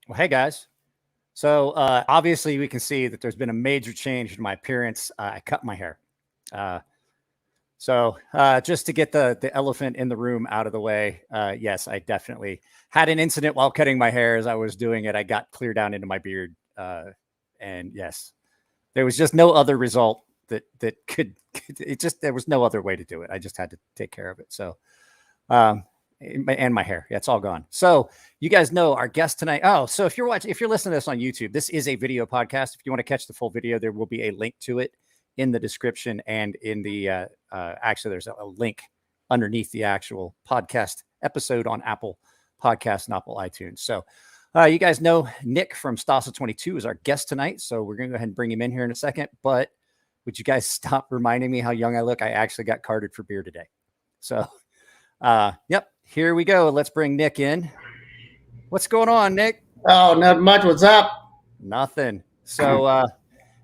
Well, hey guys. So obviously we can see that there's been a major change in my appearance. I cut my hair. Uh, so just to get the elephant in the room out of the way, yes, I definitely had an incident while cutting my hair. As I was doing it, I got clear down into my beard, and yes, there was just no other result that could. It just there was no other way to do it. I just had to take care of it. So um, and my hair. Yeah, it's all gone. So you guys know our guest tonight. Oh, so if you're listening to this on YouTube, this is a video podcast. If you want to catch the full video, there will be a link to it in the description and in the actually there's a link underneath the actual podcast episode on Apple Podcasts and Apple iTunes. So you guys know Nick from Stassa23 is our guest tonight. So we're going to go ahead and bring him in here in a second. But would you guys stop reminding me how young I look? I actually got carded for beer today. So yep, here we go. Let's bring Nick in. What's going on, Nick? Oh, not much. What's up? Nothing. So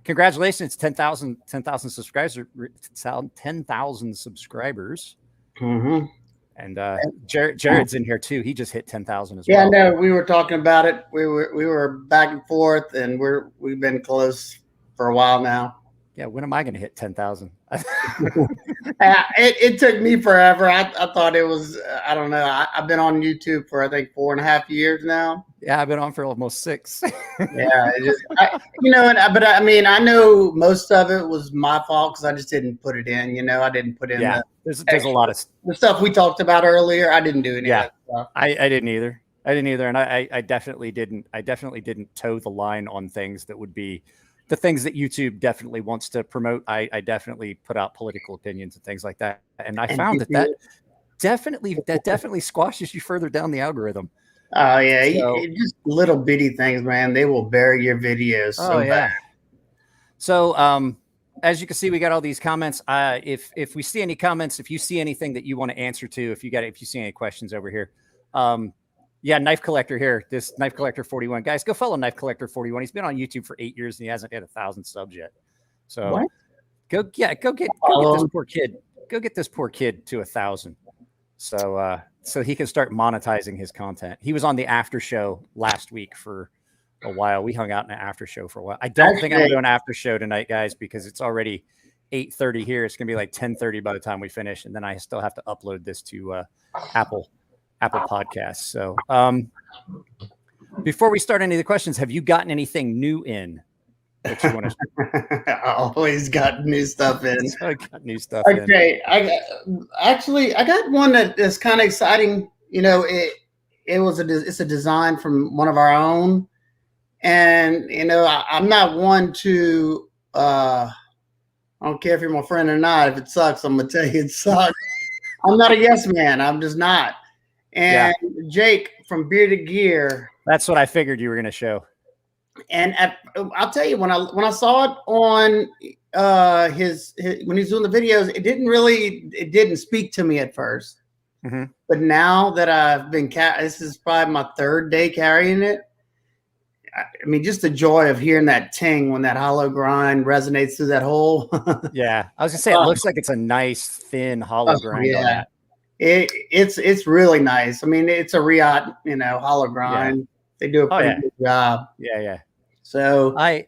congratulations, 10,000 subscribers. 10,000 subscribers. Mm-hmm. And Jared's in here too. He just hit 10,000 as well. Yeah, no, we were talking about it. We were back and forth, and we've been close for a while now. Yeah, when am I going to hit 10,000? It took me forever. I thought it was, I don't know. I've been on YouTube for, I think, 4.5 years now. Yeah, I've been on for almost 6. Yeah, but I mean, I know most of it was my fault because I just didn't put it in. I didn't put in there's a lot of the stuff we talked about earlier. I didn't do any of that stuff. I didn't either. And I definitely didn't. I definitely didn't toe the line on things that would be the things that YouTube definitely wants to promote. I definitely put out political opinions and things like that. And I found that definitely squashes you further down the algorithm. Oh yeah. So, just little bitty things, man. They will bury your videos. So bad. So, as you can see, we got all these comments. If we see any comments, if you see anything that you want to answer to, if you see any questions over here, yeah, Knife Collector here. This Knife Collector 41. Guys, go follow Knife Collector 41. He's been on YouTube for 8 years and he hasn't hit 1,000 subs yet. So what? Go get this poor kid. Go get this poor kid to 1,000. So he can start monetizing his content. He was on the after show last week for a while. We hung out in an after show for a while. I don't think I'm going to do an after show tonight, guys, because it's already 8:30 here. It's going to be like 10:30 by the time we finish. And then I still have to upload this to Apple Podcasts. So before we start any of the questions, have you gotten anything new in that you want to I always got new stuff in. I got new stuff okay. I got one that is kind of exciting. It's a design from one of our own. And I'm not one to I don't care if you're my friend or not. If it sucks, I'm gonna tell you it sucks. I'm not a yes man. I'm just not. And Jake from Bearded Gear. That's what I figured you were going to show. And I'll tell you, when I saw it on his when he's doing the videos, it didn't speak to me at first. Mm-hmm. But now that I've been this is probably my 3rd day carrying it. I mean, just the joy of hearing that ting when that hollow grind resonates through that hole. Yeah, I was gonna say it looks like it's a nice thin hollow grind. Yeah. On that. It's really nice. I mean, it's a Riot, hollow grind. Yeah. They do a pretty good job. Yeah. So I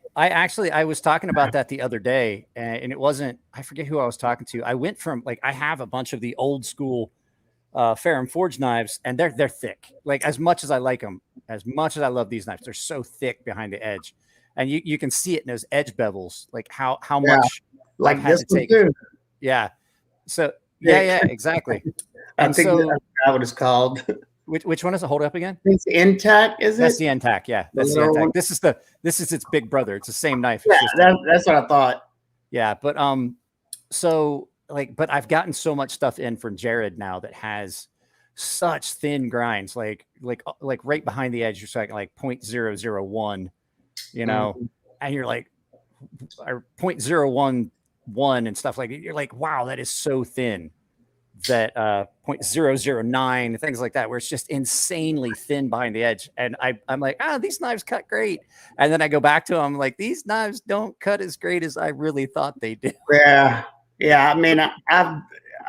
was talking about that the other day, and it wasn't. I forget who I was talking to. I went from I have a bunch of the old school Ferrum Forge knives, and they're thick. Like, as much as I like them, as much as I love these knives, they're so thick behind the edge, and you can see it in those edge bevels, like how much like I've had this to take. Too. Yeah. So yeah, exactly. I think that's what it's called. Which one is it? Hold it up again. It's intact, is it? That's the intact. Yeah, that's the intact. This is its big brother. It's the same knife. Yeah, that's what I thought. Yeah, but but I've gotten so much stuff in from Jared now that has such thin grinds, like right behind the edge. You're like 0.001, and you're like 0.011 and stuff like that. You're like, wow, that is so thin. That 0.009, things like that, where it's just insanely thin behind the edge. And I'm like, these knives cut great. And then I go back to them, like, these knives don't cut as great as I really thought they did. Yeah. I mean, I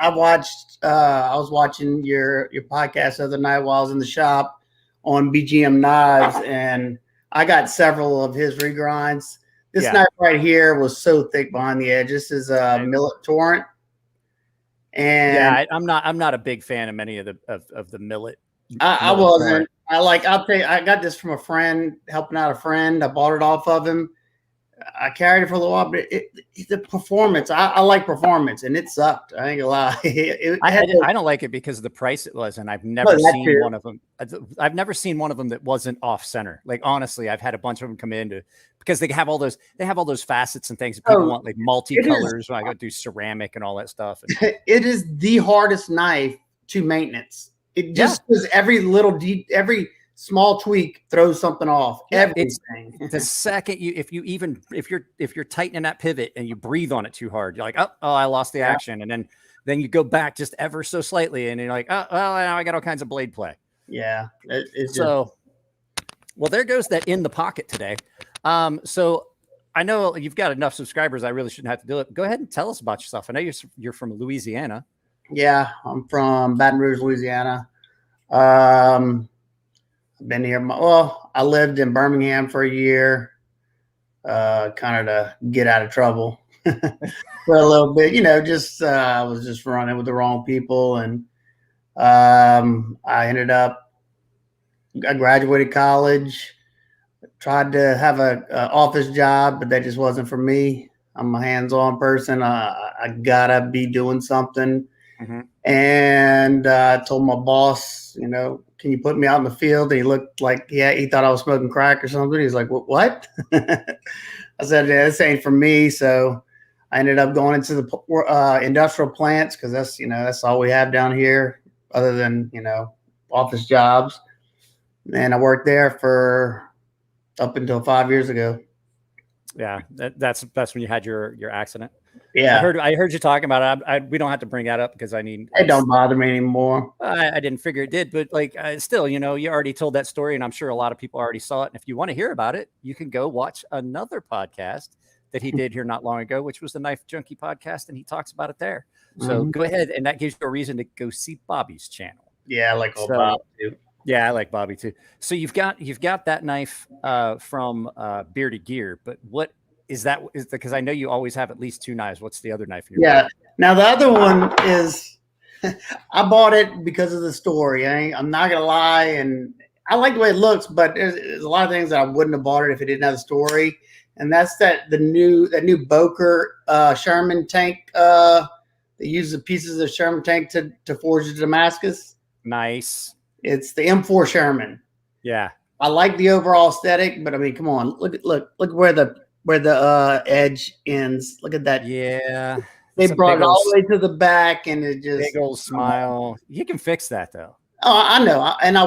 watched. I was watching your podcast the other night while I was in the shop, on BGM knives, and I got several of his regrinds. This knife right here was so thick behind the edge. This is a Millet Torrent. And yeah, I'm not a big fan of many of the Millet. I wasn't. I'll tell you, I got this from a friend, helping out a friend. I bought it off of him. I carried it for a little while, but the performance, I like performance, and it sucked. I ain't gonna lie. I don't like it because of the price it was, and I've never seen one of them. I've never seen one of them that wasn't off center. Like, honestly, I've had a bunch of them come in because they have all those facets and things that people want, like multicolors. When I go do ceramic and all that stuff. It is the hardest knife to maintenance. It just does every small tweak throws something off. Everything. The second if you're tightening that pivot and you breathe on it too hard, you're like, oh, I lost the action, and then you go back just ever so slightly, and you're like, oh, well, now I got all kinds of blade play. Yeah. Well, there goes that in the pocket today. So I know you've got enough subscribers. I really shouldn't have to do it. Go ahead and tell us about yourself. I know you're from Louisiana. Yeah, I'm from Baton Rouge, Louisiana. Been here. I lived in Birmingham for a year, kind of to get out of trouble for a little bit. I was just running with the wrong people, and I graduated college, tried to have an office job, but that just wasn't for me. I'm a hands-on person. I gotta be doing something. Mm-hmm. And I told my boss, can you put me out in the field? And he looked like, he thought I was smoking crack or something. He's like, what? I said, this ain't for me. So I ended up going into the industrial plants, because that's all we have down here other than, office jobs. And I worked there for up until 5 years ago. Yeah, that's when you had your accident. Yeah, I heard you talking about it. We don't have to bring that up because it don't bother me anymore. I didn't figure it did, but still, you already told that story, and I'm sure a lot of people already saw it. And if you want to hear about it, you can go watch another podcast that he did here not long ago, which was the Knife Junkie podcast, and he talks about it there. So go ahead, and that gives you a reason to go see Bobby's channel. Yeah, I like Bob too. Yeah, I like Bobby too. So you've got that knife from Bearded Gear, but what is that? Because I know you always have at least two knives. What's the other knife? Now the other one is I bought it because of the story. I'm not gonna lie, and I like the way it looks, but there's a lot of things that I wouldn't have bought it if it didn't have the story. And that's the new Boker Sherman tank. They use the pieces of Sherman tank to forge the Damascus. Nice. It's the M4 Sherman. Yeah, I like the overall aesthetic, but I mean, come on, look where the edge ends. Look at that. Yeah, they brought it all the way to the back, and it just big old smile. You can fix that though. Oh, I know, and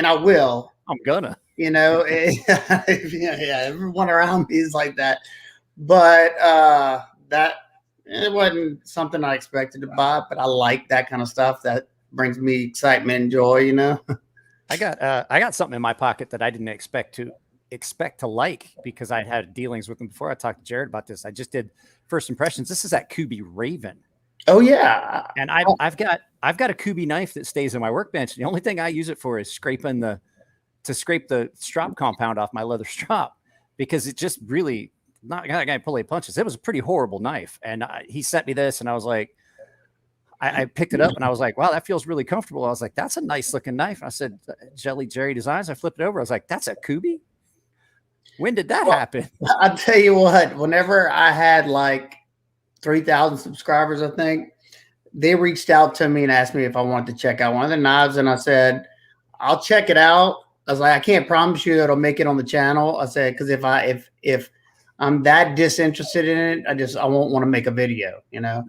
I will. I'm gonna. Yeah, everyone around me is like that, but that it wasn't something I expected to buy. But I like that kind of stuff. That brings me excitement and joy. I got something in my pocket that I didn't expect to like, because I had dealings with him before. I talked to Jared about this. I just did first impressions. This is that Kubi Raven. Oh yeah, and I've got a Kubi knife that stays in my workbench. The only thing I use it for is to scrape the strop compound off my leather strop, because it just really not gonna pull any punches. It was a pretty horrible knife, and he sent me this, and I was like, I picked it up, and I was like, wow, that feels really comfortable. I was like, that's a nice looking knife. I said, Jelly Jerry Designs. I flipped it over. I was like, that's a Kubi. When did that happen? I'll tell you what, whenever I had like 3,000 subscribers, I think, they reached out to me and asked me if I wanted to check out one of the knives. And I said, I'll check it out. I was like, I can't promise you it'll make it on the channel. I said, because if I'm that disinterested in it, I won't want to make a video, Yeah.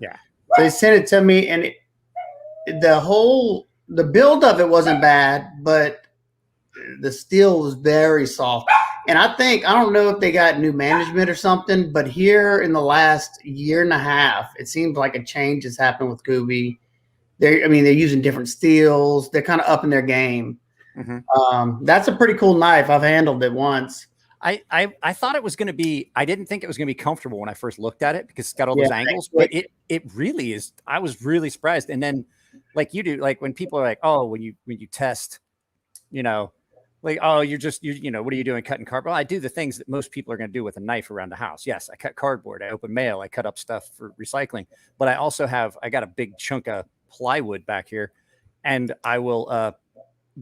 So they sent it to me, and the build of it wasn't bad, but the steel was very soft. And I don't know if they got new management or something, but here in the last year and a half, it seems like a change has happened with Kubi. They're using different steels. They're kind of upping their game. Mm-hmm. That's a pretty cool knife. I've handled it once. I thought it was going to be, I didn't think it was going to be comfortable when I first looked at it, because it's got all those angles, but it really is. I was really surprised. And then, like you do, like when people are like, oh, when you test, Like, oh, you know, what are you doing cutting cardboard? Well, I do the things that most people are going to do with a knife around the house. Yes, I cut cardboard, I open mail, I cut up stuff for recycling. But I got a big chunk of plywood back here, and I will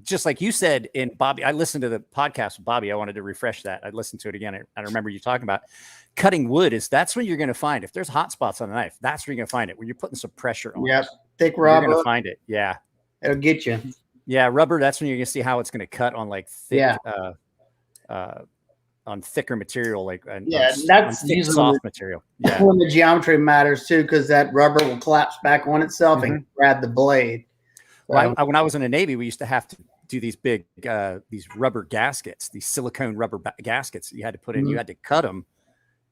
just like you said in Bobby, I listened to the podcast with Bobby. I wanted to refresh that. I listened to it again. I remember you talking about cutting wood that's when you're going to find, if there's hot spots on the knife, that's where you're going to find it, when you're putting some pressure on Yep. it. Thick You're rubber. going to find it. Yeah. It'll get you. Yeah. Rubber. That's when you're going to see how it's going to cut on like thick, on thicker material, like that's on thick, soft material. Yeah. When the geometry matters too, because that rubber will collapse back on itself and grab the blade. Well, when I was in the Navy, we used to have to do these big, these rubber gaskets, these silicone rubber gaskets you had to put in. You had to cut them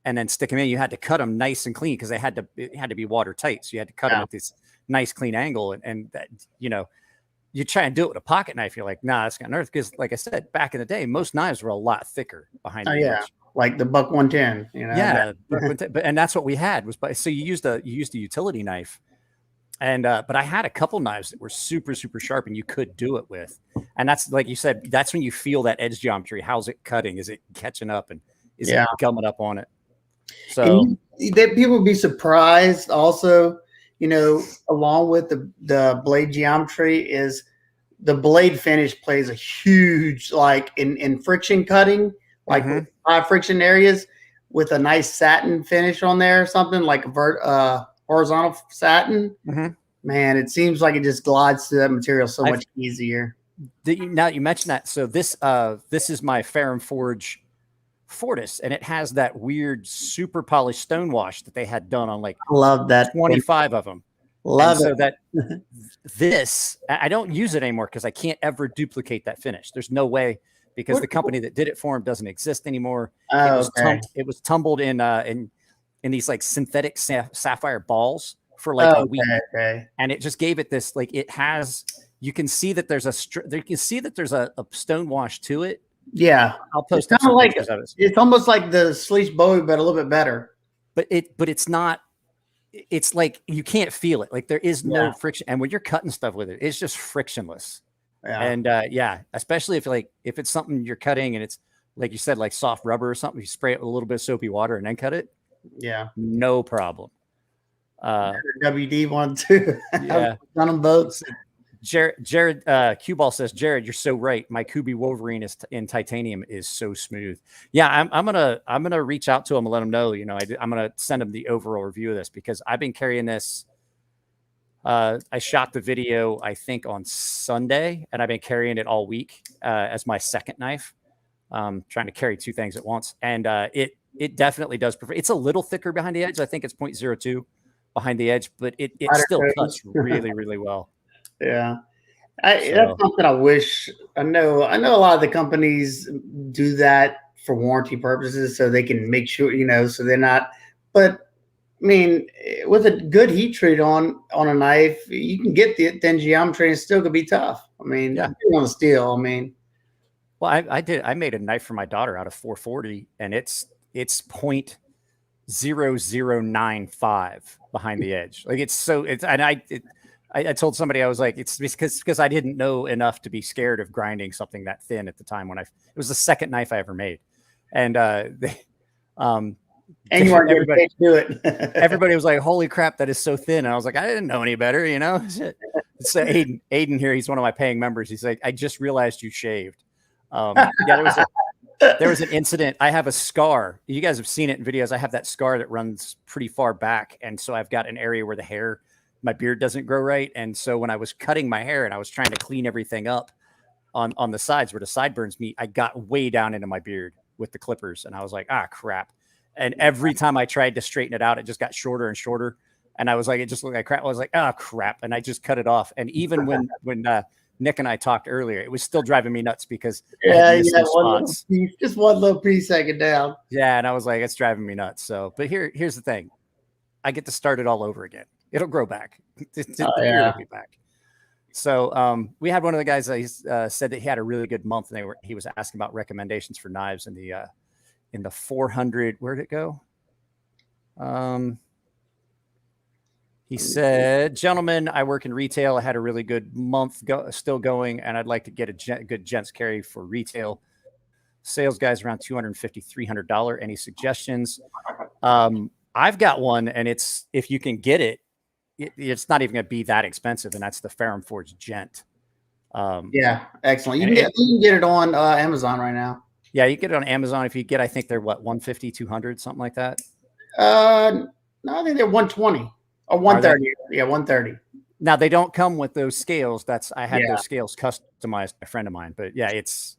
and then stick them in. You had to cut them nice and clean because it had to be watertight. So you had to cut them at this nice, clean angle. And that, you know, you try and do it with a pocket knife. You're like, nah, that's got nerve. Because like I said, back in the day, most knives were a lot thicker behind the edge. Like the Buck 110, you know? Yeah. And that's what we had so you used a utility knife. And, but I had a couple knives that were super, super sharp and you could do it with. And that's, like you said, that's when you feel that edge geometry. How's it cutting? Is it catching up and is it gumming up on it? So people would be surprised also, you know, along with the blade geometry is the blade finish plays a huge, like in friction cutting, like high friction areas with a nice satin finish on there or something like a horizontal satin. Man, it seems like it just glides through that material so much easier. Now you mentioned that. So this is my Ferrum Forge Fortis, and it has that weird super polished stone wash that they had done on like I love that 25 of them. Love it. So that this I don't use it anymore because I can't ever duplicate that finish. There's no way, because the company that did it for him doesn't exist anymore. It was tumbled in these like synthetic sapphire balls for like a week, and it just gave it this, like, it has, you can see that there's a stone wash to it. Yeah, I'll post it's kind of like it's almost like the Sleech Bowie, but a little bit better. But it's not. It's like you can't feel it. Like there is no friction, and when you're cutting stuff with it, it's just frictionless. And especially if it's something you're cutting and it's like you said, like soft rubber or something, you spray it with a little bit of soapy water and then cut it. Yeah, no problem. WD one too. Yeah, done them both. Jared Cue Ball says, Jared, you're so right. My Kubi Wolverine is in titanium is so smooth. Yeah, I'm gonna reach out to him and let him know. You know, I'm gonna send him the overall review of this because I've been carrying this. I shot the video I think on Sunday, and I've been carrying it all week as my second knife. Trying to carry two things at once, and it definitely does prefer. It's a little thicker behind the edge. I think it's 0.02 behind the edge, but it still cuts really, really well. Yeah. That's something I wish. I know a lot of the companies do that for warranty purposes so they can make sure, you know, so they're not, but I mean, with a good heat treat on a knife, you can get the thin geometry and it's still gonna be tough. I mean, on steel, I mean. Well, I made a knife for my daughter out of 440 and it's 0.0095 behind the edge. Like I told somebody, I was like, it's because I didn't know enough to be scared of grinding something that thin at the time it was the second knife I ever made. And and you weren't everybody to do it. Everybody was like, holy crap, that is so thin. And I was like, I didn't know any better, you know? It's Aiden here. He's one of my paying members. He's like, I just realized you shaved. There was an incident. I have a scar. You guys have seen it in videos. I have that scar that runs pretty far back. And so I've got an area where my beard doesn't grow right. And so when I was cutting my hair and I was trying to clean everything up on the sides where the sideburns meet, I got way down into my beard with the clippers. And I was like, ah, crap. And every time I tried to straighten it out, it just got shorter and shorter. And I was like, it just looked like crap. I was like, oh, crap. And I just cut it off. And even when Nick and I talked earlier, it was still driving me nuts because just one little piece taken down. Yeah. And I was like, it's driving me nuts. So, but here's the thing. I get to start it all over again. It'll grow back. It'll be back. So we had one of the guys said that he had a really good month, and he was asking about recommendations for knives in the 400. Where'd it go? He said, "Gentlemen, I work in retail. I had a really good month still going, and I'd like to get a good gents carry for retail. Sales guys around $250, $300. Any suggestions?" I've got one, and it's, if you can get it, it's not even going to be that expensive, and that's the Ferrum Forge Gent. Yeah, excellent. You can get it on Amazon right now. Yeah, you get it on Amazon. If you get, I think they're what, 150, 200, something like that. No, I think they're 120 or 130. Yeah, 130. Now they don't come with those scales. I had those scales customized by a friend of mine, but yeah, it's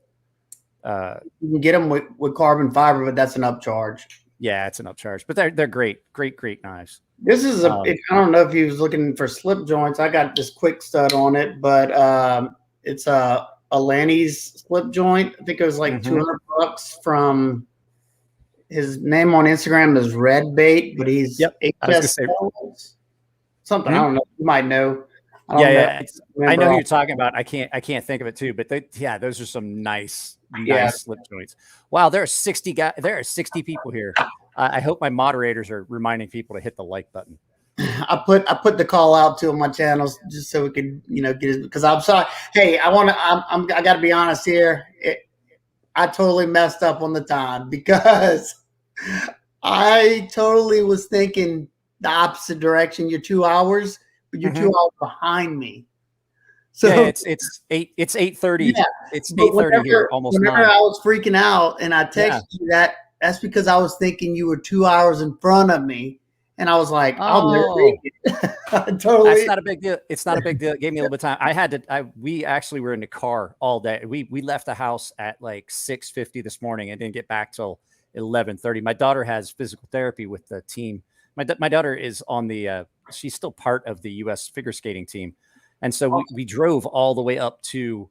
you can get them with carbon fiber, but that's an upcharge. Yeah, it's an upcharge, but they're great knives. This is I don't know if he was looking for slip joints. I got this quick stud on it, but it's a Lanny's slip joint. I think it was like $200 from, his name on Instagram is Red Bait, but he's something. I don't know. You might know. I know who you're talking about. I can't think of it too, but those are some nice slip joints. Wow, there are 60 people here. I hope my moderators are reminding people to hit the like button. I put the call out to my channels just so we could, get it, because I'm sorry. Hey, I got to be honest here. I totally messed up on the time because I totally was thinking the opposite direction. You're 2 hours, but you're 2 hours behind me. So yeah, it's 8:30. Yeah, it's 8:30 here, almost 9. Whenever I was freaking out and I texted you that's because I was thinking you were 2 hours in front of me. And I was like, I'll never make it. Totally. That's not a big deal. It's not a big deal. It gave me a little bit of time. We actually were in the car all day. We left the house at like 6:50 this morning and didn't get back till 11:30. My daughter has physical therapy with the team. My daughter is on she's still part of the U.S. figure skating team. And so we drove all the way up to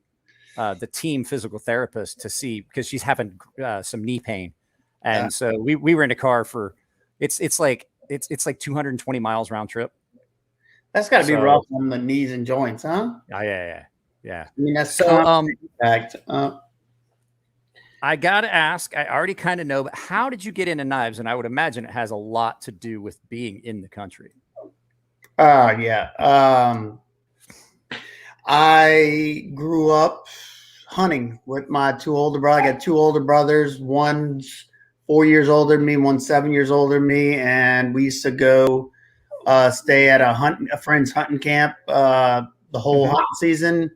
the team physical therapist to see, because she's having some knee pain. And so we were in the car for, it's like 220 miles round trip. That's got to be rough on the knees and joints, huh? Yeah. I mean, that's so impact. I got to ask, I already kind of know, but how did you get into knives? And I would imagine it has a lot to do with being in the country. Yeah. I grew up hunting with my two older brothers. I got two older brothers. One's 4 years older than me, one's 7 years older than me. And we used to go stay at a friend's hunting camp the whole hunting season.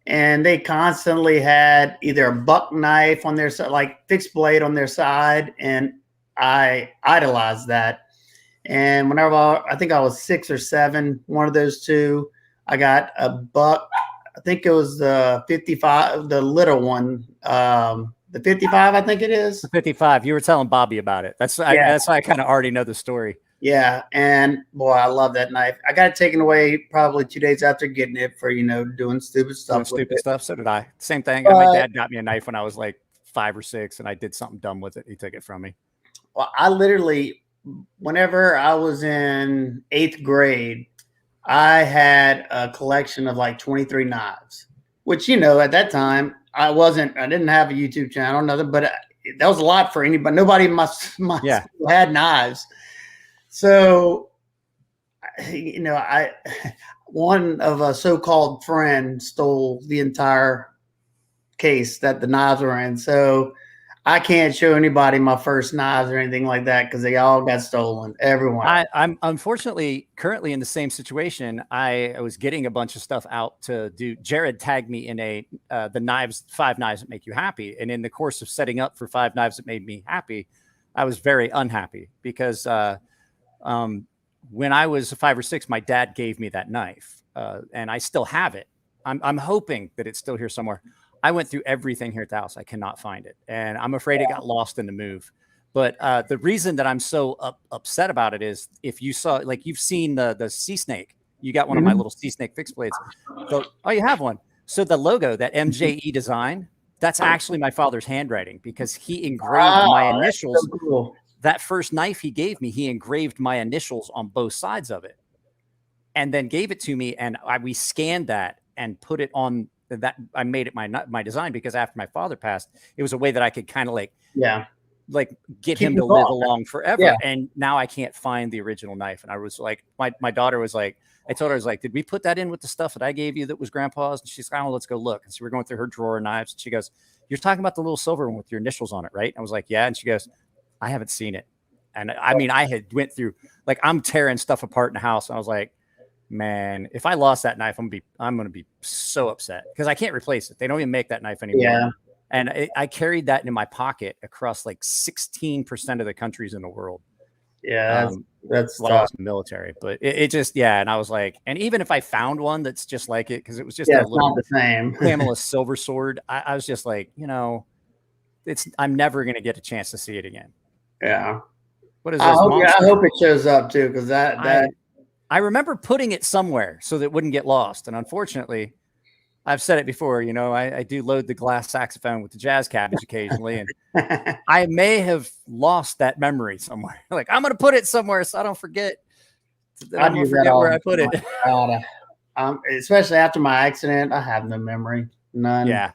And they constantly had either a buck knife on their side, like fixed blade on their side. And I idolized that. And whenever I think I was 6 or 7, one of those two, I got a buck. I think it was the 55, the little one. The 55, I think it is. The 55. You were telling Bobby about it. That's why I kind of already know the story. Yeah, and boy, I love that knife. I got it taken away probably 2 days after getting it for doing stupid stuff. So did I. Same thing. My dad got me a knife when I was like 5 or 6, and I did something dumb with it. He took it from me. Well, I literally, whenever I was in 8th grade, I had a collection of like 23 knives, which, at that time I didn't have a YouTube channel, nothing, but that was a lot for anybody. Nobody in my school had knives. So, one of a so-called friend stole the entire case that the knives were in. So I can't show anybody my first knives or anything like that because they all got stolen. Everyone. I'm unfortunately currently in the same situation. I was getting a bunch of stuff out to do. Jared tagged me in the 5 knives that make you happy. And in the course of setting up for 5 knives that made me happy, I was very unhappy because when I was 5 or 6, my dad gave me that knife and I still have it. I'm hoping that it's still here somewhere. I went through everything here at the house. I cannot find it. And I'm afraid it got lost in the move. But the reason that I'm so upset about it is, if you saw, like, you've seen the sea snake, you got one of my little sea snake fixed blades. You have one. So the logo, that MJE design, that's actually my father's handwriting, because he engraved my initials. So cool. That first knife he gave me, he engraved my initials on both sides of it and then gave it to me. And we scanned that and put it on that. I made it my design, because after my father passed, it was a way that I could kind of like get Keep him him to live going. along forever. Yeah. And now I can't find the original knife. And I was like, my daughter was like, I told her, I was like, did we put that in with the stuff that I gave you that was grandpa's? And she's like, oh, let's go look. And so we're going through her drawer of knives. And she goes, you're talking about the little silver one with your initials on it, right? And I was like, yeah. And she goes, I haven't seen it. And I mean, I had went through, like, I'm tearing stuff apart in the house. And I was like, man, if I lost that knife, I'm going to be so upset because I can't replace it. They don't even make that knife anymore. Yeah. And I carried that in my pocket across like 16% of the countries in the world. Yeah. That's while I was in the military, but it just, yeah. And I was like, and even if I found one that's just like it, because it was just a little not the same Pamela silver sword, I was just like, you know, I'm never going to get a chance to see it again. Yeah. What is I this? hope it shows up too, because I remember putting it somewhere so that it wouldn't get lost. And unfortunately, I've said it before, you know, I do load the glass saxophone with the jazz cabbage occasionally. And I may have lost that memory somewhere. Like, I'm going to put it somewhere so I don't forget. I don't forget where I put it. Especially after my accident, I have no memory. None. Yeah.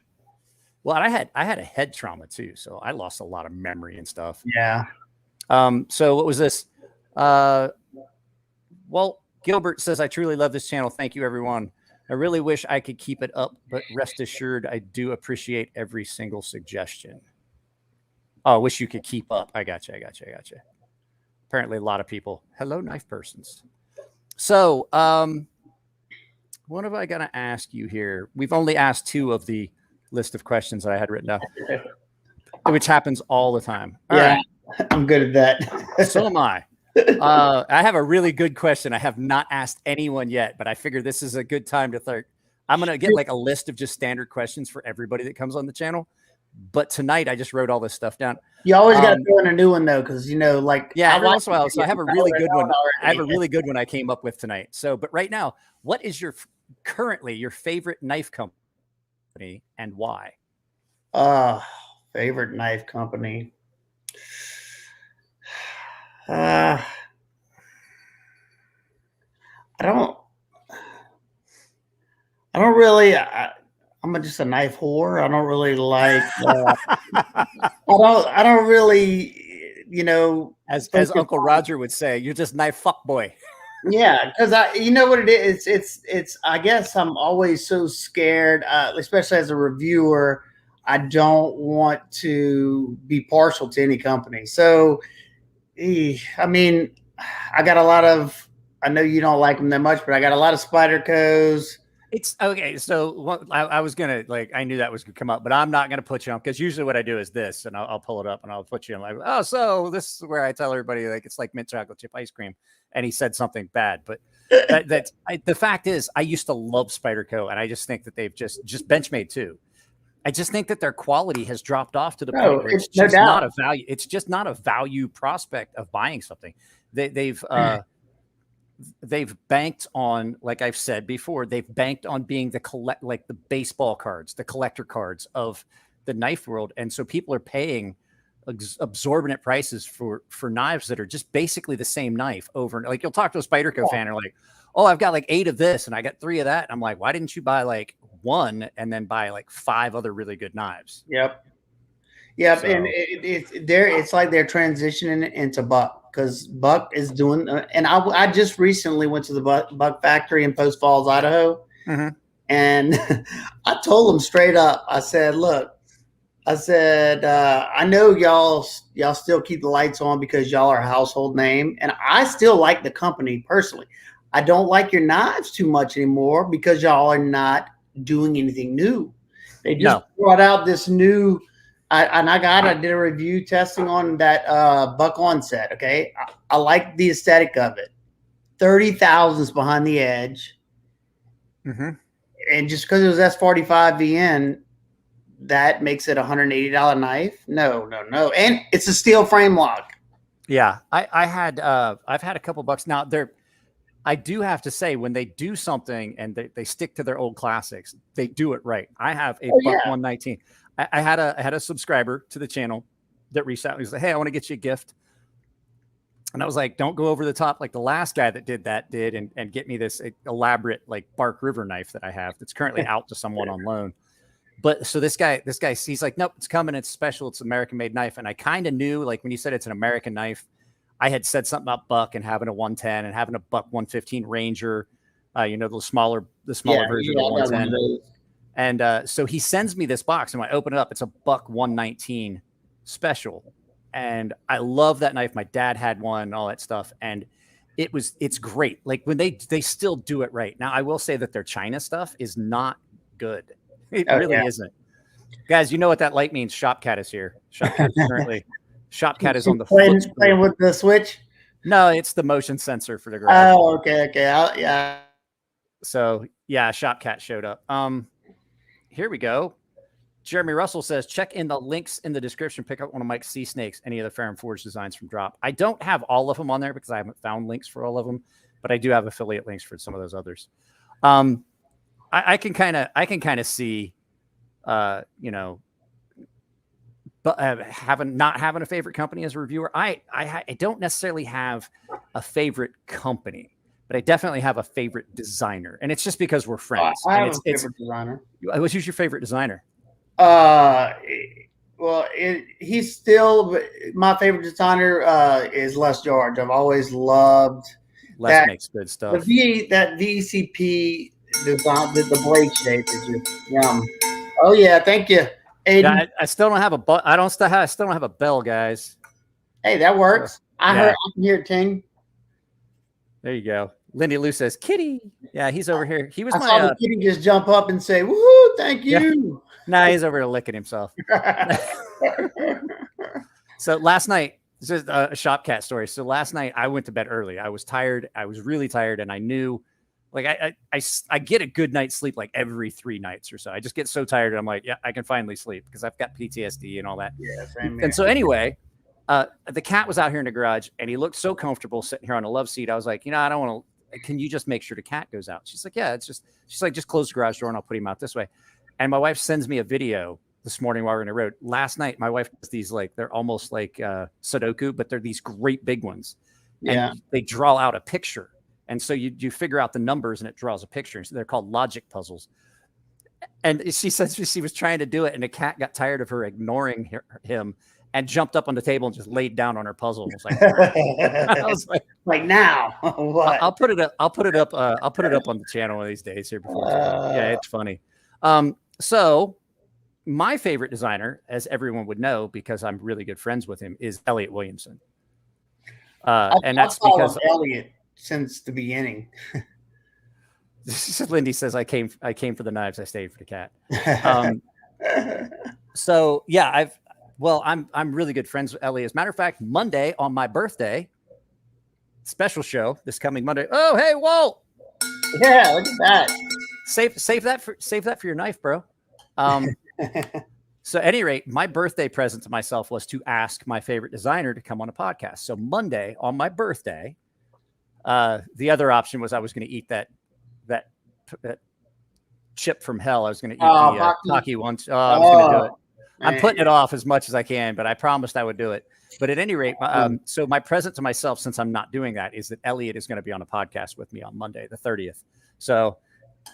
Well, I had a head trauma too. So I lost a lot of memory and stuff. Yeah. So what was this? Well, Gilbert says, I truly love this channel. Thank you, everyone. I really wish I could keep it up, but rest assured, I do appreciate every single suggestion. Oh, I wish you could keep up. I got you. Apparently, a lot of people. Hello, knife persons. So, what have I got to ask you here? We've only asked 2 of the list of questions that I had written down, which happens all the time. All right. I'm good at that. So am I. I have a really good question. I have not asked anyone yet, but I figure this is a good time to start. I'm going to get like a list of just standard questions for everybody that comes on the channel. But tonight I just wrote all this stuff down. You always got to throw in a new one though, because you know, like every once in a while. So I have a really good one. I have a really good one I came up with tonight. So, but right now, what is currently your favorite knife company and why? Favorite knife company. I don't really. I'm just a knife whore. I don't really like. I don't really, you know. As Uncle Roger would say, you're just knife fuck boy. Yeah, because you know what it is. It's. I guess I'm always so scared, especially as a reviewer. I don't want to be partial to any company. So, I mean, I got a lot of. I know you don't like them that much, but I got a lot of Spydercos. It's okay. So I was going to I knew that was going to come up, but I'm not going to put you on because usually what I do is this and I'll pull it up and I'll put you in like, oh, so this is where I tell everybody like, it's like mint chocolate chip ice cream. And he said something bad, but the fact is I used to love Spyderco and I just think that they've just Benchmade too. I just think that their quality has dropped off to the point where it's just not a value. It's just not a value prospect of buying something. They've banked on, like I've said before, they've banked on being the baseball cards, the collector cards of the knife world. And so people are paying exorbitant prices for knives that are just basically the same knife over. Like you'll talk to a Spyderco fan and like, oh, I've got like 8 of this and I got 3 of that. And I'm like, why didn't you buy like 1 and then buy like 5 other really good knives? Yep. So, and it's like they're transitioning into Buck. Because Buck is doing, and I just recently went to the Buck factory in Post Falls, Idaho, and I told them straight up. I said, "Look, I know y'all still keep the lights on because y'all are a household name, and I still like the company personally. I don't like your knives too much anymore because y'all are not doing anything new. They just brought out this new." I did a review testing on that Buck On set. Okay, I like the aesthetic of it. 30,000s behind the edge, and just because it was S45 VN, that makes it $180 knife. No, and it's a steel frame lock. Yeah, I've had a couple bucks now. I do have to say when they do something and they stick to their old classics, they do it right. I have a Buck 119. I had a subscriber to the channel that reached out and was like, hey, I want to get you a gift. And I was like, don't go over the top like the last guy that did and get me this elaborate like Bark River knife that I have that's currently out to someone on loan. But so this guy, he's like, nope, it's coming. It's special. It's American made knife. And I kind of knew, like when you said it's an American knife, I had said something about buck and having a 110 and having a buck 115 Ranger, the smaller version of the 110. And so he sends me this box, and when I open it up, it's a buck 119 special. And I love that knife. My dad had one, all that stuff. And it's great. Like when they still do it right. Now, I will say that their China stuff is not good. It really isn't. Guys, you know what that light means. Shopcat is here. Shopcat is currently. Shopcat is on the playing with the switch. No, it's the motion sensor for the garage. Oh, okay. Yeah. So yeah, Shopcat showed up. Here we go. Jeremy Russell says, check in the links in the description. Pick up one of Mike's Sea Snakes, any of the Fair and Forge designs from Drop. I don't have all of them on there because I haven't found links for all of them, but I do have affiliate links for some of those others. I can kind of see, but not having a favorite company as a reviewer. I don't necessarily have a favorite company, but I definitely have a favorite designer, and it's just because we're friends. I have a favorite designer. Who's your favorite designer? Well, he's still my favorite designer. Is Les George. I've always loved. Les makes good stuff. That VCP design, the blade shape is just yum. Oh yeah, thank you, Aiden. Yeah, I still don't have a still don't have a bell, guys. Hey, that works. I can hear it ting. There you go. Lindy Lou says, "Kitty." Yeah, he's over here. He was. I saw the kitty just jump up and say, "Woohoo! Thank you." Nah, he's over here licking himself. So last night, this is a Shopcat story. So last night I went to bed early. I was tired. I was really tired, and I knew, like, I get a good night's sleep like every 3 nights or so. I just get so tired, and I'm like, yeah, I can finally sleep because I've got PTSD and all that. Yeah, same and so anyway, the cat was out here in the garage, and he looked so comfortable sitting here on a love seat. I was like, I don't want to. Can you just make sure the cat goes out? She's like, yeah, she's like, just close the garage door and I'll put him out this way. And my wife sends me a video this morning while we're in the road. Last night, my wife does these, like, they're almost like Sudoku, but they're these great big ones. Yeah. And they draw out a picture. And so you figure out the numbers and it draws a picture. So they're called logic puzzles. And she says she was trying to do it, and the cat got tired of her ignoring him and jumped up on the table and just laid down on her puzzle. I was like now, what? I'll put it up. I'll put it up on the channel one of these days here before. Yeah, it's funny. So my favorite designer, as everyone would know, because I'm really good friends with him, is Elliot Williamson. And that's because Elliot since the beginning. Lindy says, I came for the knives. I stayed for the cat. So yeah, I'm really good friends with Elliot. As a matter of fact, Monday on my birthday, special show this coming Monday. Oh, hey, Walt. Yeah, look at that. Save that for your knife, bro. So at any rate, my birthday present to myself was to ask my favorite designer to come on a podcast. So Monday on my birthday, the other option was I was going to eat that chip from hell. I was going to eat the Taki once. I was going to do it. I'm putting it off as much as I can, but I promised I would do it. But at any rate, so my present to myself, since I'm not doing that, is that Elliot is going to be on a podcast with me on Monday, the 30th. So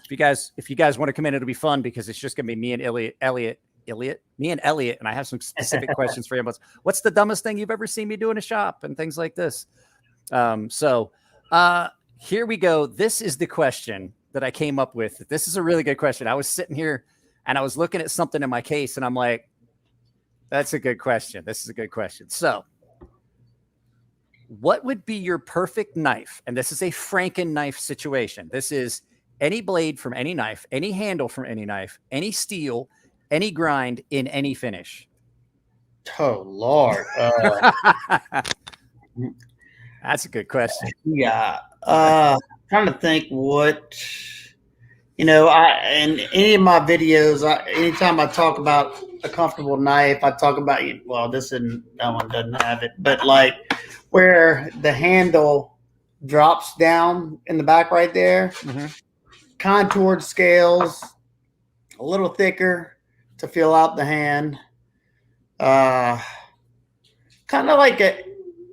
if you guys want to come in, it'll be fun because it's just going to be me and Elliot, and I have some specific questions for him. What's the dumbest thing you've ever seen me do in a shop and things like this? So here we go. This is the question that I came up with. This is a really good question. I was sitting here and I was looking at something in my case and I'm like, that's a good question. This is a good question. So what would be your perfect knife? And this is a franken knife situation. This is any blade from any knife, any handle from any knife, any steel, any grind in any finish. Oh, Lord. That's a good question. Yeah. Trying to think what, in any of my videos, anytime I talk about a comfortable knife, I talk about, well, that one doesn't have it, but like where the handle drops down in the back right there, contoured scales, a little thicker to fill out the hand, kind of like a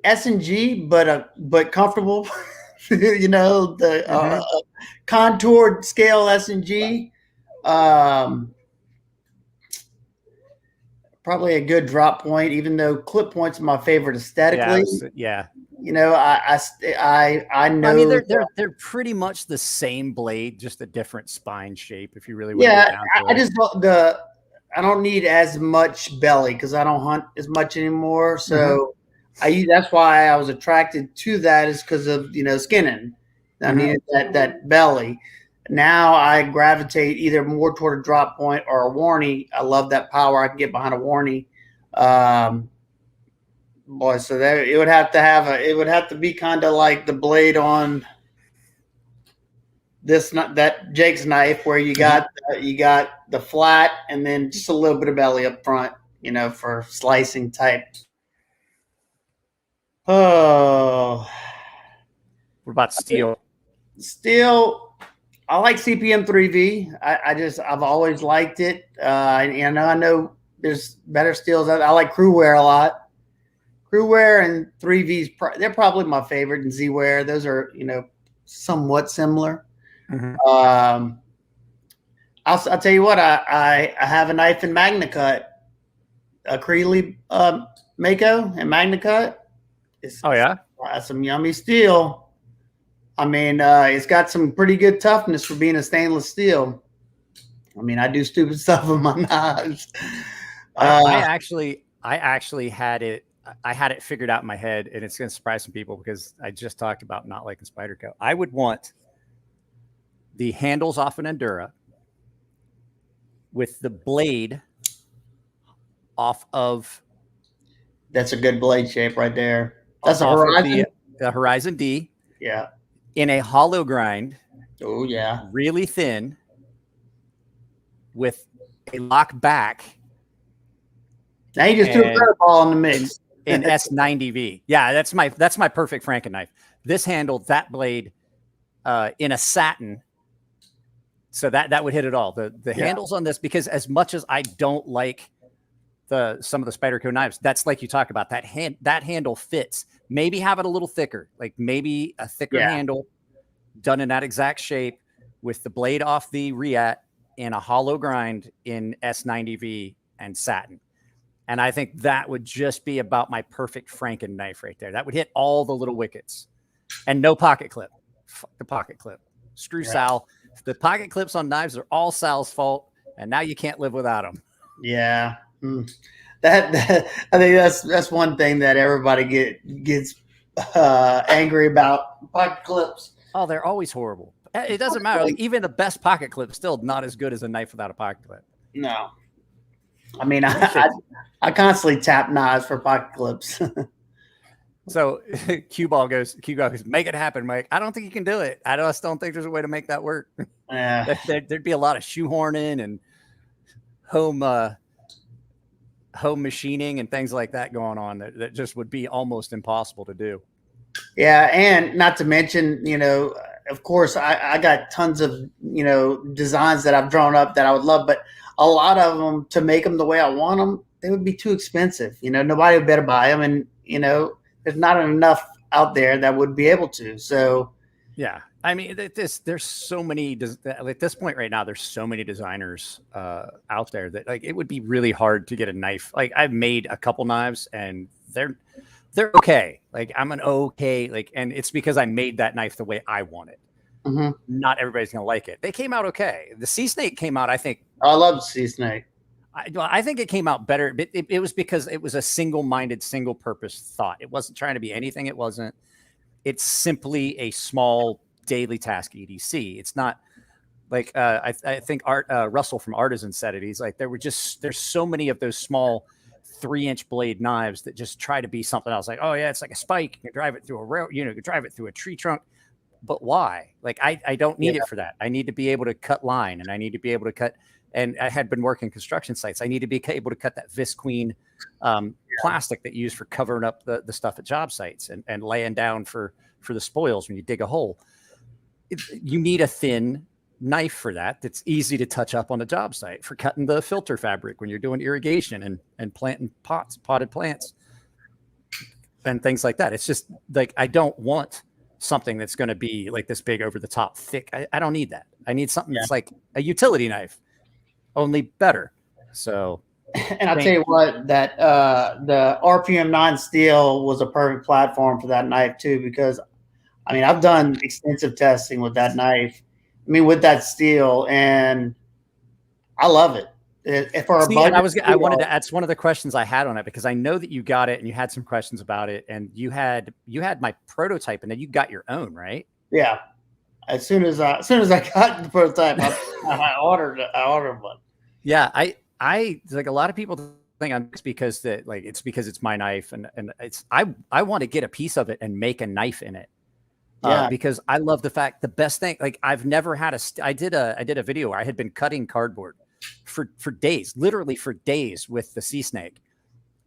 S&G, but comfortable. The contoured scale S&G. probably a good drop point, even though clip point's my favorite aesthetically. Yeah. You know, I know. I mean, they're pretty much the same blade, just a different spine shape. If you really want to Yeah, get down to I it. just I don't need as much belly because I don't hunt as much anymore. So that's why I was attracted to that, is because of skinning. I needed that belly. Now I gravitate either more toward a drop point or a warnie. I love that power I can get behind a warnie. Boy, so that it would have to be kind of like the blade on that Jake's knife, where you got the flat and then just a little bit of belly up front, for slicing type. Oh, What about steel? Steel, I like CPM 3V. I've always liked it. And I know there's better steels. I like Crewwear a lot. Crewwear and 3V's, they're probably my favorite, and Z-Wear. Those are, somewhat similar. I'll tell you what, I have a knife in Magna Cut, a Creeley Mako and Magna Cut. It's some yummy steel. I mean, it's got some pretty good toughness for being a stainless steel. I mean, I do stupid stuff with my knives. I actually had it. I had it figured out in my head, and it's going to surprise some people because I just talked about not liking Spyderco. I would want the handles off an Endura with the blade off of. That's a good blade shape right there. That's a Horizon. The Horizon D. Yeah. In a hollow grind. Oh yeah. Really thin. With a lock back. Now you just threw a curveball in the mix. In S90V. Yeah, that's my perfect franken knife. This handle, that blade, in a satin. So that would hit it all. The handles on this, because as much as I don't like some of the Spyderco knives, that's like you talk about, that handle fits. Maybe have it a little thicker, like maybe a thicker handle done in that exact shape with the blade off the Riat in a hollow grind in S90V and satin. And I think that would just be about my perfect franken knife right there. That would hit all the little wickets. And no pocket clip. Fuck the pocket clip. Screw Sal. The pocket clips on knives are all Sal's fault, and now you can't live without them. Yeah. That I think that's one thing that everybody gets angry about, pocket clips. Oh, they're always horrible. It doesn't matter. Like, even the best pocket clip is still not as good as a knife without a pocket clip. No. I mean, I constantly tap knives for pocket clips. So Q goes, make it happen, Mike. I don't think you can do it. I just don't think there's a way to make that work. There'd be a lot of shoehorning and home machining and things like that going on that just would be almost impossible to do. Yeah, and not to mention, of course, I got tons of, designs that I've drawn up that I would love, but a lot of them, to make them the way I want them, they would be too expensive. Nobody would better buy them, and there's not enough out there that would be able to. So, yeah, I mean, there's so many at this point right now. There's so many designers out there that, like, it would be really hard to get a knife. Like, I've made a couple knives, and they're okay. Like, I'm an okay, like, and it's because I made that knife the way I want it. Not everybody's gonna like it. They came out okay. The Sea Snake came out, I think. I love the Sea Snake. I think it came out better. But it was because it was a single-minded, single-purpose thought. It wasn't trying to be anything. It wasn't. It's simply a small daily task EDC. It's not like I think Russell from Artisan said it. He's like, there's so many of those small 3-inch blade knives that just try to be something else. Like, oh yeah, it's like a spike. You can drive it through a rail. You can drive it through a tree trunk. But why? Like, I don't need it for that. I need to be able to cut line, and I need to be able to cut. And I had been working construction sites. I need to be able to cut that Visqueen plastic that you use for covering up the stuff at job sites and laying down for the spoils when you dig a hole. You need a thin knife for that. That's easy to touch up on a job site for cutting the filter fabric when you're doing irrigation and planting potted plants and things like that. It's just like, I don't want something that's going to be like this big, over the top, thick. I don't need that. I need something that's like a utility knife, only better. So And I'll tell you what, that the RPM 9 steel was a perfect platform for that knife too, because I mean, I've done extensive testing with that knife. I mean, with that steel, and I love it. For a See, and budget, I wanted to, that's one of the questions I had on it, because I know that you got it and you had some questions about it, and you had my prototype, and then you got your own, right? yeah. As soon as I got the prototype, I ordered one. Yeah, I like, a lot of people think it's because it's my knife, and it's I want to get a piece of it and make a knife in it. Yeah, Because I love the fact, the best thing, like, I've never had I did a video where I had been cutting cardboard for days, literally for days, with the sea snake.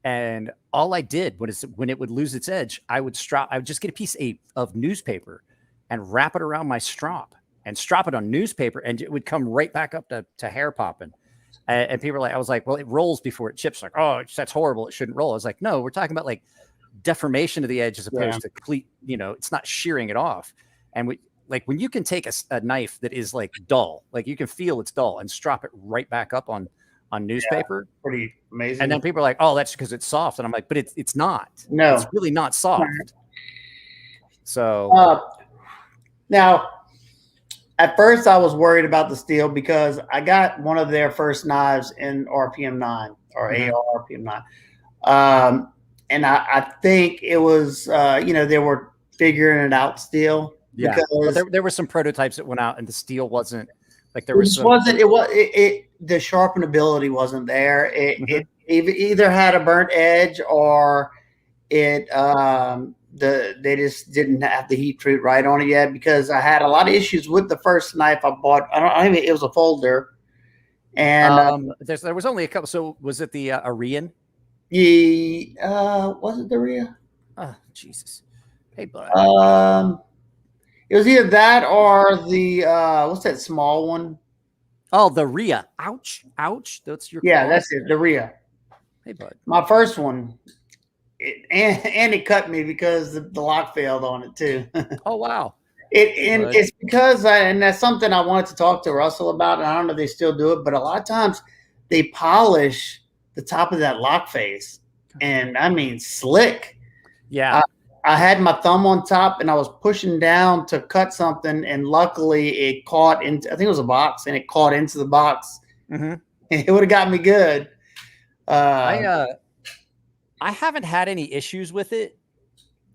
And all I did when it would lose its edge, I would just get a piece of newspaper and wrap it around my strop and strop it on newspaper, and it would come right back up to hair popping. And people were like, I was like, well, it rolls before it chips. Like, oh, that's horrible, it shouldn't roll. I was like, no, we're talking about like deformation of the edge as opposed to complete, it's not shearing it off. And like, when you can take a knife that is like dull, like you can feel it's dull, and strop it right back up on newspaper, pretty amazing. And then people are like, oh, that's because it's soft. And I'm like, but it's not. No, it's really not soft. So now, at first I was worried about the steel because I got one of their first knives in RPM 9 or AR RPM 9. And I think it was, they were figuring it out still. Yeah, because there were some prototypes that went out, and the steel wasn't like, there the sharpenability wasn't there. It either had a burnt edge, or they just didn't have the heat treat right on it yet, because I had a lot of issues with the first knife I bought. I mean, it was a folder. And there was only a couple. So was it the Arian? Was it the Rhea? Oh, Jesus. Hey, bud. It was either that or the what's that small one? Oh, the Rhea. Ouch. That's your claw. That's it. The Rhea. Hey, bud. My first one. And it cut me because the lock failed on it too. Oh, wow. It's because and that's something I wanted to talk to Russell about, and I don't know if they still do it, but a lot of times they polish the top of that lock face, and I mean slick. Yeah. I had my thumb on top, and I was pushing down to cut something, and luckily it caught into, I think it was a box, and it caught into the box. It would have got me good. I haven't had any issues with it.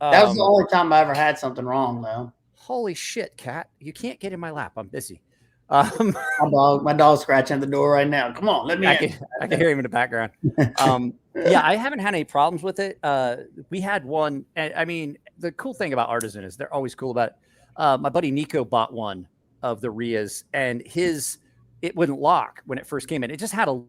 That was the only time I ever had something wrong, though. Holy shit, cat! You can't get in my lap. I'm busy. My dog's scratching at the door right now. Come on, let me in. I can hear him in the background. Yeah, I haven't had any problems with it. We had one. I mean, the cool thing about Artisan is they're always cool about it. My buddy Nico bought one of the Rheas, and it wouldn't lock when it first came in. It just had a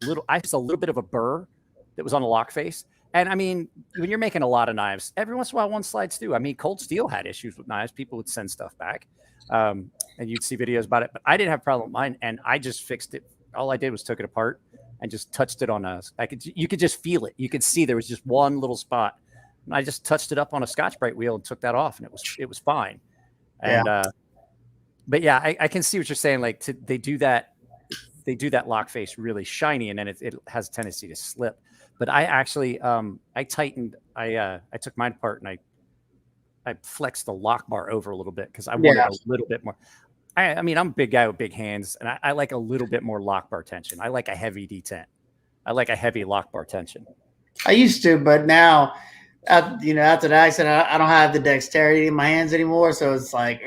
little bit of a burr that was on the lock face. And I mean, when you're making a lot of knives, every once in a while one slides through. I mean, Cold Steel had issues with knives. People would send stuff back, and you'd see videos about it. But I didn't have a problem with mine, and I just fixed it. All I did was took it apart and just touched it on you could just feel it. You could see there was just one little spot. And I just touched it up on a Scotch-Brite wheel and took that off, and it was fine. And but yeah, I can see what you're saying. Like, they do that lock face really shiny, and then it has a tendency to slip. But I actually I tightened. I took mine apart, and I flexed the lock bar over a little bit because I wanted a little bit more. I mean, I'm a big guy with big hands, and I like a little bit more lock bar tension. I like a heavy D10. I like a heavy lock bar tension. I used to, but now, after the accident, I don't have the dexterity in my hands anymore. So it's like,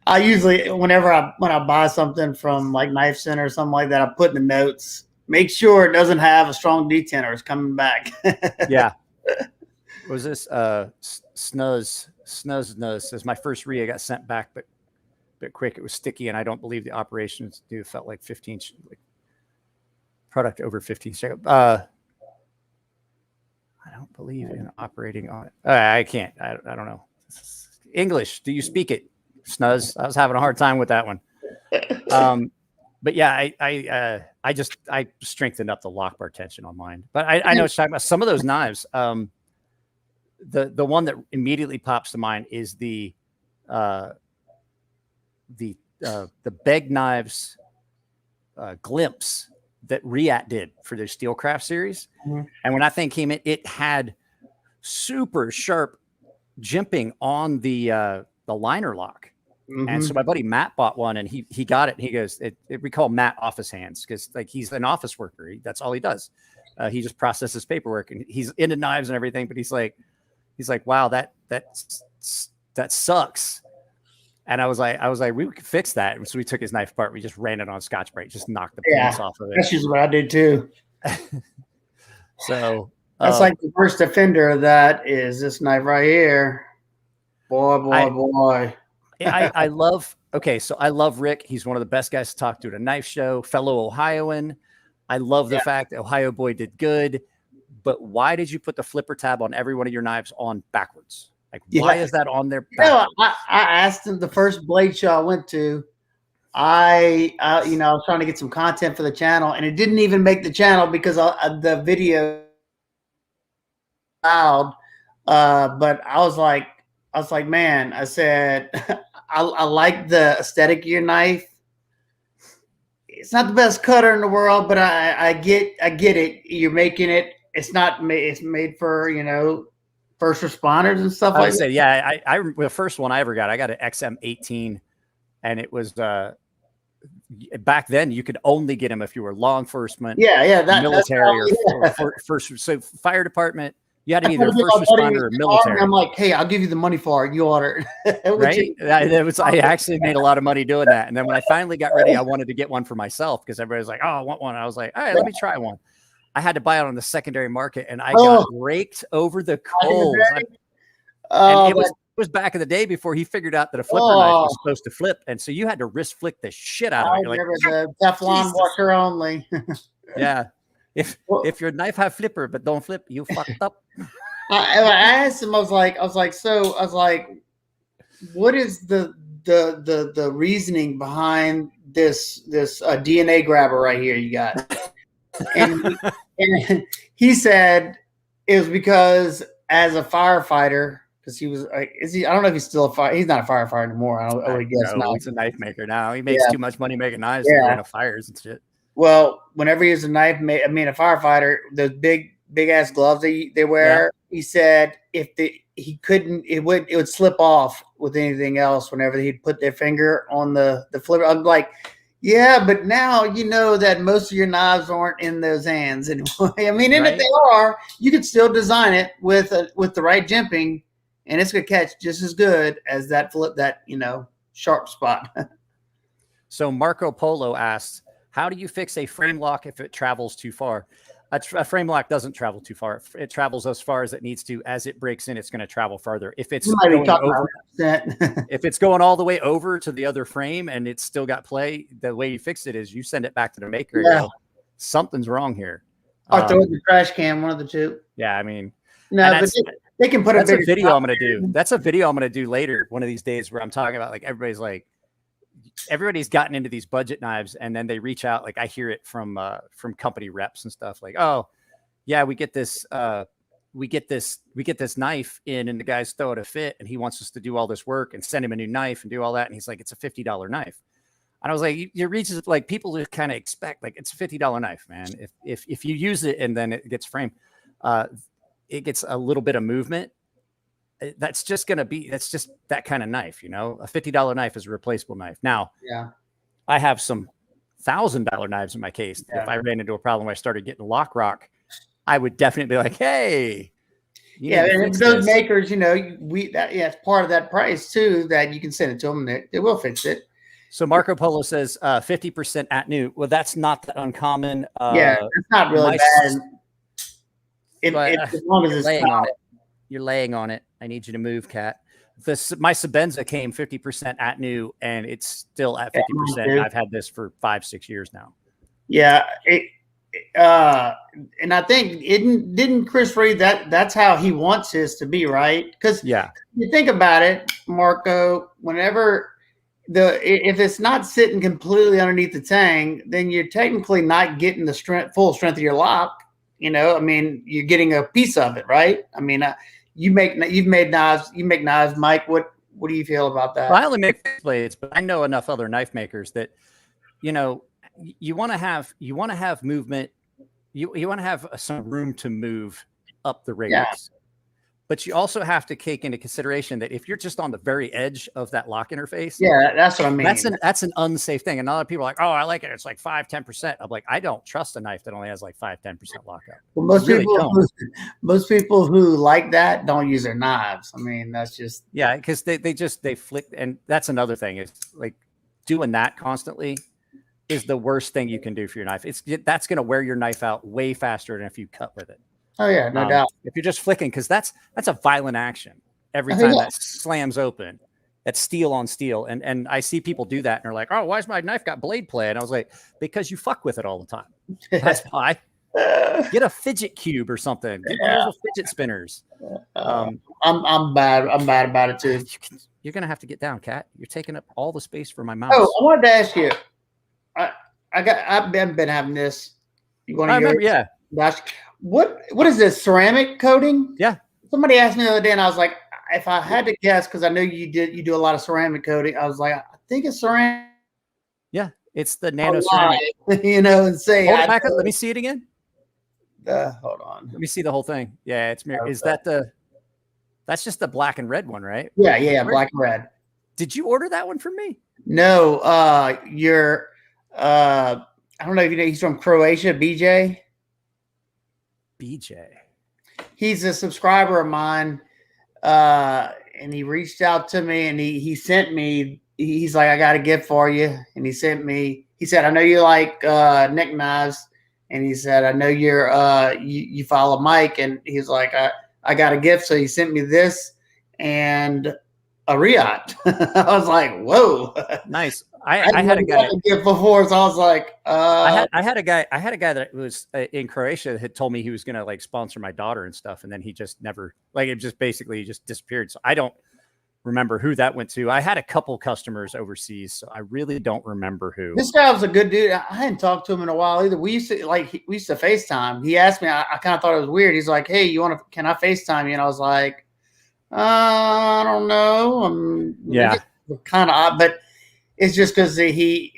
I usually, when I buy something from like Knife Center or something like that, I put in the notes, make sure it doesn't have a strong D10 or it's coming back. Yeah. Was this Snuz says my first Rhea got sent back, but quick. It was sticky, and I don't believe the operations do. Felt like 15 product over 15. I don't believe in operating on it. I can't. I don't know. English. Do you speak it, Snuz? I was having a hard time with that one. But yeah, I strengthened up the lock bar tension on mine. But I know what you're talking about. Some of those knives. The one that immediately pops to mind is the Beg Knives Glimpse that Reat did for their Steelcraft series. Mhm. And when that thing came in, it had super sharp jimping on the liner lock. And so my buddy Matt bought one, and he got it. And he goes, we call Matt office hands, because like he's an office worker. That's all he does. He just processes paperwork, and he's into knives and everything. But he's like, wow, that sucks. And I was like, we could fix that. And so we took his knife apart. We just ran it on Scotch-Brite, just knocked the points off of it. That's just what I did too. So that's like the first offender of that is this knife right here. Boy. I love Rick. He's one of the best guys to talk to at a knife show, fellow Ohioan. I love the fact that Ohio Boy did good, but why did you put the flipper tab on every one of your knives on backwards? Like, why is that on there? I asked him the first blade show I went to. I was trying to get some content for the channel, and it didn't even make the channel because the video loud. But I was like, man, I said, I like the aesthetic of your knife. It's not the best cutter in the world, but I get it. You're making it. It's made for, first responders and stuff like that. Yeah, the first one I ever got, I got an XM18, and it was back then you could only get them if you were law enforcement, military, or first. So fire department, you had to be either first responder or military. I'm like, hey, I'll give you the money for it. You order it. Right? I actually made a lot of money doing that. And then when I finally got ready, I wanted to get one for myself because everybody was like, oh, I want one. I was like, all right, let me try one. I had to buy it on the secondary market, and I got raked over the coals. And it was back in the day before he figured out that a flipper knife was supposed to flip. And so you had to wrist flick the shit out of it. You're like, the Teflon washer only. Yeah. If your knife have flipper but don't flip, you fucked up. I asked him. I was like, what is the reasoning behind this DNA grabber right here you got? And he said it was because as a firefighter, because he was like, I don't know if he's still he's not a firefighter anymore. I would guess not. He's a knife maker now. He makes too much money making knives and fires and shit. Well, whenever he was a a firefighter, those big ass gloves they wear, he said it would slip off with anything else whenever he'd put their finger on the flipper. I'm like, yeah, but now you know that most of your knives aren't in those hands anymore. I mean, and if they are, you could still design it with the right jimping, and it's gonna catch just as good as that sharp spot. So Marco Polo asks, how do you fix a frame lock if it travels too far? A frame lock doesn't travel too far. It travels as far as it needs to. As it breaks in, it's going to travel farther. If it's going over, if it's going all the way over to the other frame and it's still got play, the way you fix it is you send it back to the maker and go, something's wrong here. Or throw it in the trash can, one of the two. Yeah, I mean, no, but they can put a video I'm going to do. That's a video I'm going to do later, one of these days, where I'm talking about like everybody's gotten into these budget knives, and then they reach out. Like I hear it from company reps and stuff like, oh yeah, we get this knife in, and the guy's throw it a fit, and he wants us to do all this work and send him a new knife and do all that. And he's like, it's a $50 knife. And I was like, you reach like people just kind of expect like it's a $50 knife, man. If you use it and then it gets framed, it gets a little bit of movement. That's just that kind of knife, a $50 knife is a replaceable knife. Now, I have some $1,000 knives in my case. Yeah. If I ran into a problem where I started getting lock rock, I would definitely be like, hey, and those makers, it's part of that price too, that you can send it to them and they will fix it. So Marco Polo says 50% at new. Well, that's not that uncommon. It's not really bad. As long as it's laying on it. You're laying on it. I need you to move, Kat. My Sabenza came 50% at new, and it's still at 50%. I've had this for 5-6 years now. Yeah. And I think didn't Chris Reed that's how he wants his to be, right? Because you think about it, Marco, whenever if it's not sitting completely underneath the tang, then you're technically not getting the full strength of your lock. I mean, you're getting a piece of it, right? I mean, you make knives, Mike. What do you feel about that? Well, I only make blades, but I know enough other knife makers that, you want to have movement. You want to have some room to move up the radius. But you also have to take into consideration that if you're just on the very edge of that lock interface, that's what I mean. That's an unsafe thing. And a lot of people are like, oh, I like it. It's like 5-10%. I'm like, I don't trust a knife that only has like 5-10% lockup. Well, most people who like that don't use their knives. I mean, that's just because they flick, and that's another thing is like doing that constantly is the worst thing you can do for your knife. That's going to wear your knife out way faster than if you cut with it. Oh yeah, no doubt. If you're just flicking, because that's a violent action every time that slams open. That's steel on steel, and I see people do that, and they're like, "Oh, why's my knife got blade play?" And I was like, "Because you fuck with it all the time. That's why." Get a fidget cube or something. Get one of those fidget spinners. I'm bad. I'm bad about it too. You're gonna have to get down, Kat. You're taking up all the space for my mouse. Oh, I wanted to ask you. I've been having this. You want to? I remember, yeah. Gosh, what is this ceramic coating? Yeah. Somebody asked me the other day, and I was like, if I had to guess, because I know you do a lot of ceramic coating, I was like, I think it's ceramic. Yeah, it's the nano ceramic. And say, hold it back up. Let me see it again. Hold on. Let me see the whole thing. Yeah, it's mirror. Is that that's just the black and red one, right? Yeah, black and red. Did you order that one from me? No, I don't know if you know, he's from Croatia, BJ. He's a subscriber of mine. And he reached out to me, and he sent me, he's like, I got a gift for you. And he said, I know you like neck knives. And he said, I know you follow Mike. And he's like, I got a gift. So he sent me this and a Riot. I was like, whoa. Nice. I had a guy before, so I was like, I had a guy that was in Croatia that had told me he was going to like sponsor my daughter and stuff. And then he just never, like, it just basically just disappeared. So I don't remember who that went to. I had a couple customers overseas, so I really don't remember who. This guy was a good dude. I hadn't talked to him in a while either. We used to FaceTime. He asked me, I kind of thought it was weird. He's like, hey, can I FaceTime you? And I was like, I don't know. Yeah. Kind of odd, but it's just because I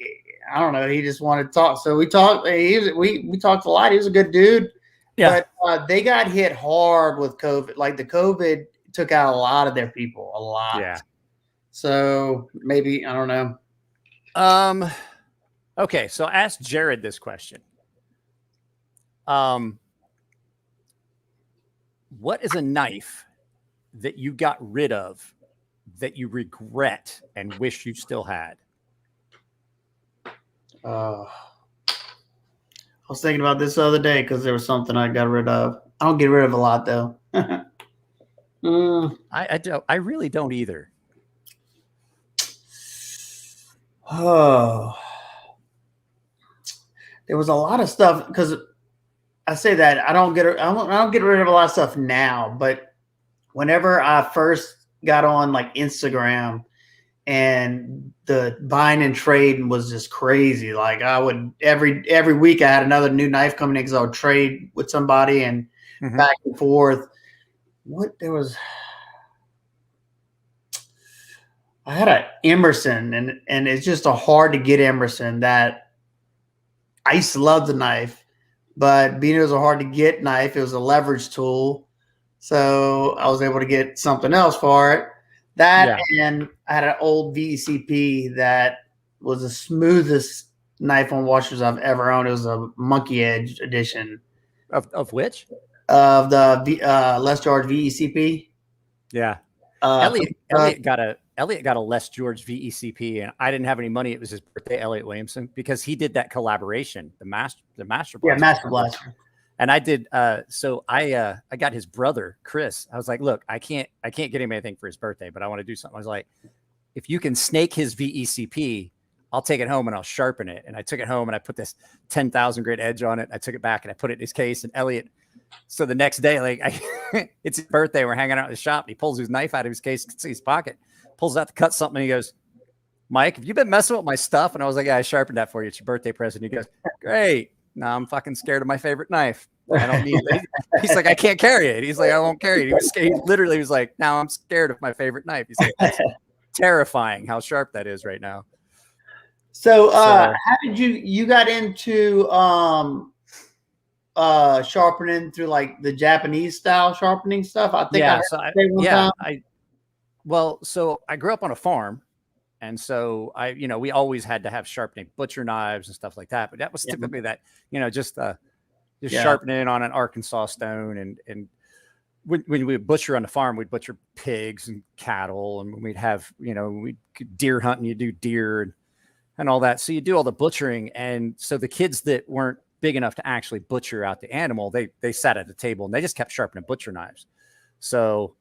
don't know. He just wanted to talk. So we talked. We talked a lot. He was a good dude. Yeah. But they got hit hard with COVID. Like the COVID took out a lot of their people. A lot. Yeah. So maybe, I don't know. Okay. So ask Jared this question. What is a knife that you got rid of that you regret and wish you still had? I was thinking about this the other day because there was something I got rid of. I don't get rid of a lot though. I really don't either. Oh, there was a lot of stuff because I say that I don't get rid of a lot of stuff now, but whenever I first got on like Instagram and the buying and trading was just crazy. Like I would every week I had another new knife coming in because I would trade with somebody and back and forth. I had a Emerson and it's just a hard to get Emerson that I used to love the knife, but being it was a hard to get knife, it was a leverage tool. So I was able to get something else for it. And I had an old VECP that was the smoothest knife on washers I've ever owned. It was a Monkey Edge edition. Of which? Of the Les George VECP. Yeah. Elliot got a Les George VECP, and I didn't have any money. It was his birthday, Elliot Williamson, because he did that collaboration, the Master Blaster. Yeah, Master Blaster. And I did. So I got his brother, Chris. I was like, look, I can't get him anything for his birthday, but I want to do something. I was like, if you can snake his VECP, I'll take it home and I'll sharpen it. And I took it home and I put this 10,000 grit edge on it. I took it back and I put it in his case. And Elliot, so the next day, like it's his birthday, we're hanging out in the shop. And he pulls his knife out of his case, his pocket, pulls out to cut something. And he goes, Mike, have you been messing with my stuff? And I was like, yeah, I sharpened that for you. It's your birthday present. He goes, great. Now I'm fucking scared of my favorite knife. I don't need it. He's like, I can't carry it. He's like, I won't carry it. He was scared. He literally was like, now I'm scared of my favorite knife. He's like, that's terrifying how sharp that is right now. So, how did you got into sharpening through like the Japanese style sharpening stuff? I think I heard you say one time. So I grew up on a farm, and so we always had to have sharpening butcher knives and stuff like that. But that was typically that, just sharpening on an Arkansas stone. And when we would butcher on the farm, we'd butcher pigs and cattle, and we'd have, we'd deer hunting, you do deer and all that. So you do all the butchering. And so the kids that weren't big enough to actually butcher out the animal, they sat at the table and they just kept sharpening butcher knives. So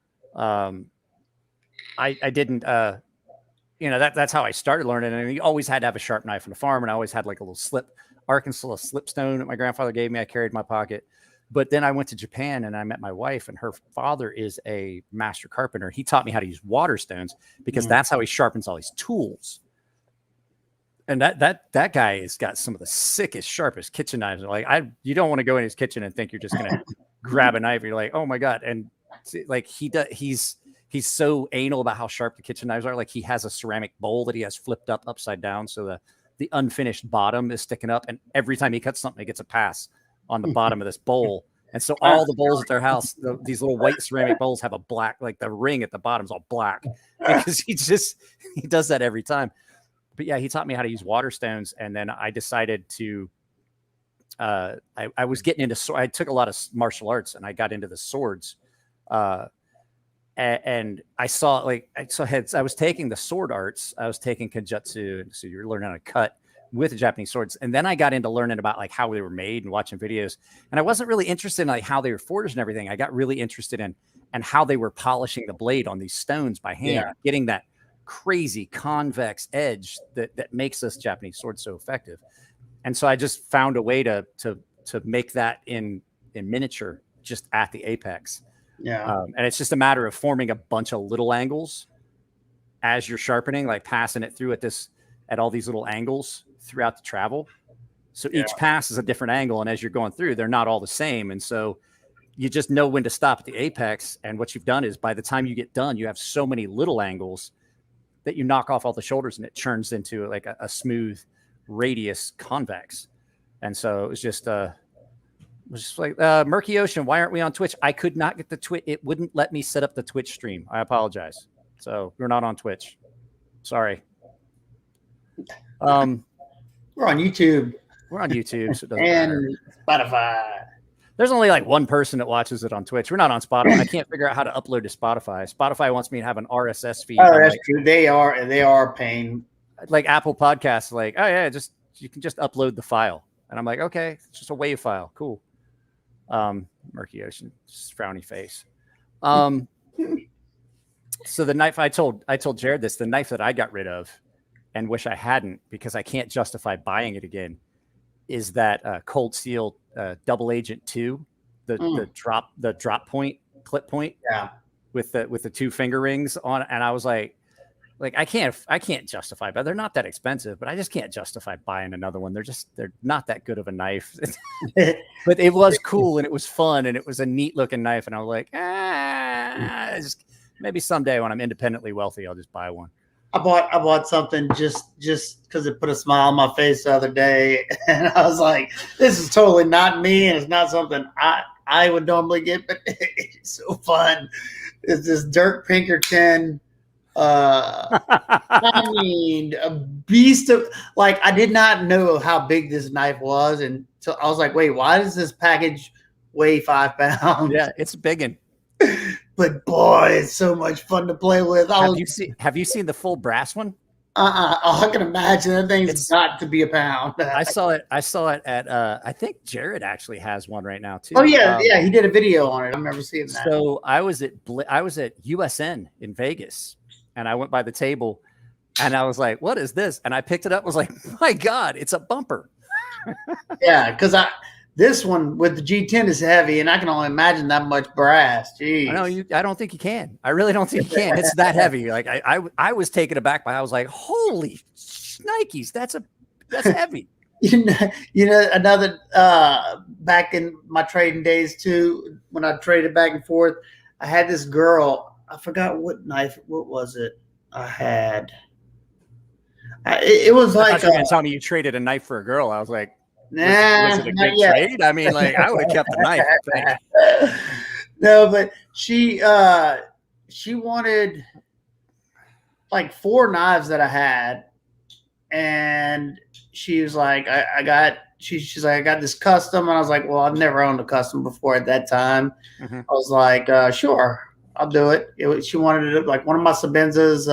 I didn't, that's how I started learning. And you always had to have a sharp knife on the farm. And I always had like a little Arkansas slipstone that my grandfather gave me. I carried in my pocket. But then I went to Japan and I met my wife, and her father is a master carpenter. He taught me how to use water stones because that's how he sharpens all his tools. And that guy has got some of the sickest, sharpest kitchen knives. Like you don't want to go in his kitchen and think you're just going to grab a knife. You're like, oh my God. And like he's so anal about how sharp the kitchen knives are. Like he has a ceramic bowl that he has flipped up upside down. So the unfinished bottom is sticking up. And every time he cuts something, he gets a pass on the bottom of this bowl. And so all the bowls at their house, these little white ceramic bowls have a black, like the ring at the bottom is all black because he does that every time. But yeah, he taught me how to use water stones. And then I decided to, I was getting into, I took a lot of martial arts and I got into the swords. And I saw I was taking the sword arts. I was taking kenjutsu. So you're learning how to cut with the Japanese swords. And then I got into learning about like how they were made and watching videos. And I wasn't really interested in like how they were forged and everything. I got really interested in how they were polishing the blade on these stones by hand, getting that crazy convex edge that makes this Japanese sword so effective. And so I just found a way to make that in miniature, just at the apex. Yeah. And it's just a matter of forming a bunch of little angles as you're sharpening, like passing it through at all these little angles throughout the travel. So each pass is a different angle. And as you're going through, they're not all the same. And so you just know when to stop at the apex. And what you've done is by the time you get done, you have so many little angles that you knock off all the shoulders and it turns into like a smooth radius convex. And so it was just like Murky Ocean. Why aren't we on Twitch? I could not get the Twitch. It wouldn't let me set up the Twitch stream. I apologize. So we're not on Twitch. Sorry. We're on YouTube. We're on YouTube. So it doesn't and matter. Spotify. There's only like one person that watches it on Twitch. We're not on Spotify. I can't figure out how to upload to Spotify. Spotify wants me to have an RSS feed. Oh, that's true. They are paying. Like Apple Podcasts, like, oh yeah, you can just upload the file. And I'm like, okay, it's just a WAV file. Cool. Murky Ocean, just frowny face. So the knife I told Jared this, the knife that I got rid of and wish I hadn't because I can't justify buying it again, is that Cold Steel Double Agent 2, the drop point, clip point, with the two finger rings on. And I was like I can't justify, but they're not that expensive, but I just can't justify buying another one. They're not that good of a knife. But it was cool and it was fun and it was a neat looking knife. And I was like, maybe someday when I'm independently wealthy, I'll just buy one. I bought something just because it put a smile on my face the other day, and I was like, "This is totally not me, and it's not something I would normally get." But it's so fun. It's this Dirk Pinkerton. I mean, a beast of like. I did not know how big this knife was, and so I was like, "Wait, why does this package weigh 5 pounds?" Yeah, it's a big one. But boy, it's so much fun to play with. Have you seen the full brass one? I can imagine that thing's got to be a pound. I saw it at I think Jared actually has one right now too. Oh yeah, he did a video on it. I remember seeing that. So I was at USN in Vegas, and I went by the table, and I was like, "What is this?" And I picked it up. Was like, "My God, it's a bumper." Yeah, because this one with the G10 is heavy, and I can only imagine that much brass. Jeez. I don't think you can. I really don't think you can. It's that heavy. Like I was taken aback by. I was like, "Holy Nikes, that's heavy." You know, another back in my trading days too, when I traded back and forth, I had this girl. I forgot what knife. What was it? I It was I like thought you were gonna tell me you traded a knife for a girl. I was like, nah, was it a not good yet. trade? I mean, like, I would have kept the knife, I think. No, but she wanted like 4 knives that I had, and she was like, I got she's like, I got this custom, and I was like, well, I've never owned a custom before at that time. I was like, sure, I'll do it. She wanted it like one of my Sabenzas,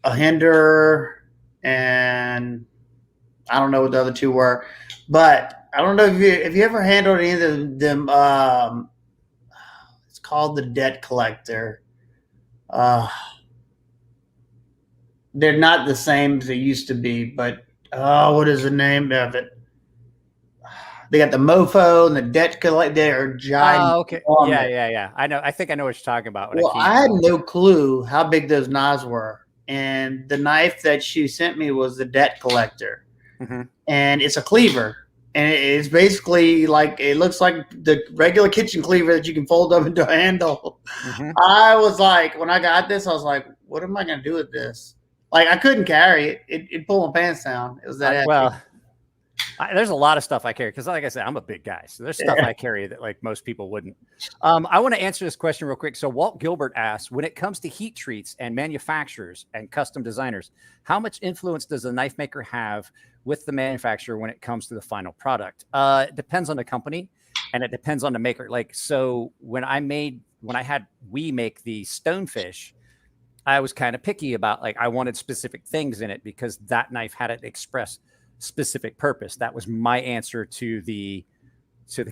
a Hinderer, and I don't know what the other 2 were, but I don't know if you ever handled any of them. It's called the Debt Collector. They're not the same as they used to be, but what is the name of it? They got the Mofo and the Debt Collector. They're giant. Oh, okay. Yeah. I know. I think I know what you're talking about. Well, I had no clue how big those knives were, and the knife that she sent me was the Debt Collector, and it's a cleaver. And it's basically like, it looks like the regular kitchen cleaver that you can fold up into a handle. I was like, when I got this, I was like, what am I going to do with this? Like, I couldn't carry it. It pulled my pants down. It was that well, there's a lot of stuff I carry because, like I said, I'm a big guy. So there's stuff I carry that like most people wouldn't. I want to answer this question real quick. So Walt Gilbert asks, when it comes to heat treats and manufacturers and custom designers, how much influence does the knife maker have with the manufacturer when it comes to the final product? It depends on the company and it depends on the maker. Like, so when we make the stonefish, I was kind of picky about, like, I wanted specific things in it because that knife had an express specific purpose. That was my answer to the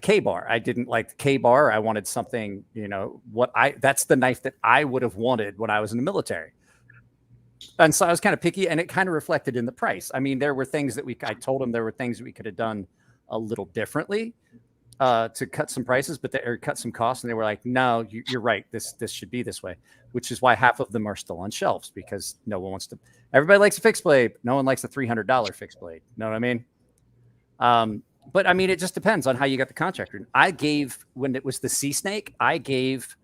K-bar. I didn't like the K-bar. I wanted something, that's the knife that I would have wanted when I was in the military. And so I was kind of picky, and it kind of reflected in the price. I mean, there were things that I told them there were things that we could have done a little differently to cut some prices, or cut some costs. And they were like, no, you're right. This should be this way, which is why half of them are still on shelves, because no one wants to, everybody likes a fixed blade. No one likes a $300 fixed blade. Know what I mean? But I mean, it just depends on how you got the contractor. When it was the Sea Snake, I gave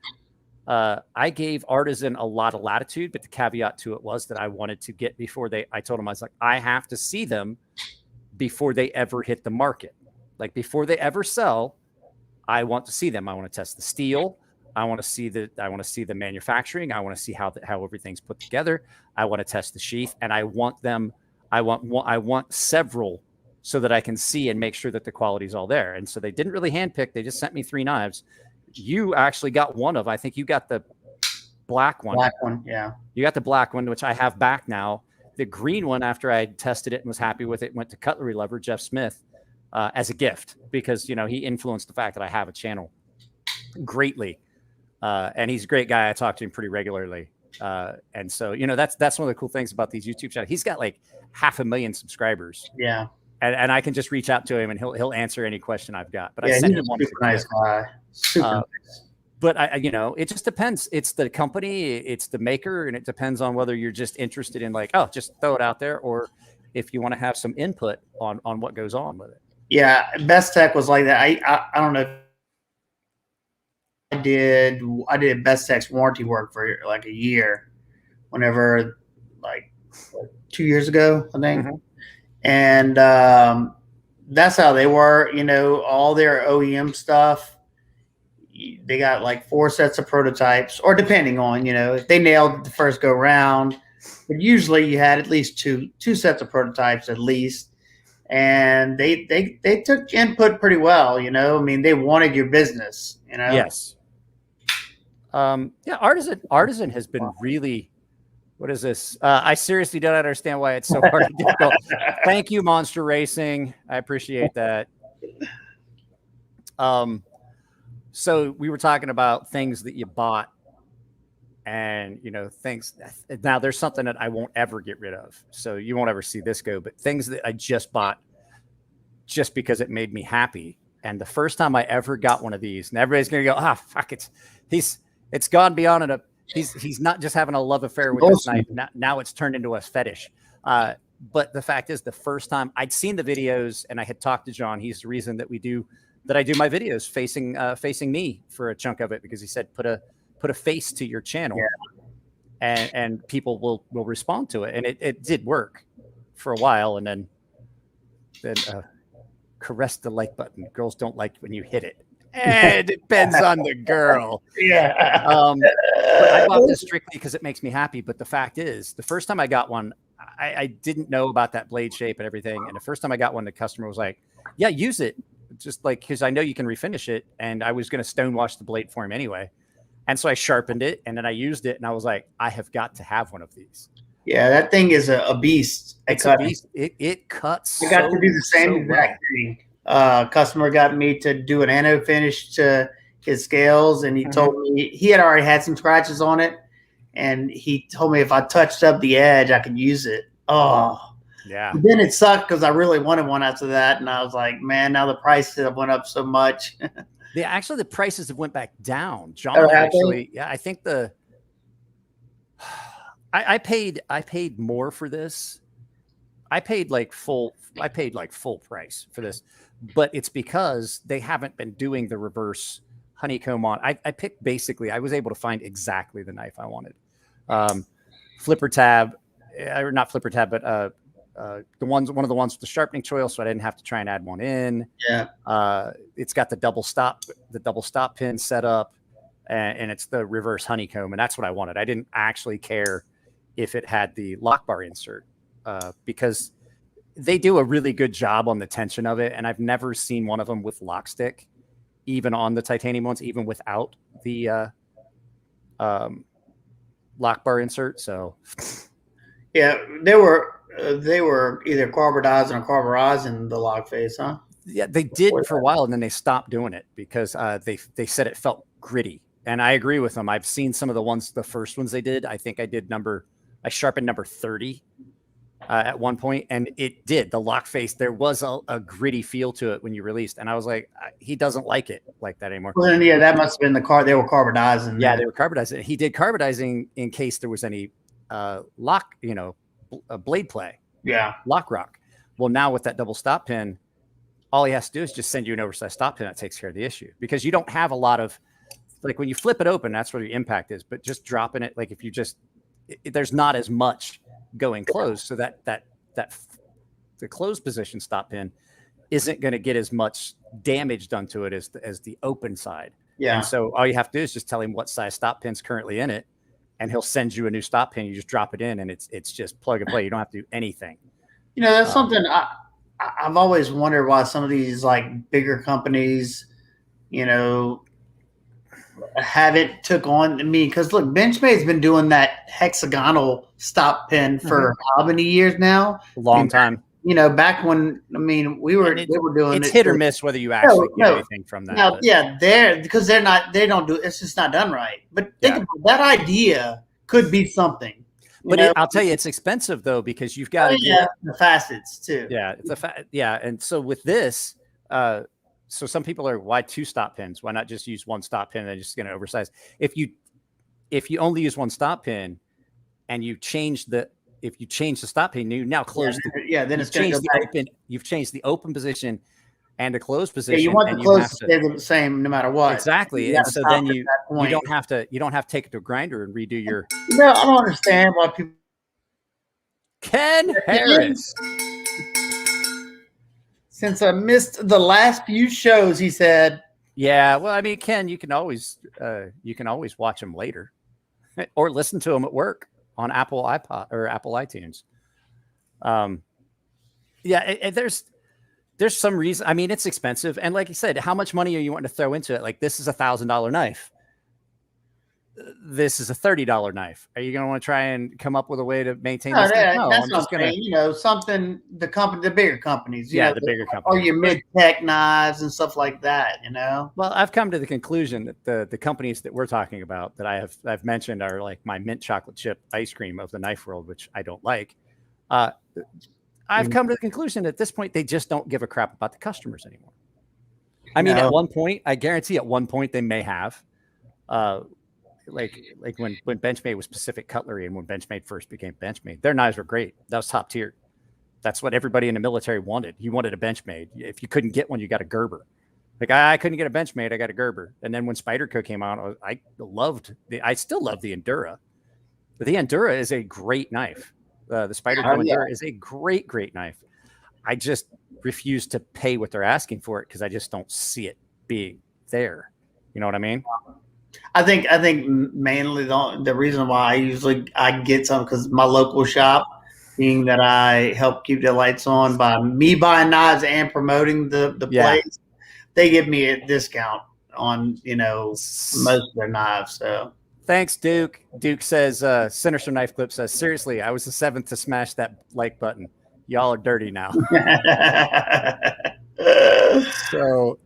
Artisan a lot of latitude, but the caveat to it was that I wanted to get I told them, I was like, I have to see them before they ever hit the market. Like, before they ever sell, I want to see them. I want to test the steel. I want to see the manufacturing. I want to see how everything's put together. I want to test the sheath, and I want several so that I can see and make sure that the quality is all there. And so they didn't really handpick. They just sent me 3 knives. You actually got one of, I think you got the black one. Black one, yeah. You got the black one, which I have back now. The green one, after I tested it and was happy with it, went to Cutlery Lover, Jeff Smith, as a gift, because, he influenced the fact that I have a channel greatly. And he's a great guy. I talk to him pretty regularly. And so, that's one of the cool things about these YouTube channels. He's got like 500,000 subscribers. Yeah. And I can just reach out to him and he'll answer any question I've got. But yeah, I sent he's him one. Super nice guy. Super nice. But it just depends. It's the company, it's the maker, and it depends on whether you're just interested in, like, oh, just throw it out there, or if you want to have some input on what goes on with it. Yeah, Best Tech was like that. I don't know. I did Best Tech's warranty work for like a year, whenever, like 2 years ago, I think. And that's how they were. All their OEM stuff, they got like 4 sets of prototypes, or depending on, if they nailed the first go round, but usually you had at least two sets of prototypes at least. And they took input pretty well, I mean, they wanted your business, Yes. Artisan has been really, what is this? I seriously don't understand why it's so hard and difficult. Thank you, Monster Racing. I appreciate that. So we were talking about things that you bought, and things. Now there's something that I won't ever get rid of, so you won't ever see this go. But things that I just bought just because it made me happy. And the first time I ever got one of these, and everybody's gonna go, fuck, it's gone beyond it. He's not just having a love affair with this knife. Now it's turned into a fetish. But the fact is, the first time I'd seen the videos and I had talked to John, he's the reason that I do my videos facing me for a chunk of it, because he said, put a face to your channel. Yeah. and people will respond to it. And it did work for a while. And then caress the like button. Girls don't like when you hit it. It depends on the girl. Yeah. But I bought this strictly because it makes me happy. But the fact is, the first time I got one, I didn't know about that blade shape and everything. And the first time I got one, the customer was like, yeah, use it. Just like, because I know you can refinish it. And I was going to stonewash the blade for him anyway. And so I sharpened it and then I used it. And I was like, I have got to have one of these. Yeah, that thing is a beast. It's a beast. It cuts. I got to do the same exact thing. Customer got me to do an anode finish to his scales, and he told me he had already had some scratches on it, and he told me if I touched up the edge, I could use it. Oh, yeah. But then it sucked because I really wanted one after that, and I was like, man, now the prices have went up so much. Yeah, actually, the prices have went back down. John, actually, yeah, I think I paid more for this. I paid like full price for this, but it's because they haven't been doing the reverse honeycomb on. I picked basically, I was able to find exactly the knife I wanted. Flipper tab, or not flipper tab, but one of the ones with the sharpening choil, so I didn't have to try and add one in. Yeah. It's got the double stop pin set up, and it's the reverse honeycomb, and that's what I wanted. I didn't actually care if it had the lock bar insert, because they do a really good job on the tension of it. And I've never seen one of them with lock stick, even on the titanium ones, even without the lock bar insert. So yeah, they were either carbidizing or carburizing the lock face, huh? Yeah, they did for a while, and then they stopped doing it because they said it felt gritty. And I agree with them. I've seen some of the first ones they did. I think I sharpened number 30 at one point, and it did. The lock face, there was a gritty feel to it when you released, and I was like, he doesn't like it like that anymore. Well, then, yeah, that must have been the car. They were carbidizing. Yeah, they were carbidizing. He did carbidizing in case there was any lock, blade play. Yeah, lock rock. Well, now with that double stop pin, all he has to do is just send you an oversized stop pin that takes care of the issue, because you don't have a lot of, like, when you flip it open, that's where the impact is. But just dropping it, like if you just, there's not as much going closed, so that the closed position stop pin isn't going to get as much damage done to it as the open side. Yeah. And so all you have to do is just tell him what size stop pin's currently in it, and he'll send you a new stop pin. You just drop it in, and it's just plug and play. You don't have to do anything. That's something I've always wondered, why some of these like bigger companies, haven't took on me. Because look, Benchmade's been doing that hexagonal stop pin for how many years now? Long time. Back when they were doing it's hit or miss whether you actually get anything from that. Now, because they don't do it's just not done right. But think about that idea could be something. But I'll tell you, it's expensive though, because you've got the facets too. Yeah, and so with this, so some people are, why 2 stop pins? Why not just use 1 stop pin and just going to oversize? If you only use 1 stop pin and you change the stop pin, you now close then it's going to go back. You've changed the open position and the closed position. Yeah, you want the closed to stay the same no matter what. Exactly. And so then you don't have to take it to a grinder and redo your. I don't understand why people. Ken Harris. Since I missed the last few shows, he said. Yeah, well, I mean, Ken, you can always watch them later, or listen to them at work on Apple iPod or Apple iTunes. There's some reason. I mean, it's expensive, and like you said, how much money are you wanting to throw into it? Like, this is $1,000 knife. This is a $30 knife. Are you going to want to try and come up with a way to maintain this? No, that's not something the bigger companies. The bigger companies, or your mid-tech knives and stuff like that. Well, I've come to the conclusion that the companies that we're talking about that I've mentioned are like my mint chocolate chip ice cream of the knife world, which I don't like. I've come to the conclusion at this point they just don't give a crap about the customers anymore. I mean, at one point, I guarantee at one point they may have. Like when Benchmade was Pacific Cutlery, and when Benchmade first became Benchmade, their knives were great. That was top tier. That's what everybody in the military wanted. You wanted a Benchmade. If you couldn't get one, you got a Gerber. Like, I couldn't get a Benchmade, I got a Gerber. And then when Spyderco came out, I still love the Endura. But the Endura is a great knife. The Spyderco Endura is a great knife. I just refuse to pay what they're asking for it because I just don't see it being there. You know what I mean? I think mainly the reason why I get some, because my local shop, being that I help keep the lights on by me buying knives and promoting the place, they give me a discount on most of their knives. So thanks, Duke. Duke says, Sinister Knife Clip says, seriously, I was the 7th to smash that like button. Y'all are dirty now. So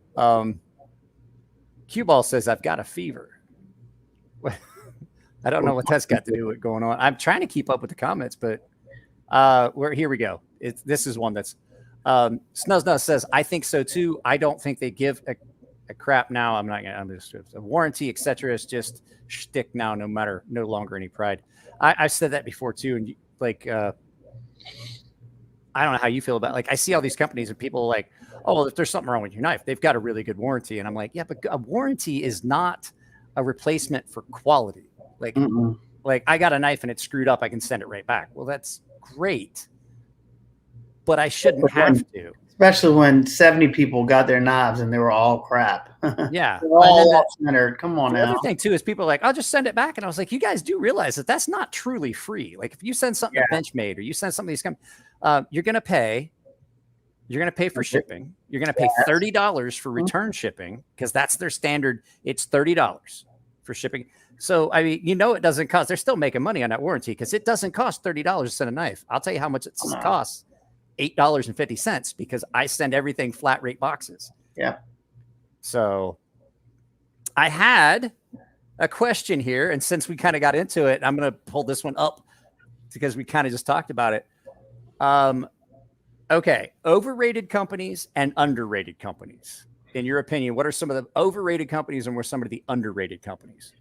Cue Ball says, I've got a fever. I don't know what that's got to do with going on. I'm trying to keep up with the comments, but here we go. This is one that's Snuzz says, I think so too. I don't think they give a crap now. I'm just a warranty, etc. is just shtick now, no longer any pride. I've said that before too. And I don't know how you feel about it. Like, I see all these companies and people are like, oh, well, if there's something wrong with your knife, they've got a really good warranty. And I'm like, yeah, but a warranty is not a replacement for quality. Like I got a knife and it's screwed up, I can send it right back. Well, that's great, but I shouldn't have to. Especially when 70 people got their knives and they were all crap. Yeah. They're all centered. Come on now. The other thing too is people are like, I'll just send it back. And I was like, you guys do realize that that's not truly free. Like if you send something to Benchmade or you send something to these companies, you're going to pay for shipping. You're going to pay $30 for return shipping because that's their standard. It's $30 for shipping. So, I mean, it doesn't cost. They're still making money on that warranty because it doesn't cost $30 to send a knife. I'll tell you how much it costs. $8.50 because I send everything flat rate boxes. Yeah. So I had a question here. And since we kind of got into it, I'm going to pull this one up because we kind of just talked about it. Okay. Overrated companies and underrated companies. In your opinion, what are some of the overrated companies and what are some of the underrated companies?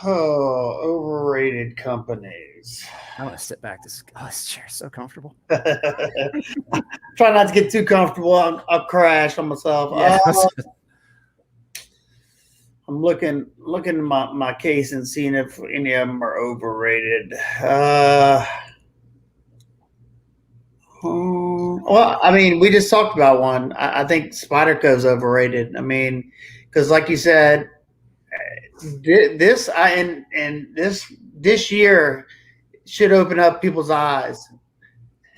Oh, overrated companies. I want to sit back. This chair's so comfortable. Try not to get too comfortable. I'll crash on myself. Yeah. I'm looking at my case and seeing if any of them are overrated. Well, I mean, we just talked about one. I think Spyderco's overrated. I mean, because like you said, this year should open up people's eyes.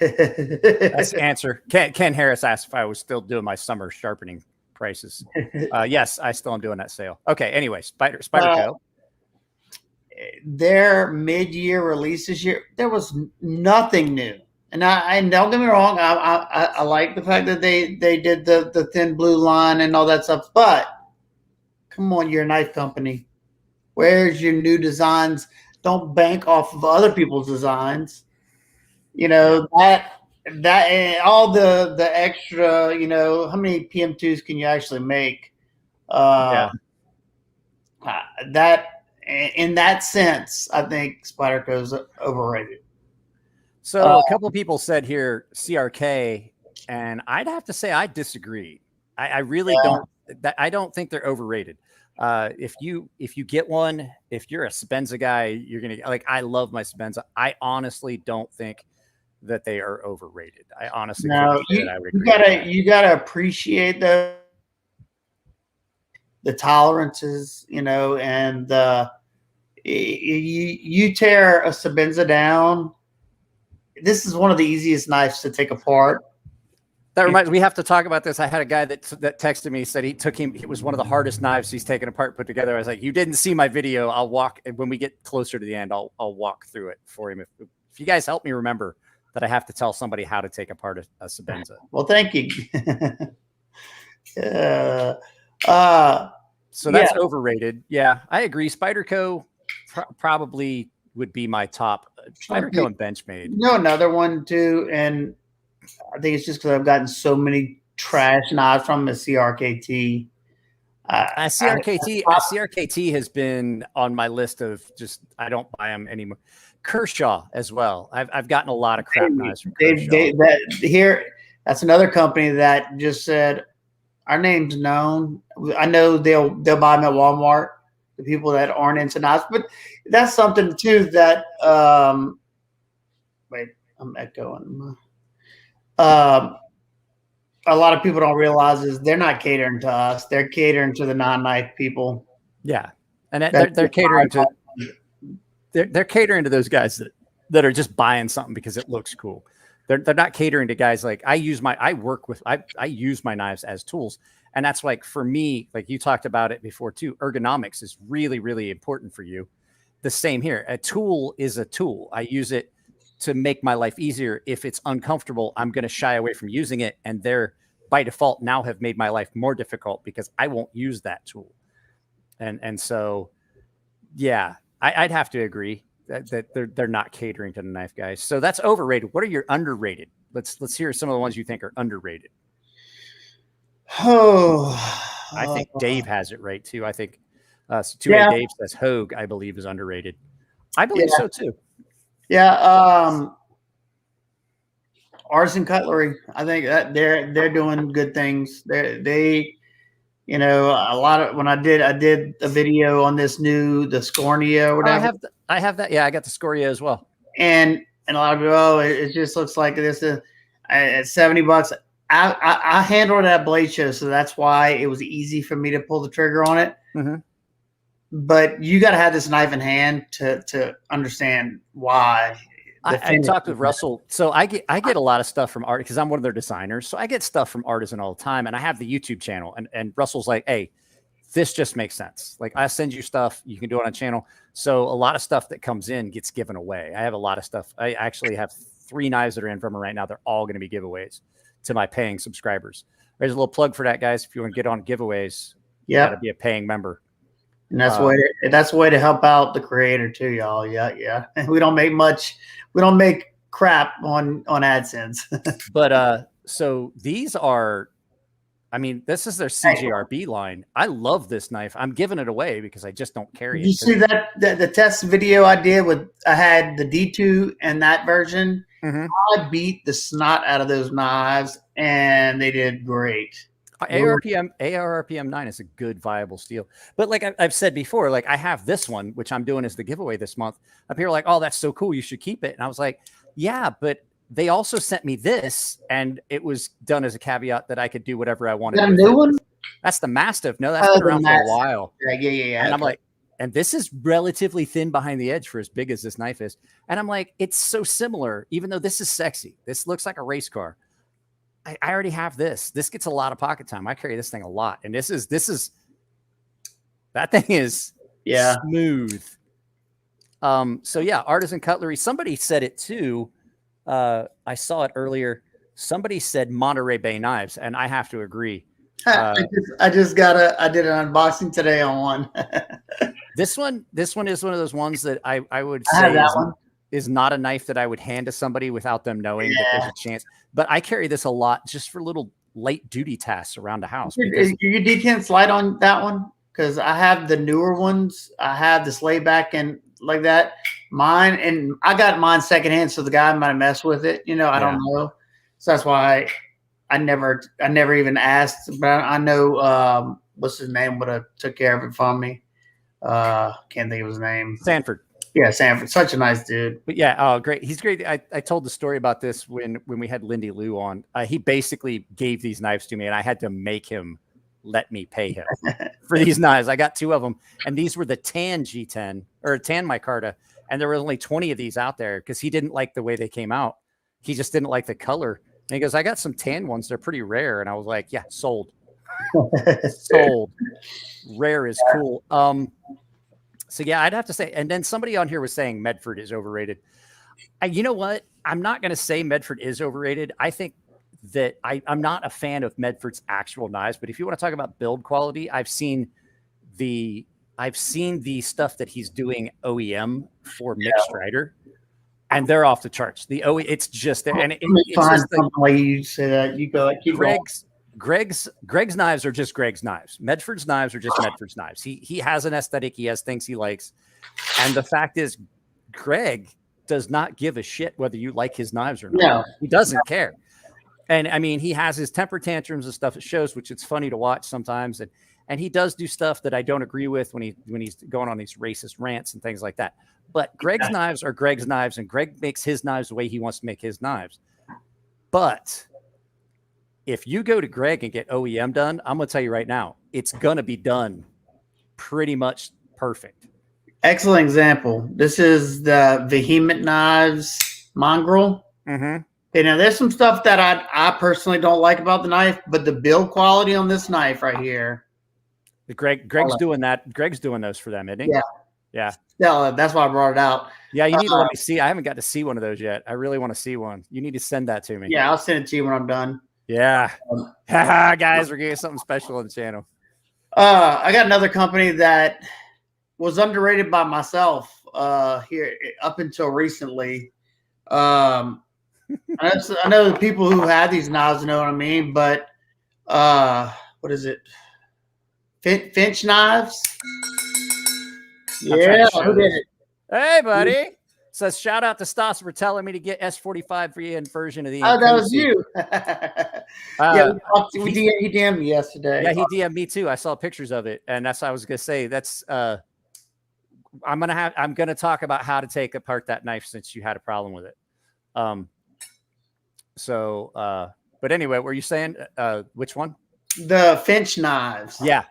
That's the answer. Ken Harris asked if I was still doing my summer sharpening prices. Yes, I still am doing that sale. Okay. Anyway, Spyderco. Their mid-year release this year, there was nothing new. And I don't get me wrong, I like the fact that they did the thin blue line and all that stuff. But come on, you're a knife company. Where's your new designs? Don't bank off of other people's designs. That and all the extra. How many PM2s can you actually make? That in that sense, I think Spyderco's overrated. So a couple of people said here CRK, and I'd have to say I disagree. I really don't. I don't think they're overrated. If you get one, if you're a Sebenza guy, you're gonna like. I love my Sebenza. I honestly don't think that they are overrated. I honestly you gotta appreciate the tolerances, and you tear a Sebenza down. This is one of the easiest knives to take apart. That reminds me, we have to talk about this. I had a guy that texted me, said it was one of the hardest knives he's taken apart, put together. I was like, you didn't see my video. I'll walk, when we get closer to the end, I'll walk through it for him. If you guys help me remember that I have to tell somebody how to take apart a Sebenza. Well, thank you. So that's overrated. Yeah, I agree. Spyderco probably would be my top. Spyderco and Benchmade. Another one too, and I think it's just because I've gotten so many trash knives from the CRKT. CRKT has been on my list of just I don't buy them anymore. Kershaw as well. I've gotten a lot of crap knives from Kershaw. That's another company that just said our name's known. I know they'll buy them at Walmart. The people that aren't into knives, but that's something too that wait, I'm echoing. A lot of people don't realize is they're not catering to us. They're catering to the non-knife people. Yeah. And they're catering to they're catering to those guys that are just buying something because it looks cool. They're not catering to guys like I use my knives as tools. And that's like, for me, like you talked about it before too, ergonomics is really, really important for you. The same here. A tool is a tool. I use it to make my life easier. If it's uncomfortable, I'm going to shy away from using it. And they're by default now have made my life more difficult because I won't use that tool. And so, yeah, I'd have to agree that they're not catering to the knife guys. So that's overrated. What are your underrated? Let's hear some of the ones you think are underrated. Oh, I think Dave has it right too. I think 2A Dave says Hogue, I believe, is underrated. I believe so too. Yeah. Artisan cutlery. I think that they're doing good things. They you know, a lot of when I did a video on this the Scornia or whatever. I have that. Yeah, I got the Scoria as well. And a lot of people, it just looks like this is at $70. I handled it at Blade Show, so that's why it was easy for me to pull the trigger on it. Mm-hmm. But you got to have this knife in hand to understand why. I talked with Russell. So I get a lot of stuff from art because I'm one of their designers. So I get stuff from Artisan all the time, and I have the YouTube channel. And Russell's like, hey, this just makes sense. Like, I send you stuff, you can do it on a channel. So a lot of stuff that comes in gets given away. I have a lot of stuff. I actually have 3 knives that are in from me right now. They're all going to be giveaways to my paying subscribers. There's a little plug for that, guys. If you want to get on giveaways, you got to be a paying member. And that's the way to help out the creator too, y'all. Yeah. We don't make much. We don't make crap on AdSense. But so these are, I mean, this is their CGRB line. I love this knife. I'm giving it away because I just don't carry it. You see that the test video I did I had the D2 and that version. Mm-hmm. I beat the snot out of those knives, and they did great. ARPM 9 is a good viable steel. But like I've said before, like I have this one, which I'm doing as the giveaway this month. People are like, oh, that's so cool, you should keep it. And I was like, yeah, but they also sent me this, and it was done as a caveat that I could do whatever I wanted. That new one? That's the Mastiff. No, that's been around for a while. Yeah. And I'm like, and this is relatively thin behind the edge for as big as this knife is. And I'm like, it's so similar, even though this is sexy. This looks like a race car. I already have this. This gets a lot of pocket time. I carry this thing a lot. And this is that thing is smooth. So yeah, Artisan cutlery. Somebody said it too. I saw it earlier. Somebody said Monterey Bay knives, and I have to agree. I did an unboxing today on one. This one is one of those ones that I would say is not a knife that I would hand to somebody without them knowing that there's a chance. But I carry this a lot just for little light duty tasks around the house. Is your D10 slide on that one? Because I have the newer ones. I have the sleigh back and like that. Mine, and I got mine secondhand, so the guy might mess with it. You know, I don't know. So that's why I never even asked. But I know what's his name would have took care of it for me. Can't think of his name. Sanford. Yeah, Sanford, such a nice dude. But yeah, oh great, he's great. I told the story about this when we had Lindy Lou on. He basically gave these knives to me, and I had to make him let me pay him for these knives. I got 2 of them, and these were the tan G10 or tan micarta, and there were only 20 of these out there because he didn't like the way they came out. He just didn't like the color. And he goes, I got some tan ones. They're pretty rare. And I was like, yeah, sold. Sold. Rare is cool. So yeah, I'd have to say, and then somebody on here was saying Medford is overrated. You know what? I'm not going to say Medford is overrated. I think that I'm not a fan of Medford's actual knives, but if you want to talk about build quality, I've seen the stuff that he's doing OEM for Mick Strider, and they're off the charts. It's just there, and it's just the way you say that. You go, keep Greg's knives are just Greg's knives. Medford's knives are just Medford's knives. He has an aesthetic. He has things he likes. And the fact is, Greg does not give a shit whether you like his knives or not. No. He doesn't care. And I mean, he has his temper tantrums and stuff. It shows, which it's funny to watch sometimes. and he does do stuff that I don't agree with when he's going on these racist rants and things like that. But Greg's knives are Greg's knives, and Greg makes his knives the way he wants to make his knives. But if you go to Greg and get OEM done, I'm going to tell you right now, it's going to be done pretty much perfect. Excellent example. This is the Vehement Knives Mongrel. Mm-hmm. Okay, now there's some stuff that I personally don't like about the knife, but the build quality on this knife right here. Greg's doing that. Greg's doing those for them, isn't he? Yeah. Yeah. Yeah, that's why I brought it out. Yeah, you need to let me see. I haven't got to see one of those yet. I really want to see one. You need to send that to me. Yeah, I'll send it to you when I'm done. Yeah. Guys, we're getting something special on the channel. I got another company that was underrated by myself here up until recently. I know the people who had these knives know what I mean, but what is it? Finch knives? Yeah, who did it? Hey, buddy. Says shout out to Stassa for telling me to get S45 for you version of the. Oh, that was you. Yeah, he DM'd me yesterday. Yeah, he DM'd me too. I saw pictures of it, and that's what I was gonna say. That's I'm gonna talk about how to take apart that knife since you had a problem with it. But anyway, were you saying which one? The Finch knives. Yeah.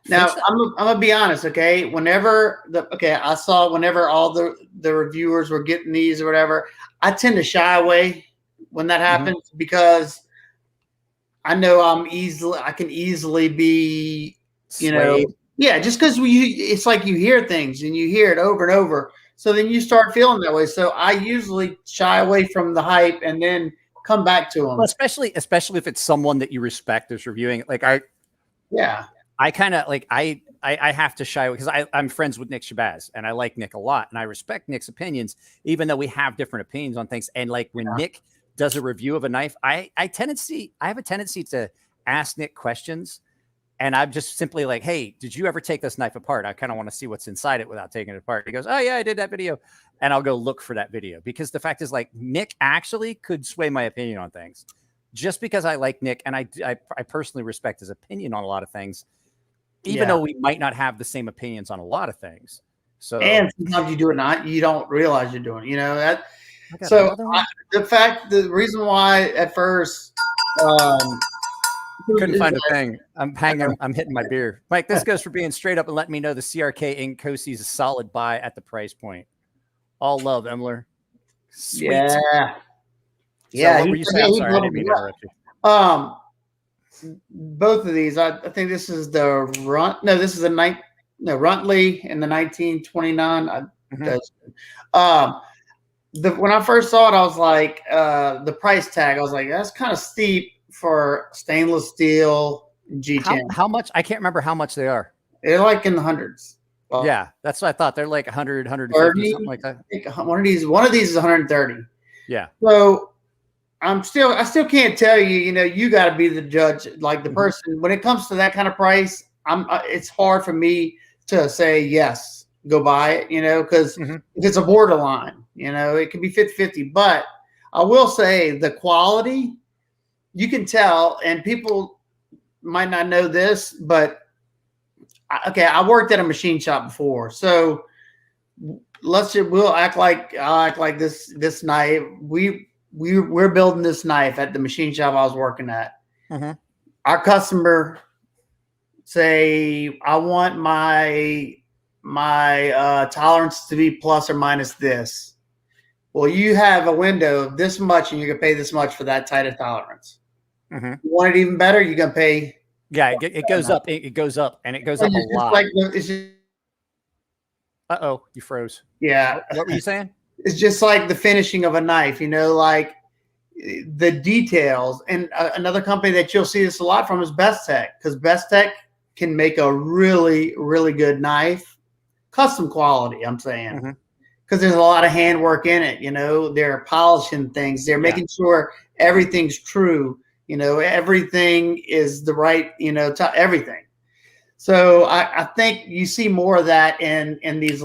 Now I'm gonna be honest, okay. Whenever I saw all the reviewers were getting these or whatever, I tend to shy away when that happens because I know I can easily be, swayed. Just because it's like you hear things and you hear it over and over, so then you start feeling that way. So I usually shy away from the hype and then come back to them. Well, especially if it's someone that you respect is reviewing. Like I kind of like I have to shy away because I'm friends with Nick Shabazz and I like Nick a lot and I respect Nick's opinions, even though we have different opinions on things. And like when Nick does a review of a knife, I have a tendency to ask Nick questions, and I'm just simply like, hey, did you ever take this knife apart? I kind of want to see what's inside it without taking it apart. He goes, oh yeah, I did that video, and I'll go look for that video because the fact is, like, Nick actually could sway my opinion on things just because I like Nick and I personally respect his opinion on a lot of things. Even though we might not have the same opinions on a lot of things. So, and sometimes you do it you don't realize you're doing it, that. So the reason why at first, couldn't find a thing. I'm hitting my beer. Mike, this goes for being straight up and letting me know the CRK Ink Cosi is a solid buy at the price point. All love, Emler. Sweet. Yeah. So what were you saying? I'm sorry, I didn't mean to interrupt you. Both of these, I think this is the this is Runtley in the 1929. When I first saw it, I was like, the price tag, I was like, that's kind of steep for stainless steel G10. How much? I can't remember how much they are. They're like in the hundreds. Well, yeah, that's what I thought. They're like 100, 150, something like that. I think one of these is 130. Yeah. So I still can't tell you, you got to be the judge, like the person. When it comes to that kind of price, it's hard for me to say, yes, go buy it, because if it's a borderline, it can be 50-50. But I will say the quality, you can tell, and people might not know this, but I worked at a machine shop before. So I'll act like this knife. We're building this knife at the machine shop I was working at. Our customer say, I want my tolerance to be plus or minus this. Well, you have a window of this much and you can pay this much for that tight of tolerance. You want it even better, you're going to pay. Yeah, it goes up. It goes up, and it goes up a lot. Uh-oh, you froze. Yeah. What were you saying? It's just like the finishing of a knife, like the details. And another company that you'll see this a lot from is Best Tech, because Best Tech can make a really, really good knife, custom quality, I'm saying, because there's a lot of handwork in it. They're polishing things. They're making sure everything's true. Everything is the right, everything. So I think you see more of that in these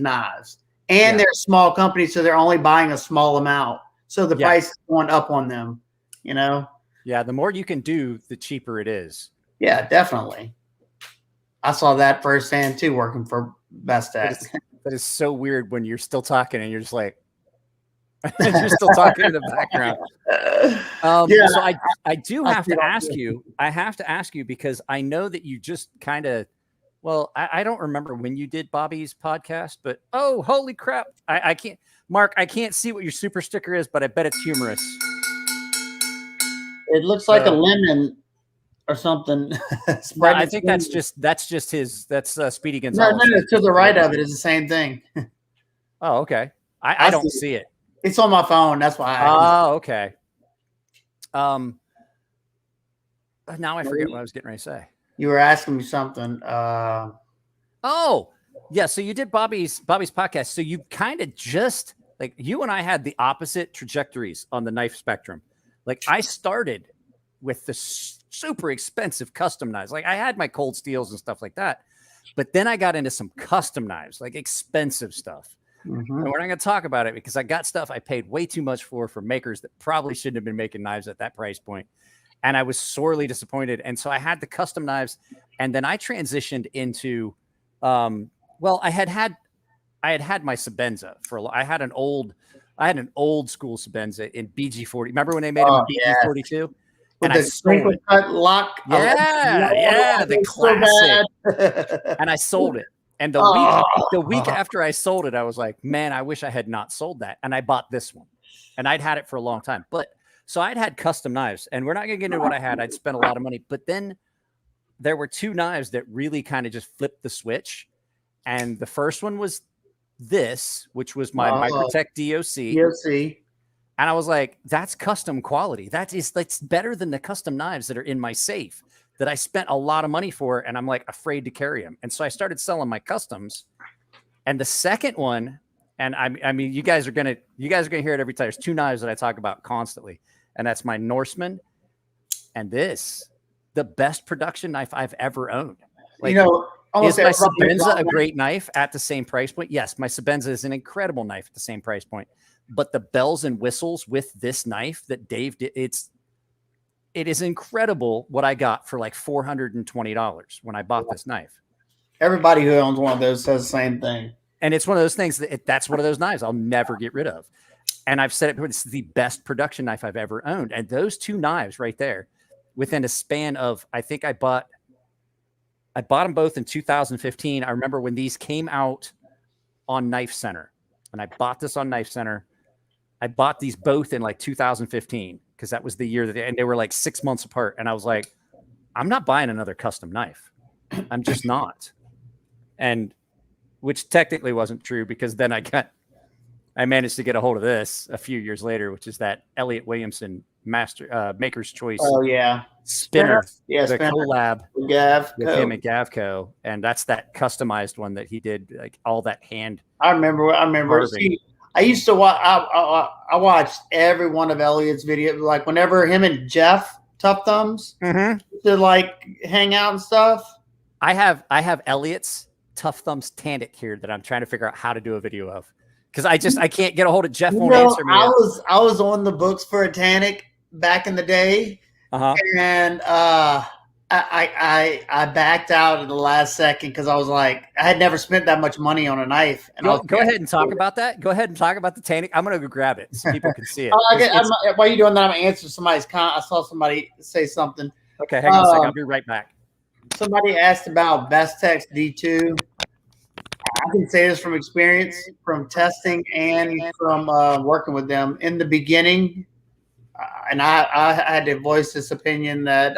knives. And they're a small company, so they're only buying a small amount. So the price is going up on them, Yeah, the more you can do, the cheaper it is. Yeah, definitely. I saw that firsthand too, working for Best Tech. That is so weird when you're still talking and you're just like, you're still talking in the background. Yeah, So I do have to ask you. I have to ask you because I know that you just kind of. Well, I don't remember when you did Bobby's podcast, but oh, holy crap! I can't, Mark. I can't see what your super sticker is, but I bet it's humorous. it looks like a lemon or something. No, I think that's just his. That's Speedy Gonzalez. No, to the right of it is the same thing. Oh, okay. I don't see it. It's on my phone. That's why. Oh, okay. Now I forget what I was getting ready to say. You were asking me something. Oh, yeah. So you did Bobby's podcast. So you kind of just like you and I had the opposite trajectories on the knife spectrum. Like I started with the super expensive custom knives. Like I had my cold steels and stuff like that, but then I got into some custom knives, like expensive stuff. And we're not going to talk about it because I got stuff I paid way too much for makers that probably shouldn't have been making knives at that price point. And I was sorely disappointed. And so I had the custom knives, and then I transitioned into, well, I had my Sebenza I had an old school Sebenza in BG40. Remember when they made them in BG42? And I sold it. Lock. Yeah, the classic. And I sold it. And the week after I sold it, I was like, man, I wish I had not sold that. And I bought this one, and I'd had it for a long time. But so I'd had custom knives, and we're not going to get into what I had. I'd spent a lot of money, but then there were two knives that really kind of just flipped the switch. And the first one was this, which was my Microtech DOC. And I was like, that's custom quality. That's better than the custom knives that are in my safe that I spent a lot of money for. And I'm like afraid to carry them. And so I started selling my customs. And the second one, and I mean, you guys are going to hear it every time. There's two knives that I talk about constantly. And that's my Norseman and this, the best production knife I've ever owned. Like, is my Sebenza a great knife at the same price point? Yes, my Sebenza is an incredible knife at the same price point. But the bells and whistles with this knife that Dave did, it is incredible what I got for like $420 when I bought this knife. Everybody who owns one of those says the same thing. And it's one of those things that's one of those knives I'll never get rid of. And I've said it before, this is the best production knife I've ever owned. And those two knives right there, within a span of, I think I bought them both in 2015. I remember when these came out on Knife Center, and I bought this on Knife Center. I bought these both in like 2015 because that was the year and they were like 6 months apart. And I was like, I'm not buying another custom knife. I'm just not. And which technically wasn't true because then I managed to get a hold of this a few years later, which is that Elliott Williamson Maker's Choice. Oh yeah. Spinner. Yeah. The collab with him and Gavco. And that's that customized one that he did, like all that hand. I remember. See, I used to watch. I watched every one of Elliott's videos. Like whenever him and Jeff Tough Thumbs to like hang out and stuff. I have Elliott's Tough Thumbs Tandic here that I'm trying to figure out how to do a video of because I can't get a hold of Jeff. Won't answer me. I was on the books for a Tandic back in the day, and I backed out at the last second because I was like, I had never spent that much money on a knife. And go ahead and talk about that. Go ahead and talk about the Tandic. I'm going to go grab it so people can see it. While you're doing that, I'm going to answer somebody's comment. I saw somebody say something. Okay, hang on a second. I'll be right back. Somebody asked about Best Tech's D2. I can say this from experience, from testing and from working with them in the beginning. And I had to voice this opinion that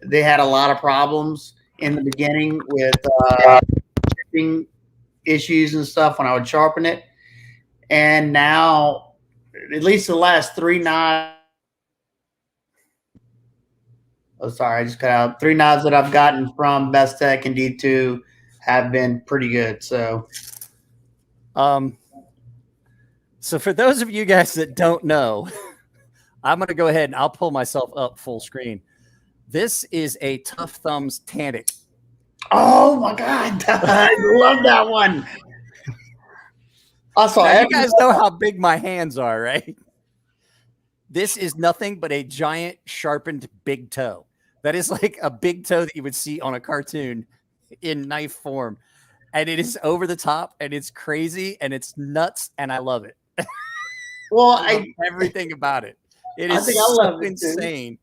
they had a lot of problems in the beginning with shipping issues and stuff when I would sharpen it. And now, at least the last three knives, I just cut out 3 knives that I've gotten from Best Tech and D2 have been pretty good. So, so for those of you guys that don't know, I'm going to go ahead and I'll pull myself up full screen. This is a Tough Thumbs Tandic. Oh my God. I love that one. Also, you guys know how big my hands are, right? This is nothing but a giant sharpened big toe. That is like a big toe that you would see on a cartoon in knife form. And it is over the top and it's crazy and it's nuts and I love it. Well, I love everything about it. It is I love it insane.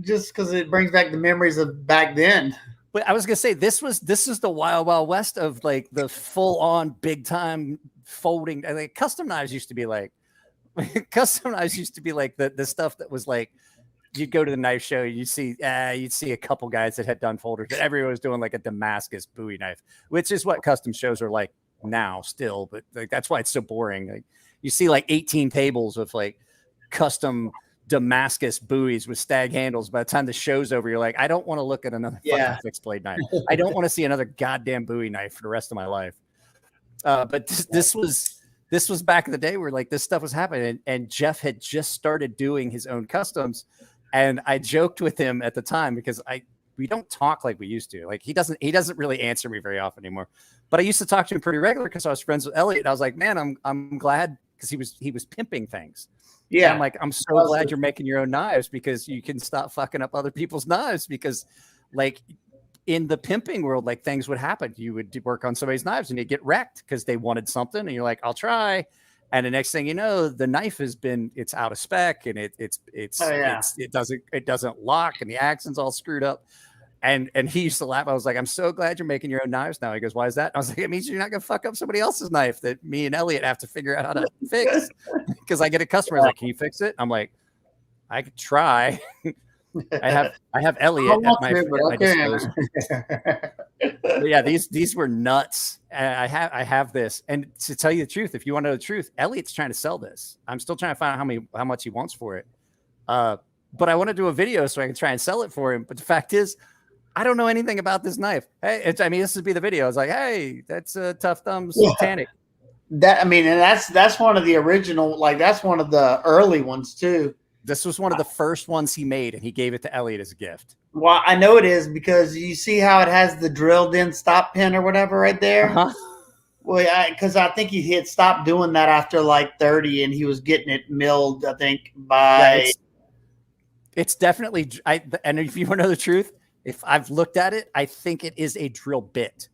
Just because it brings back the memories of back then. But I was gonna say this is the wild west of like the full on big time folding. I think custom knives used to be like the stuff that was like you'd go to the knife show, you'd see a couple guys that had done folders, but everyone was doing like a Damascus Bowie knife, which is what custom shows are like now still. But like that's why it's so boring. Like you see like 18 tables of like custom Damascus buoys with stag handles. By the time the show's over, you're like, I don't want to look at another fucking fixed blade knife. I don't want to see another goddamn Bowie knife for the rest of my life. But this was back in the day where like this stuff was happening, and Jeff had just started doing his own customs. And I joked with him at the time because we don't talk like we used to. Like he doesn't really answer me very often anymore. But I used to talk to him pretty regular because I was friends with Elliot. And I was like, man, I'm glad because he was pimping things. Yeah, and I'm like, I'm so glad you're making your own knives because you can stop fucking up other people's knives. Because like in the pimping world, like things would happen. You would work on somebody's knives and you'd get wrecked because they wanted something, and you're like, I'll try. And the next thing you know, the knife it's out of spec and it doesn't lock and the action's all screwed up. And he used to laugh. I was like, I'm so glad you're making your own knives now. He goes, why is that? I was like, it means you're not gonna fuck up somebody else's knife that me and Elliot have to figure out how to fix. Because I get a customer like, can you fix it? I'm like, I could try. I have Elliot at my disposal. But yeah, these were nuts. I have this, and to tell you the truth, if you want to know the truth, Elliot's trying to sell this. I'm still trying to find out how much he wants for it. But I want to do a video so I can try and sell it for him. But the fact is, I don't know anything about this knife. Hey, this would be the video. I was like, hey, that's a Tough Thumbs Titanic. And that's one of the original, like that's one of the early ones too. This was one of the first ones he made, and he gave it to Elliot as a gift. Well, I know it is because you see how it has the drilled in stop pin or whatever right there. Uh-huh. Well, because I think he had stopped doing that after like 30, and he was getting it milled. I think by it's definitely. And if you want to know the truth, if I've looked at it, I think it is a drill bit.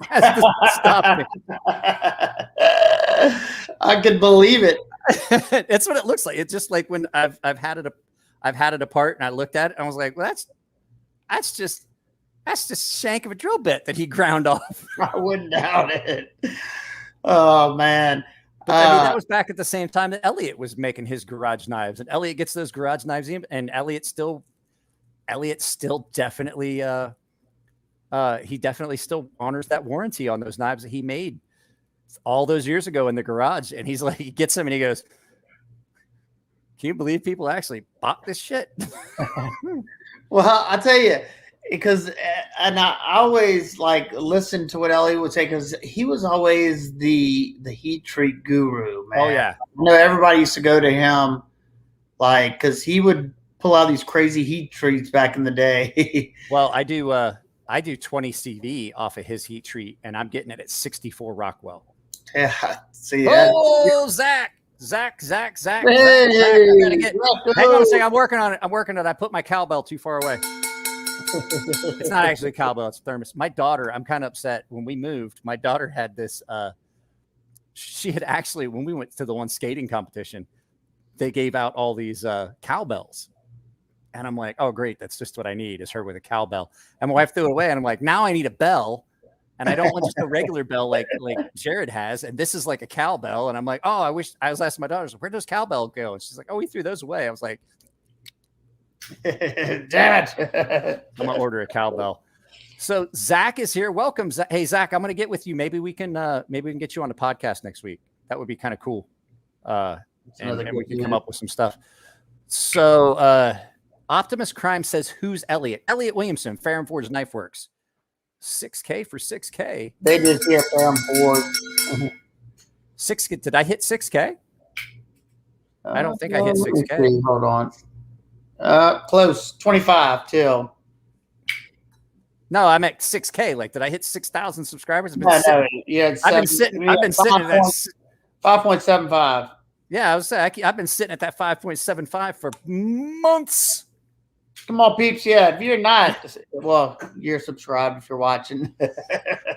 Stop pin. I could believe it. That's what it looks like. It's just like when I've had it apart and I looked at it and I was like, well, that's just shank of a drill bit that he ground off. I wouldn't doubt it. Oh man. But I mean, that was back at the same time that Elliot was making his garage knives, and Elliot gets those garage knives in, and Elliot still definitely he definitely still honors that warranty on those knives that he made all those years ago in the garage. And he's like, he gets them and he goes, can you believe people actually bought this shit? Well, I tell you, because and I always like listen to what Elliot would say, because he was always the heat treat guru, man. Oh yeah. I know everybody used to go to him, like, because he would pull out these crazy heat treats back in the day. Well, I do 20 CV off of his heat treat, and I'm getting it at 64 Rockwell. Yeah. See. Oh, Zach. Hey, Zach. Hang on a second. I'm working on it. I put my cowbell too far away. It's not actually a cowbell. It's thermos. My daughter, I'm kind of upset. When we moved, my daughter had this. She had actually, when we went to the one skating competition, they gave out all these cowbells. And I'm like, oh, great. That's just what I need, is her with a cowbell. And my wife threw it away. And I'm like, now I need a bell. And I don't want just a regular bell like Jared has. And this is like a cowbell. And I'm like, oh, I was asking my daughter, where does cowbell go? And she's like, oh, we threw those away. I was like, damn it. I'm going to order a cowbell. So Zach is here. Welcome. Hey, Zach, I'm going to get with you. Maybe we can get you on the podcast next week. That would be kind of cool. And we can come up with some stuff. So Optimus Crime says, who's Elliot? Elliot Williamson, Fair and Forge Knife Works. 6K for 6K. They did see a Fair and Forge. 6K. Did I hit 6K? I don't think I hit 6K. Hold on. Close. 25 till. No, I'm at 6K. Like, did I hit 6,000 subscribers? I've been sitting at that 5.75. Yeah, I've been sitting at that 5.75 for months. Come on, peeps. Yeah, if you're not, well, you're subscribed if you're watching.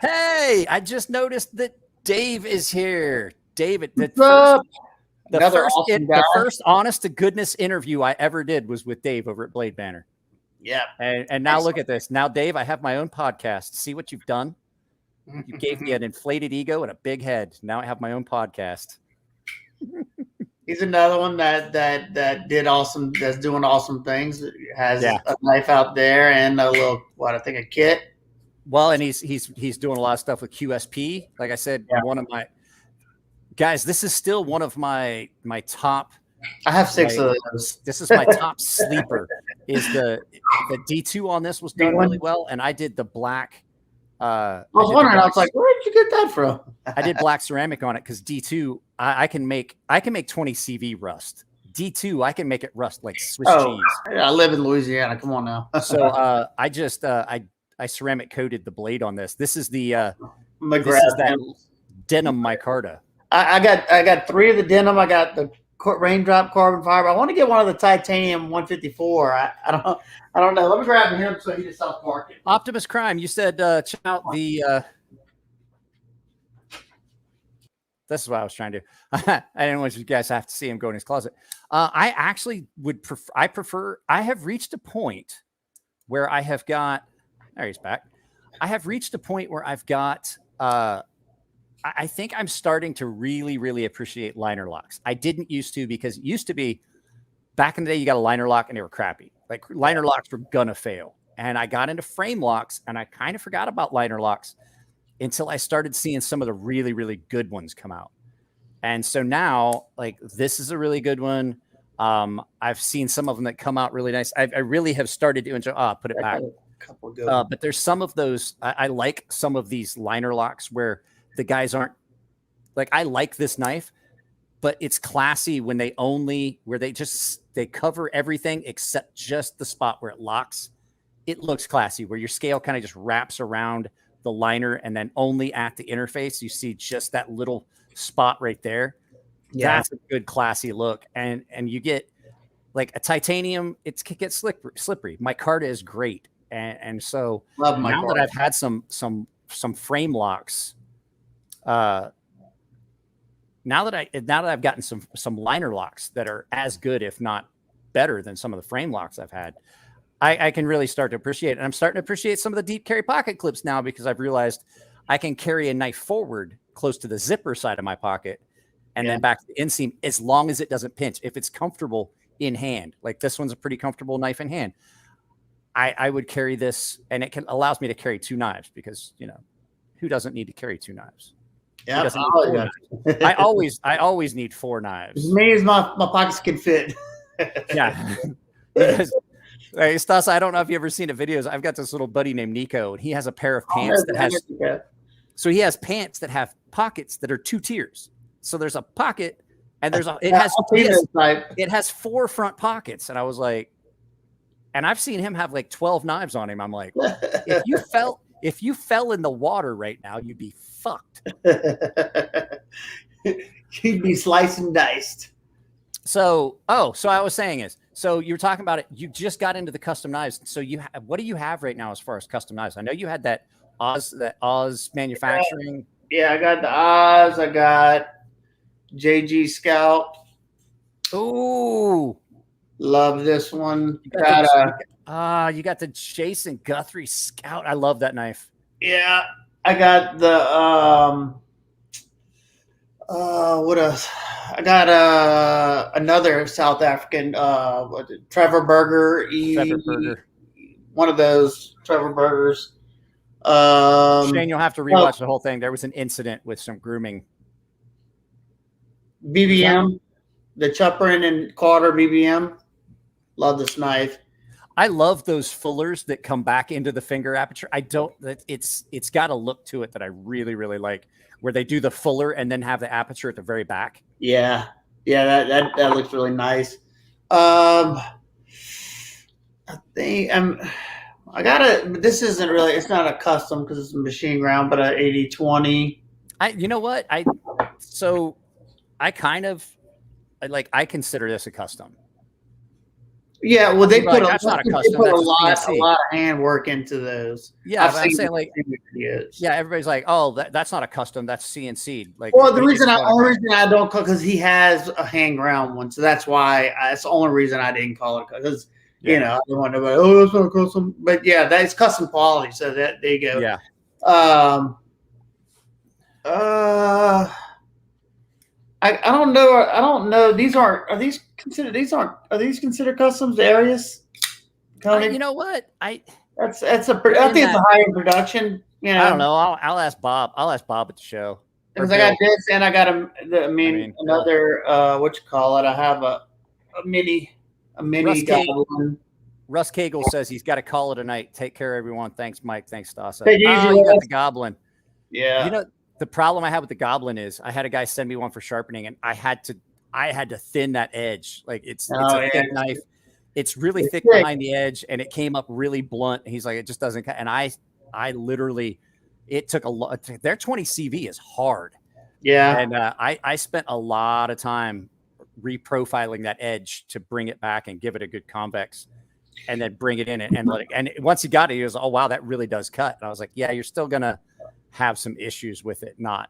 Hey, I just noticed that Dave is here. David, the What's up? Another first, awesome guy. the first honest to goodness interview I ever did was with Dave over at Blade Banner. Yeah. And now look at this. Now, Dave, I have my own podcast. See what you've done? You gave me an inflated ego and a big head. Now I have my own podcast. He's another one that did awesome. That's doing awesome things. Has a knife out there and a little I think a kit. Well, and he's doing a lot of stuff with QSP. Like I said, one of my guys. This is still one of my top. I have 6 of those. This is my top sleeper. Is the D2 on this was done really well, and I did the black. I was wondering. I was like, where did you get that from? I did black ceramic on it because D2 I can make 20 CV rust. D2 I can make it rust like Swiss cheese. I live in Louisiana. Come on now. So I just I ceramic coated the blade on this. This is the that denim micarta. I got 3 of the denim. I got the raindrop carbon fiber. I want to get one of the titanium 154. I don't know. Let me grab him so he just stops barking. Optimus Crime, you said check out the. This is what I was trying to do. I didn't want you guys to have to see him go in his closet. I actually would prefer. I have reached a point where I have got. There he's back. I have reached a point where I've got. I think I'm starting to really, really appreciate liner locks. I didn't used to because it used to be back in the day, you got a liner lock and they were crappy. Like liner locks were gonna fail. And I got into frame locks and I kind of forgot about liner locks until I started seeing some of the really, really good ones come out. And so now, like, this is a really good one. I've seen some of them that come out really nice. I really have started to enjoy. Put it back. But there's some of those. I like some of these liner locks where the guys aren't like, I like this knife, but it's classy when they they cover everything except just the spot where it locks. It looks classy where your scale kind of just wraps around the liner and then only at the interface, you see just that little spot right there. Yeah. That's a good classy look. And you get like a titanium, it gets slippery. Micarta is great. And so now that I've had some frame locks, now that I've gotten some liner locks that are as good, if not better than some of the frame locks I've had, I can really start to appreciate it. And I'm starting to appreciate some of the deep carry pocket clips now because I've realized I can carry a knife forward close to the zipper side of my pocket and then back to the inseam as long as it doesn't pinch. If it's comfortable in hand, like this one's a pretty comfortable knife in hand, I would carry this, and it allows me to carry 2 knives because, who doesn't need to carry 2 knives? Yeah, I always need 4 knives. As many as my pockets can fit. Yeah. Because, hey, Stassa, I don't know if you've ever seen the videos. I've got this little buddy named Nico, and he has a pair of pants so he has pants that have pockets that are 2 tiers. So there's a pocket, and it has 4 front pockets. And I was like, and I've seen him have like 12 knives on him. I'm like, if you fell in the water right now, you'd be fucked. You'd be sliced and diced. So I was saying so you were talking about it. You just got into the custom knives. So what do you have right now as far as custom knives? I know you had that Oz manufacturing. Yeah, I got the Oz. I got JG Scout. Ooh, love this one. You got the Jason Guthrie Scout. I love that knife. Yeah, I got the what else? I got another South African Trevor Burger. Trevor Burger. One of those Trevor Burgers. Shane, you'll have to rewatch the whole thing. There was an incident with some grooming. BBM, the Chupperin and Carter BBM. Love this knife. I love those fullers that come back into the finger aperture. It's got a look to it that I really, really like, where they do the fuller and then have the aperture at the very back. Yeah. That looks really nice. I think this isn't really, it's not a custom because it's a machine ground, but an 80-20. You know what? I consider this a custom. Yeah, well, they put that's not a custom. They put That's a lot CNC. of hand work into those. Yeah, I've but I'm seen saying like, videos. yeah, everybody's like, oh, that's not a custom. That's CNC. Like, Well, the only reason I don't call because he has a hand ground one, so that's why that's the only reason I didn't call it because you know I don't want to go, oh, that's not custom, but yeah, that's custom quality. So that there you go. Yeah. I don't know. I don't know. Are these considered customs areas? Tony? You know what? I think it's a higher production. You know, I don't know. I'll ask Bob. I'll ask Bob at the show. Because I got this and I got another what you call it? I have a mini goblin. Russ Cagle says he's got to call it a night. Take care, everyone. Thanks, Mike. Thanks, Stassa. You got the goblin. Yeah. You know, the problem I had with the goblin is I had a guy send me one for sharpening, and I had to thin that edge. Like it's a thick knife. It's really thick behind the edge, and it came up really blunt. He's like, it just doesn't cut. And I literally, it took a lot. Their 20 CV is hard. Yeah. And I spent a lot of time reprofiling that edge to bring it back and give it a good convex, and then bring it in and let it. And once he got it, he was, oh wow, that really does cut. And I was like, yeah, you're still gonna have some issues with it not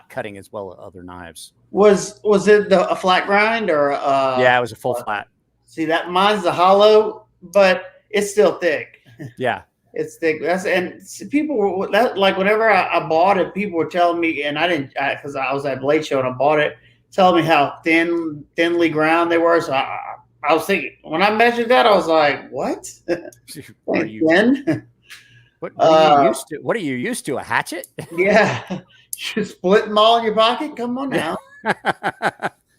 cutting as well as other knives. Was it a flat grind or? Yeah, it was a full flat. See that mine's the hollow, but it's still thick. Yeah. It's thick. People were like whenever I bought it, people were telling me, and I didn't because I was at Blade Show and I bought it, telling me how thinly ground they were. So I was thinking when I measured that, I was like, "What? What are you thin? What are you used to? What are you used to? A hatchet? Yeah, you split them all in your pocket. Come on now."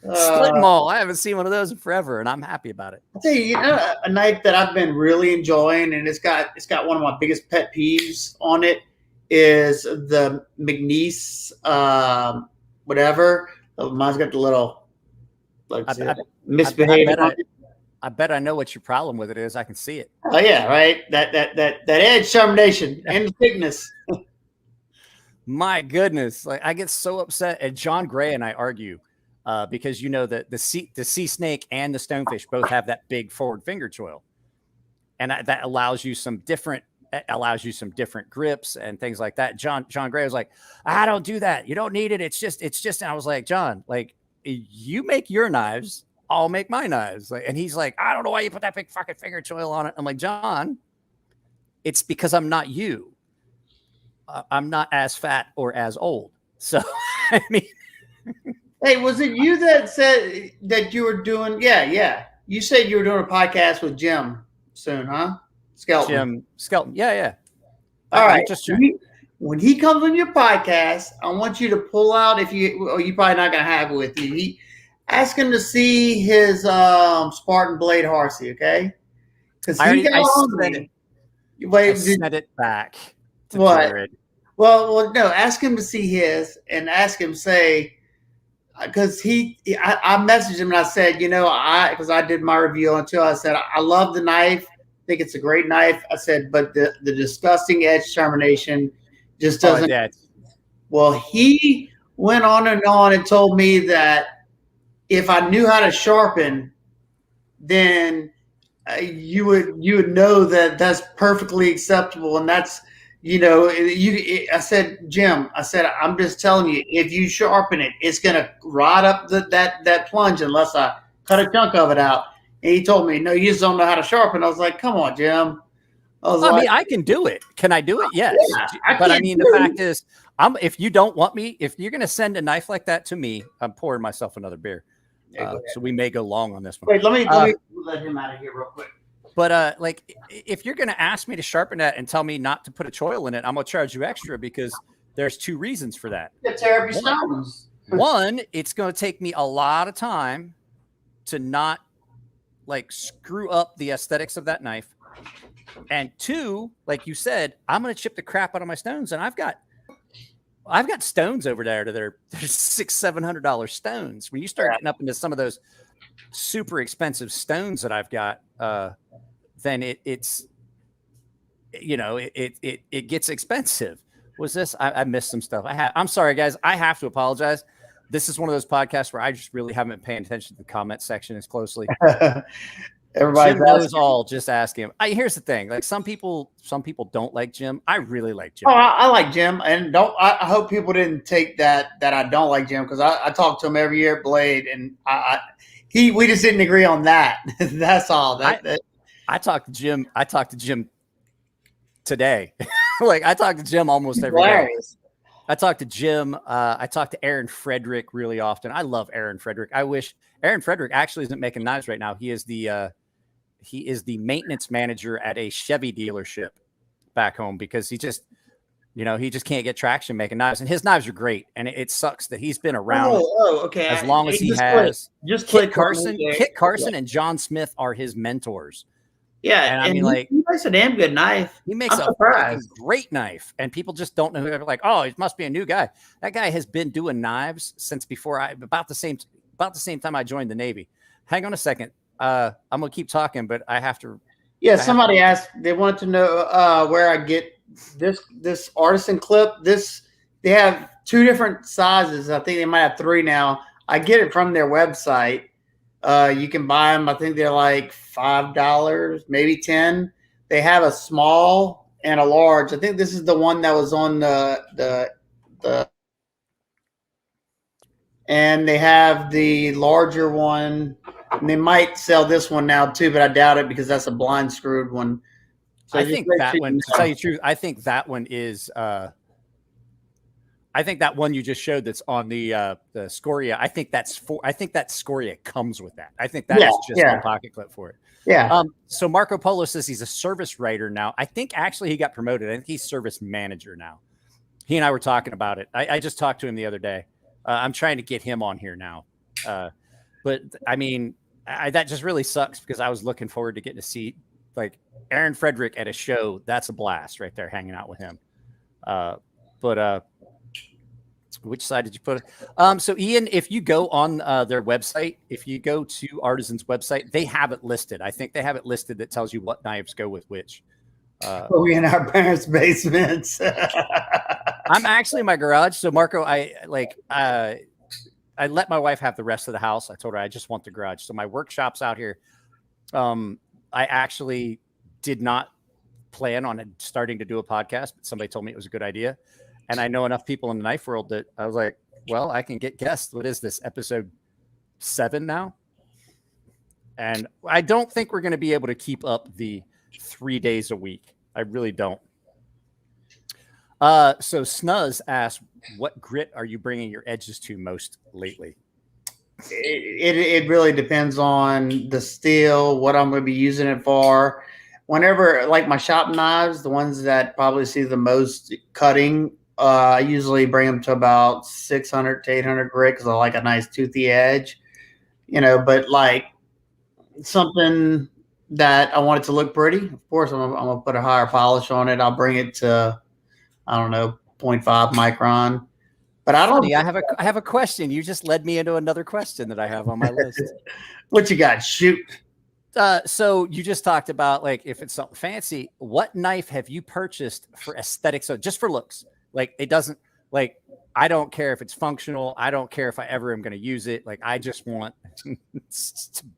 Split them all. I haven't seen one of those in forever, and I'm happy about it. I'll tell you, a knife that I've been really enjoying, and it's got one of my biggest pet peeves on it is the McNeese whatever. Mine's got the little misbehaving. I bet I know what your problem with it is. I can see it. Oh yeah, right. That edge termination and the thickness. My goodness, like I get so upset. And John Gray and I argue. Because you know that the sea snake and the stonefish both have that big forward finger choil, and that allows you some different grips and things like that. John Gray was like, I don't do that. You don't need it. It's just. And I was like, John, like you make your knives, I'll make my knives. Like, and he's like, I don't know why you put that big fucking finger choil on it. I'm like, John, it's because I'm not you. I'm not as fat or as old. So I mean. Hey, was it you that said that you were doing? Yeah. You said you were doing a podcast with Jim soon, huh? Jim Skelton. Yeah. All right. When he comes on your podcast, I want you to pull out you're probably not going to have it with you. Ask him to see his Spartan Blade Harsey, okay? Because I sent it back to Jared. Well, no. Ask him to see his and ask him say. Because I messaged him and I said, because I did my review on it too. I said, I love the knife. I think it's a great knife. I said, but the disgusting edge termination just doesn't. Well, he went on and told me that if I knew how to sharpen, then you would know that that's perfectly acceptable. And that's, I said, Jim, I'm just telling you, if you sharpen it, it's going to rot up that plunge unless I cut a chunk of it out. And he told me, no, you just don't know how to sharpen. I was like, come on, Jim. I mean, I can do it. Can I do it? Yes. Yeah, but I mean, the fact is, if you don't want me, if you're going to send a knife like that to me, I'm pouring myself another beer. So we may go long on this one. Wait, let me let him out of here real quick. But like, if you're going to ask me to sharpen that and tell me not to put a choil in it, I'm going to charge you extra because there's two reasons for that. Tear up your stones. One, it's going to take me a lot of time to not like screw up the aesthetics of that knife. And two, like you said, I'm going to chip the crap out of my stones. And I've got stones over there that are $600-700 stones. When you start getting up into some of those super expensive stones that I've got, then it gets expensive. Was this? I missed some stuff. I'm sorry, guys. I have to apologize. This is one of those podcasts where I just really haven't been paying attention to the comment section as closely. Everybody's Jim knows asking. all. Just ask him. Here's the thing: like some people don't like Jim. I really like Jim. Oh, I like Jim, and I hope people didn't take that I don't like Jim, because I talk to him every year at Blade, and we just didn't agree on that. That's all. I talked to Jim. I talked to Jim today. Like I talk to Jim almost every day. I talk to Jim. I talk to Aaron Frederick really often. I love Aaron Frederick. I wish Aaron Frederick actually isn't making knives right now. He is the maintenance manager at a Chevy dealership back home, because he just can't get traction making knives, and his knives are great. And it sucks that he's been around okay. as long as he has. Kit Kit Carson and John Smith are his mentors. Yeah, and I mean, like, he makes a damn good knife. He makes a fucking great knife, and people just don't know who. They're like, oh, it must be a new guy. That guy has been doing knives since about the same time I joined the Navy. Hang on a second. I'm gonna keep talking, but I have to. Yeah, somebody asked. They wanted to know where I get this artisan clip. They have 2 different sizes. I think they might have 3 now. I get it from their website. You can buy them. I think they're like $5, maybe $10. They have a small and a large. I think this is the one that was on the and they have the larger one. And they might sell this one now too, but I doubt it, because that's a blind screwed one. So I think that one, to tell you the truth, I think that one is I think that one you just showed that's on the Scoria. I think that Scoria comes with that. I think that is just a pocket clip for it. Yeah. So Marco Polo says he's a service writer now. I think actually he got promoted. I think he's service manager now. He and I were talking about it. I just talked to him the other day. I'm trying to get him on here now. But I mean, that just really sucks, because I was looking forward to getting to see like Aaron Frederick at a show. That's a blast right there, hanging out with him. But which side did you put it? So Ian, if you go on their website, if you go to Artisan's website, they have it listed. I think they have it listed that tells you what knives go with which. We in our parents' basements. I'm actually in my garage. So Marco, I let my wife have the rest of the house. I told her I just want the garage. So my workshop's out here. I actually did not plan on starting to do a podcast, but somebody told me it was a good idea. And I know enough people in the knife world that I was like, well, I can get guests. What is this, episode 7 now? And I don't think we're going to be able to keep up the 3 days a week. I really don't. So Snuzz asked, what grit are you bringing your edges to most lately? It really depends on the steel, what I'm going to be using it for. Whenever, like my shop knives, the ones that probably see the most cutting, I usually bring them to about 600 to 800 grit, because I like a nice toothy edge, but like something that I want it to look pretty. Of course, I'm going to put a higher polish on it. I'll bring it to, I don't know, 0.5 micron. But I don't. I have a question. You just led me into another question that I have on my list. What you got? Shoot. So you just talked about, like, if it's something fancy, what knife have you purchased for aesthetics? So just for looks, like, it doesn't, like, I don't care if it's functional. I don't care if I ever am going to use it. Like, I just want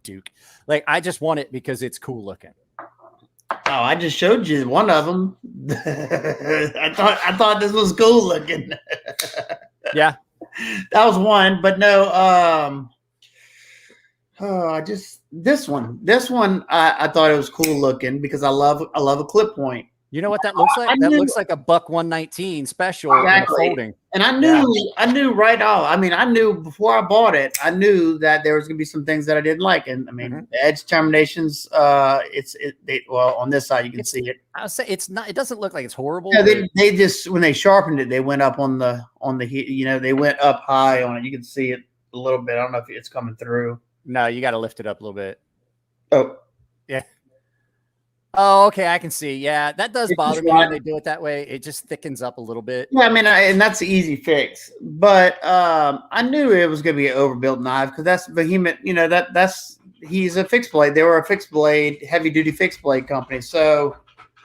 Duke. Like, I just want it because it's cool looking. Oh, I just showed you one of them. I thought this was cool looking. Yeah, that was one, but no. This one. I thought it was cool looking because I love a clip point. You know what that looks like? Looks like a buck 119 special. Exactly. Folding. And I knew right off. I mean, I knew before I bought it. I knew that there was going to be some things that I didn't like. And I mean, the edge terminations. Well, on this side you can see it. I'll say it's not. It doesn't look like it's horrible. Yeah, they just, when they sharpened it, they went up on the they went up high on it. You can see it a little bit. I don't know if it's coming through. No, you got to lift it up a little bit. Oh, yeah. Oh, okay. I can see. Yeah, that does bother me when they do it that way. It just thickens up a little bit. Yeah, I mean, and that's an easy fix. But I knew it was going to be an overbuilt knife because that's Behemoth. He's a fixed blade. They were a fixed blade, heavy duty fixed blade company. So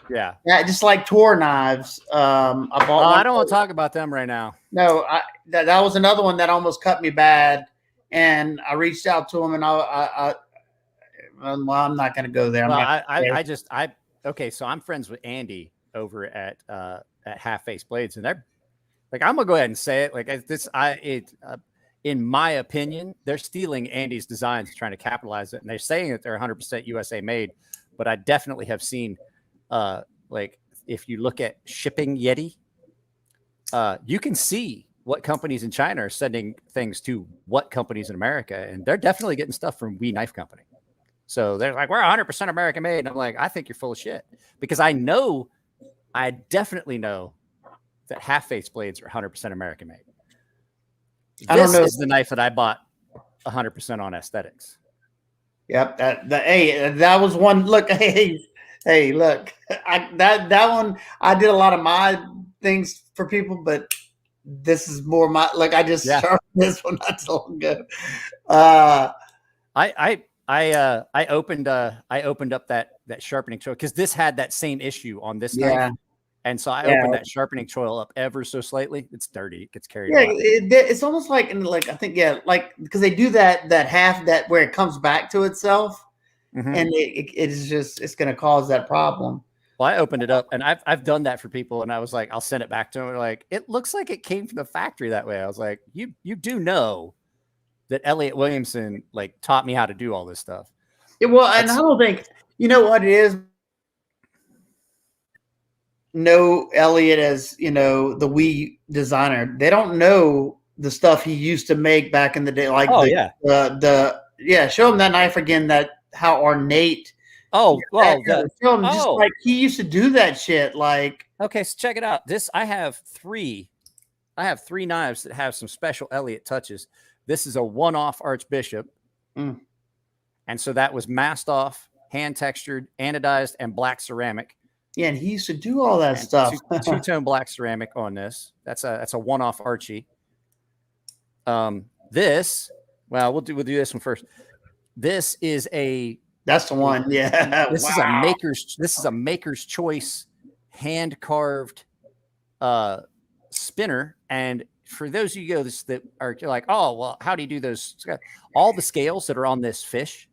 yeah, just like tour knives. I bought. I don't want to talk about them right now. No, that was another one that almost cut me bad, and I reached out to him, and Well, I'm not going to go there. Well, okay. So I'm friends with Andy over at Half Face Blades, and they're like, I'm gonna go ahead and say it. Like in my opinion, they're stealing Andy's designs, and trying to capitalize it, and they're saying that they're 100% USA made. But I definitely have seen, like, if you look at shipping Yeti, you can see what companies in China are sending things to what companies in America, and they're definitely getting stuff from We Knife Company. So they're like, we're 100% American made. And I'm like, I think you're full of shit, because I definitely know that Half Face blades are 100% American made. This is the knife that I bought 100% on aesthetics. Yep. That was one. Look, hey, look, that one, I did a lot of my things for people, but this is more my, like, I just sharpened this one not so long ago. I opened up that sharpening choil, because this had that same issue on this knife. And so I opened that sharpening choil up ever so slightly. It's dirty. It gets carried away. It's almost like, I think, like, because they do that half, that where it comes back to itself, and it's going to cause that problem. Well, I opened it up, and I've done that for people, and I was like, I'll send it back to them. They're like, it looks like it came from the factory that way. I was like, you do know that Elliot Williamson, like, taught me how to do all this stuff. And I don't think, you know what it is. Know Elliot as, the Wii designer. They don't know the stuff he used to make back in the day. Like, show him that knife again. That how ornate. Show him just like he used to do that shit. Like, okay, so check it out. I have three knives that have some special Elliot touches. This is a one-off Archbishop, and so that was masked off, hand textured, anodized, and black ceramic. Yeah, and he used to do all that stuff. Two-tone black ceramic on this. That's a one-off Archie. We'll do this one first. This is that's the one. Yeah. This is a maker's choice hand carved spinner. And for those of you that are like, oh, well, how do you do those? All the scales that are on this fish,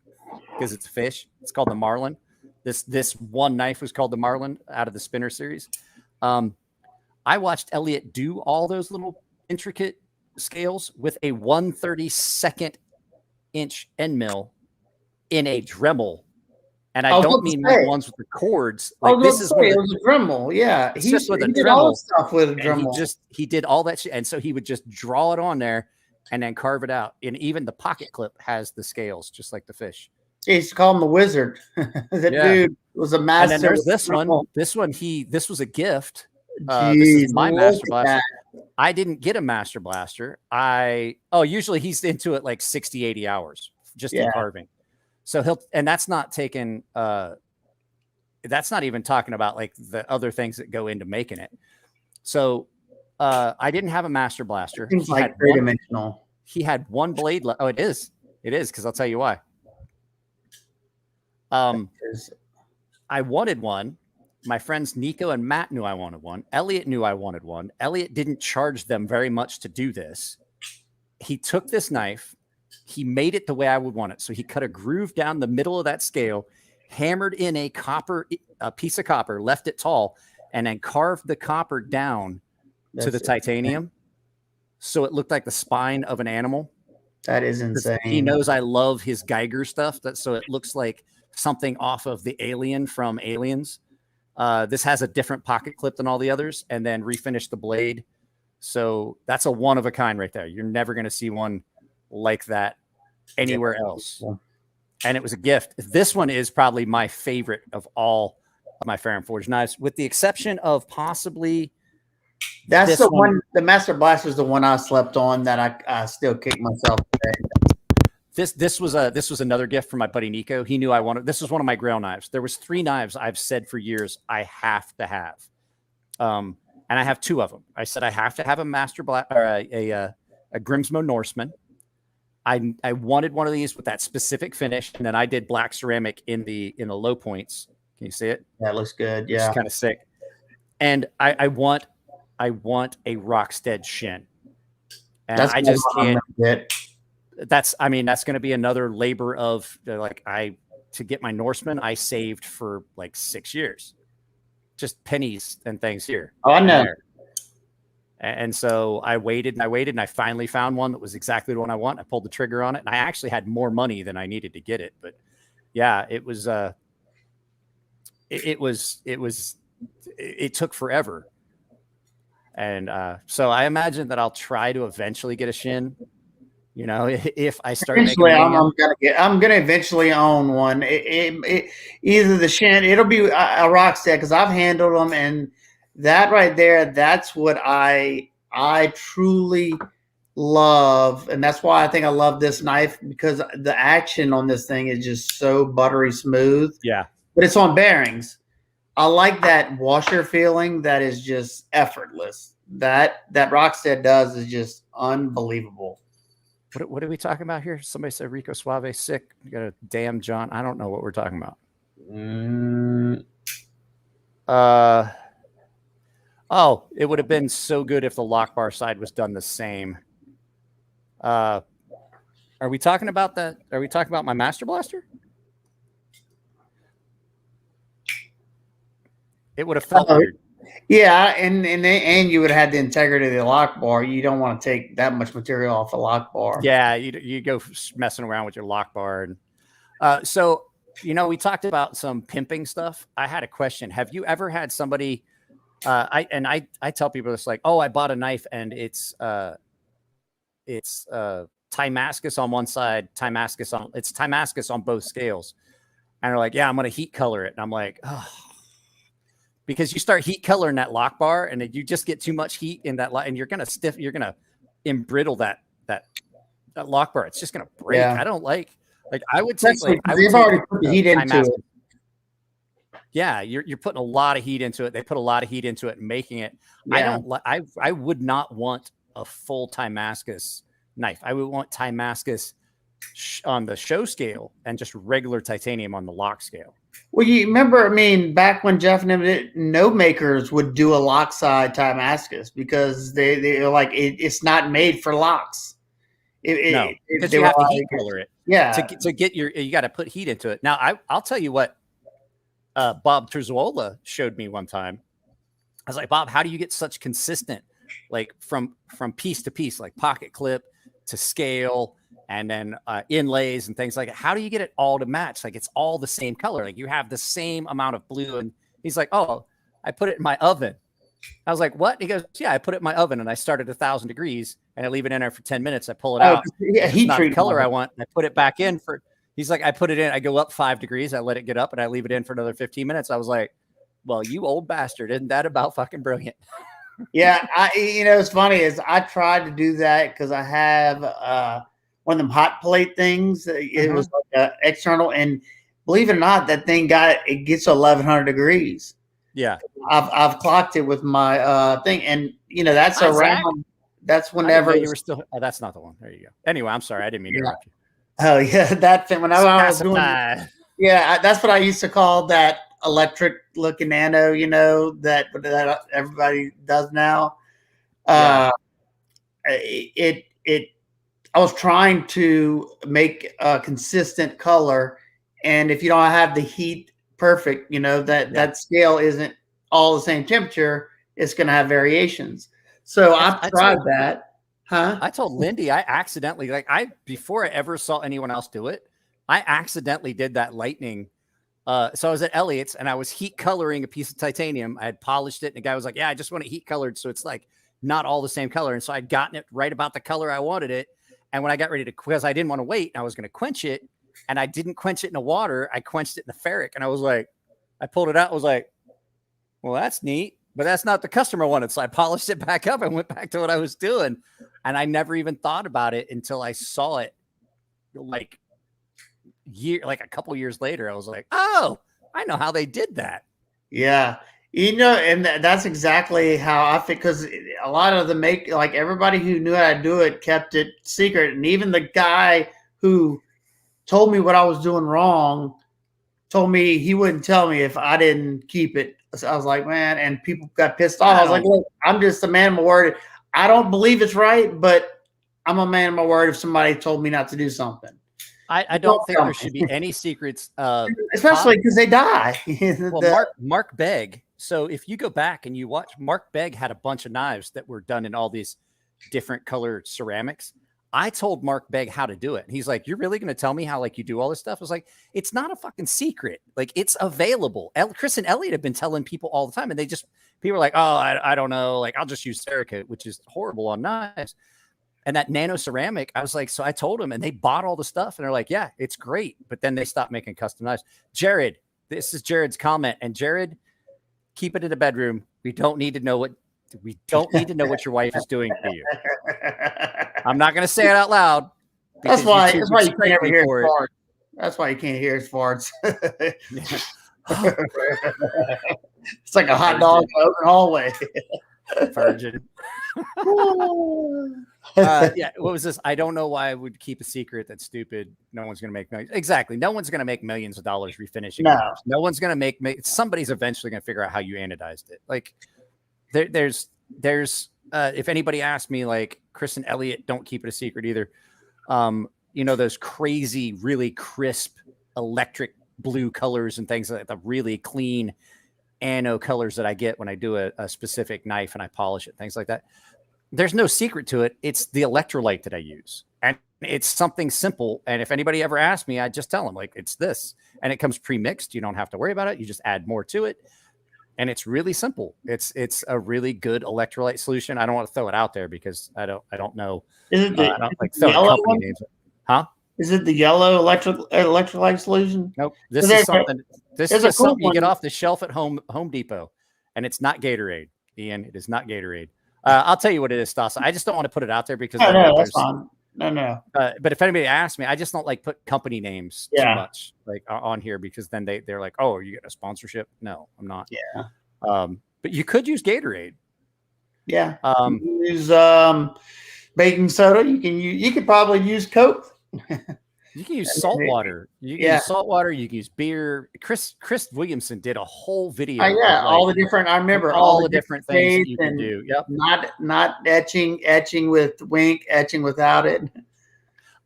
because it's a fish, it's called the Marlin. This one knife was called the Marlin out of the spinner series. I watched Elliot do all those little intricate scales with a 1/32 inch end mill in a Dremel. And I don't mean like ones with the cords. Like, this is it was a Dremel. Yeah. He did all the stuff with a Dremel. He did all that shit. And so he would just draw it on there and then carve it out. And even the pocket clip has the scales, just like the fish. He used to call him the wizard. Dude was a master. And then there's this one. This was a gift. This is my Master Blaster. I didn't get a Master Blaster. Usually he's into it like 60, 80 hours just in carving. So that's not taking, that's not even talking about like the other things that go into making it. So I didn't have a Master Blaster. Seems like three-dimensional. He had one blade left. Oh, it is. Because I'll tell you why. I wanted one. My friends Nico and Matt knew I wanted one. Elliot knew I wanted one. Elliot didn't charge them very much to do this. He took this knife. He made it the way I would want it. So he cut a groove down the middle of that scale, hammered in a piece of copper, left it tall, and then carved the copper down to the titanium. So it looked like the spine of an animal. That is insane. He knows I love his Geiger stuff. So it looks like something off of the alien from Aliens. This has a different pocket clip than all the others, and then refinished the blade. So that's a one of a kind right there. You're never going to see one like that anywhere else. And it was a gift. This one is probably my favorite of all of my Ferrum Forge knives, with the exception of possibly. That's the one. The Master Blaster is the one I slept on that I still kick myself today. This was another gift from my buddy Nico. He knew I wanted. This was one of my Grail knives. There was 3 knives I've said for years I have to have, and I have 2 of them. I said I have to have a Master Blaster or a Grimsmo Norseman. I wanted one of these with that specific finish, and then I did black ceramic in the low points. Can you see it? That looks good. Yeah, it's kind of sick. And I want a Rockstead shin, and I just can't. That's going to be another labor of like to get my Norseman, I saved for like 6 years, just pennies and things here. Oh, I know. And so I waited and I waited, and I finally found one that was exactly the one I want. I pulled the trigger on it, and I actually had more money than I needed to get it. But yeah, it took forever. And so I imagine that I'll try to eventually get a Shin. You know, if I start eventually, making I'm gonna eventually own one. Either the Shin, it'll be a Rockstead, because I've handled them, and that right there, that's what I truly love, and that's why I think I love this knife, because the action on this thing is just so buttery smooth. Yeah, but it's on bearings. I like that washer feeling that is just effortless. That Rockstead does is just unbelievable. What are we talking about here? Somebody said Rico Suave sick. You got a damn John. I don't know what we're talking about. Oh, it would have been so good if the lock bar side was done the same. Are we talking about that? Are we talking about my Master Blaster? It would have felt weird. Yeah, and you would have had the integrity of the lock bar. You don't want to take that much material off a lock bar. Yeah, you go messing around with your lock bar. And so, you know, we talked about some pimping stuff. I had a question. Have you ever had somebody, I tell people this, like, oh, I bought a knife and it's Timascus on one side, it's Timascus on both scales. And they're like, yeah, I'm going to heat color it. And I'm like, oh, because you start heat coloring that lock bar and you just get too much heat in that and you're going to embrittle that lock bar. It's just going to break. Yeah. I don't like I would take they've already put the heat into it. Yeah, you're putting a lot of heat into it. They put a lot of heat into it and making it. Yeah. I would not want a full Timascus knife. I would want Timascus on the show scale and just regular titanium on the lock scale. Well, you remember, I mean, back when Jeff and no makers would do a lock side Timascus because they're like, it's not made for locks. No, because you have to heat color it. Yeah. To get you got to put heat into it. Now, I'll tell you what Bob Terzuola showed me one time. I was like, Bob, how do you get such consistent, like from piece to piece, like pocket clip to scale, and then inlays and things like that? How do you get it all to match? Like it's all the same color. Like you have the same amount of blue. And he's like, oh, I put it in my oven. I was like, what? And he goes, yeah, I put it in my oven and I start at 1,000 degrees and I leave it in there for 10 minutes. I pull it out. Yeah, it's not the color I want. And I put it back in for, he's like, I put it in, I go up 5 degrees. I let it get up and I leave it in for another 15 minutes. I was like, well, you old bastard. Isn't that about fucking brilliant? Yeah. It's funny is I tried to do that because I have, one of them hot plate things. It was like external, and believe it or not, that thing it gets to 1,100 degrees. Yeah, I've clocked it with my thing, and that's around. Zach? That's whenever you were still. Oh, that's not the one. There you go. Anyway, I'm sorry, I didn't mean to interrupt you. Oh yeah, that thing. Whenever I was doing, that's what I used to call that electric looking nano. That everybody does now. Yeah. I was trying to make a consistent color, and if you don't have the heat perfect, that scale isn't all the same temperature. It's going to have variations. So I tried that. Huh? I told Lindy I accidentally, before I ever saw anyone else do it, I accidentally did that lightning. So I was at Elliott's and I was heat coloring a piece of titanium. I had polished it, and the guy was like, yeah, I just want it heat colored, so it's like not all the same color. And so I'd gotten it right about the color I wanted it. And when I got ready to, because I didn't want to wait, I was going to quench it, and I didn't quench it in the water. I quenched it in the ferric, and I was like, I pulled it out. I was like, well, that's neat, but that's not the customer wanted. So I polished it back up and went back to what I was doing. And I never even thought about it until I saw it like a couple years later. I was like, oh, I know how they did that. Yeah. And that's exactly how I think, because a lot of everybody who knew how to do it kept it secret. And even the guy who told me what I was doing wrong told me he wouldn't tell me if I didn't keep it. So I was like, man, and people got pissed off. I was like, look, I'm just a man of my word. I don't believe it's right, but I'm a man of my word if somebody told me not to do something. I don't think there should be any secrets. Especially because they die. Well, Mark Begg. So if you go back and you watch, Mark Begg had a bunch of knives that were done in all these different colored ceramics. I told Mark Begg how to do it. And he's like, "You're really going to tell me how like you do all this stuff?" I was like, "It's not a fucking secret. Like it's available." Chris and Elliot have been telling people all the time, and people are like, "Oh, I don't know. Like I'll just use Cerakote, which is horrible on knives." And that nano ceramic, I was like, so I told them, and they bought all the stuff, and they're like, "Yeah, it's great." But then they stopped making custom knives. Jared, this is Jared's comment, and Jared, keep it in the bedroom. We don't need to know what your wife is doing to you. I'm not going to say it out loud. That's why you can't ever hear his farts. That's why you can't hear his farts. It's like a hot dog in an open hallway. Virgin. Yeah, what was this? I don't know why I would keep a secret. That's stupid. No one's going to make millions. Exactly. No one's going to make millions of dollars refinishing. No one's going to make somebody's eventually going to figure out how you anodized it. Like there's if anybody asked me, like Chris and Elliot don't keep it a secret either. Those crazy, really crisp electric blue colors and things like the really clean ano colors that I get when I do a specific knife and I polish it, things like that. There's no secret to it. It's the electrolyte that I use. And it's something simple. And if anybody ever asks me, I just tell them like, it's this, and it comes pre-mixed. You don't have to worry about it. You just add more to it. And it's really simple. It's a really good electrolyte solution. I don't want to throw it out there because I don't know. Is it I don't like throwing company names. Huh? Is it the yellow electrolyte solution? Nope. This is something you get off the shelf at Home Depot, and it's not Gatorade, Ian. It is not Gatorade. I'll tell you what it is, Stassa. I just don't want to put it out there because that's fine. No. But if anybody asks me, I just don't like put company names too much like on here because then they're like, "Oh, are you getting a sponsorship?" No, I'm not. Yeah. But you could use Gatorade. Yeah. You can use baking soda. You could probably use Coke. You can use salt water. You can use salt water. You can use beer. Chris Williamson did a whole video. All the different. I remember all the different things that you can do. Yep. Not etching with wink, etching without it.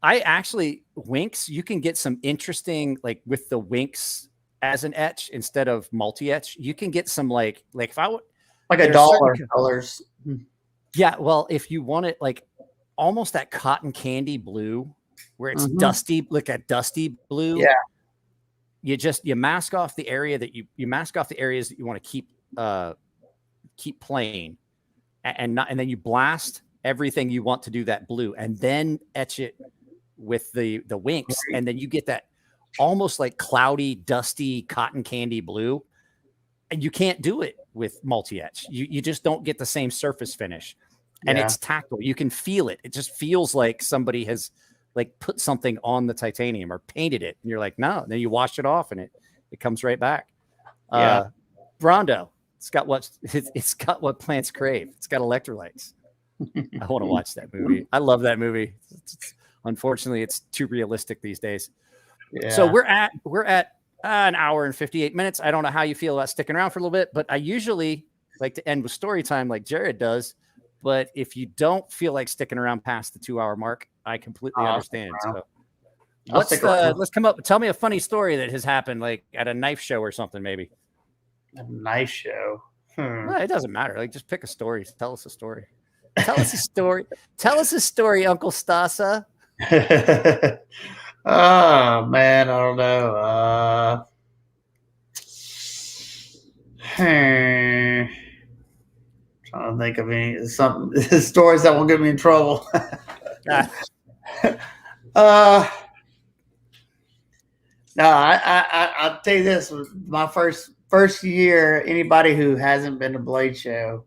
I actually winks. You can get some interesting like with the winks as an etch instead of multi etch. You can get some like if I would like $1 colors. Yeah. Well, if you want it like almost that cotton candy blue. Where it's dusty, like a dusty blue. Yeah. You mask off the area that you mask off the areas that you want to keep plain, and then you blast everything you want to do that blue, and then etch it with the winks, and then you get that almost like cloudy, dusty cotton candy blue, and you can't do it with multi etch. You just don't get the same surface finish, and it's tactile. You can feel it. It just feels like somebody has like put something on the titanium or painted it. And you're like, no, then you wash it off and it comes right back. Rondo, it's got what plants crave. It's got electrolytes. I want to watch that movie. I love that movie. Unfortunately, it's too realistic these days. Yeah. So we're at an hour and 58 minutes. I don't know how you feel about sticking around for a little bit, but I usually like to end with story time like Jared does. But if you don't feel like sticking around past the 2-hour mark, I completely understand. So let's come up. Tell me a funny story that has happened like at a knife show or something, maybe. A knife show. Well, it doesn't matter. Like just pick a story. Tell us a story. Tell us a story. Tell us a story, Uncle Stassa. Oh man, I don't know. Trying to think of any stories that won't get me in trouble. No, I'll tell you this: my first year. Anybody who hasn't been to Blade Show,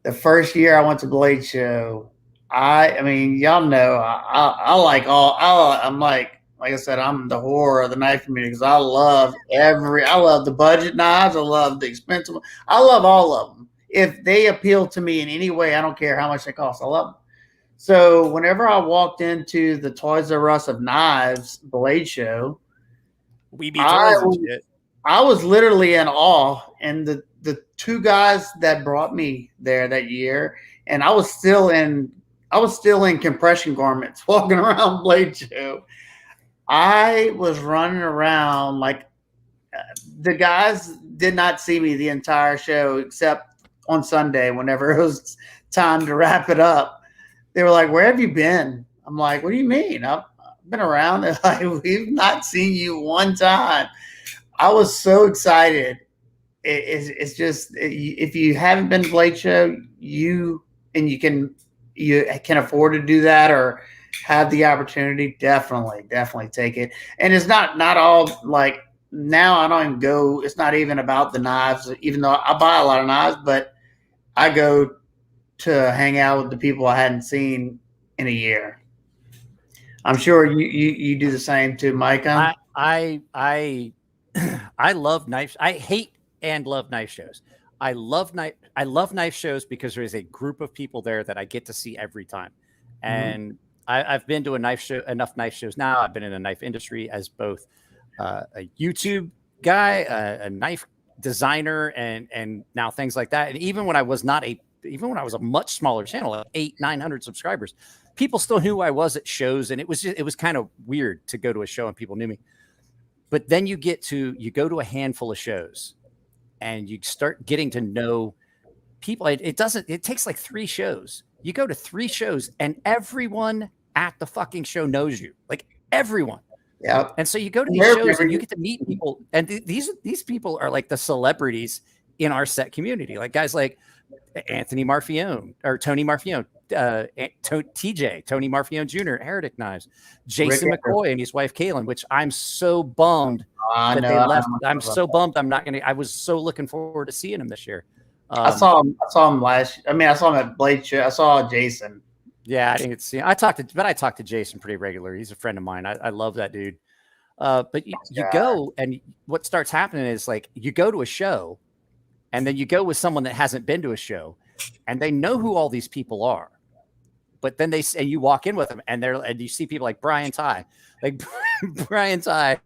the first year I went to Blade Show, I mean, y'all know I like all. I'm like I said, I'm the whore of the knife community because I love the budget knives. I love the expensive. I love all of them. If they appeal to me in any way, I don't care how much they cost. I love them. So whenever I walked into the Toys R Us of Knives Blade Show, I was literally in awe. And the two guys that brought me there that year, and I was still in compression garments walking around Blade Show. I was running around like the guys did not see me the entire show except on Sunday whenever it was time to wrap it up. They were like, "Where have you been?" I'm like, "What do you mean? I've been around." They're like, "We've not seen you one time." I was so excited. It's just if you haven't been to Blade Show, you can afford to do that or have the opportunity. Definitely take it. And it's not all like now. I don't even go. It's not even about the knives, even though I buy a lot of knives, but I go to hang out with the people I hadn't seen in a year. I'm sure you do the same too, Micah. I love knife. I hate and love knife shows. I love knife shows because there's a group of people there that I get to see every time. And I've been to enough knife shows now. I've been in the knife industry as both a YouTube guy, a knife designer, and now things like that. And even when I was a much smaller channel, like 800-900 subscribers, people still knew who I was at shows, and it was kind of weird to go to a show and people knew me. But then you go to a handful of shows and you start getting to know people. It takes like 3 shows. You go to 3 shows and everyone at the fucking show knows you, like everyone. Yeah. And so you go to these shows and you get to meet people. And these people are like the celebrities in our set community, like guys like Anthony Marfione or Tony Marfione, Tony Marfione Jr., Heretic Knives, Jason McCoy and his wife Kaylin, which I'm so bummed that they left. I'm so bummed. I was so looking forward to seeing him this year. I saw him I saw him at Blade Show. I saw Jason. Yeah, I didn't get to see him. I talked to Jason pretty regularly. He's a friend of mine. I love that dude. But you go, and what starts happening is like you go to a show, and then you go with someone that hasn't been to a show, and they know who all these people are. But then you walk in with them, and you see people like Brian Ty, Brian Ty,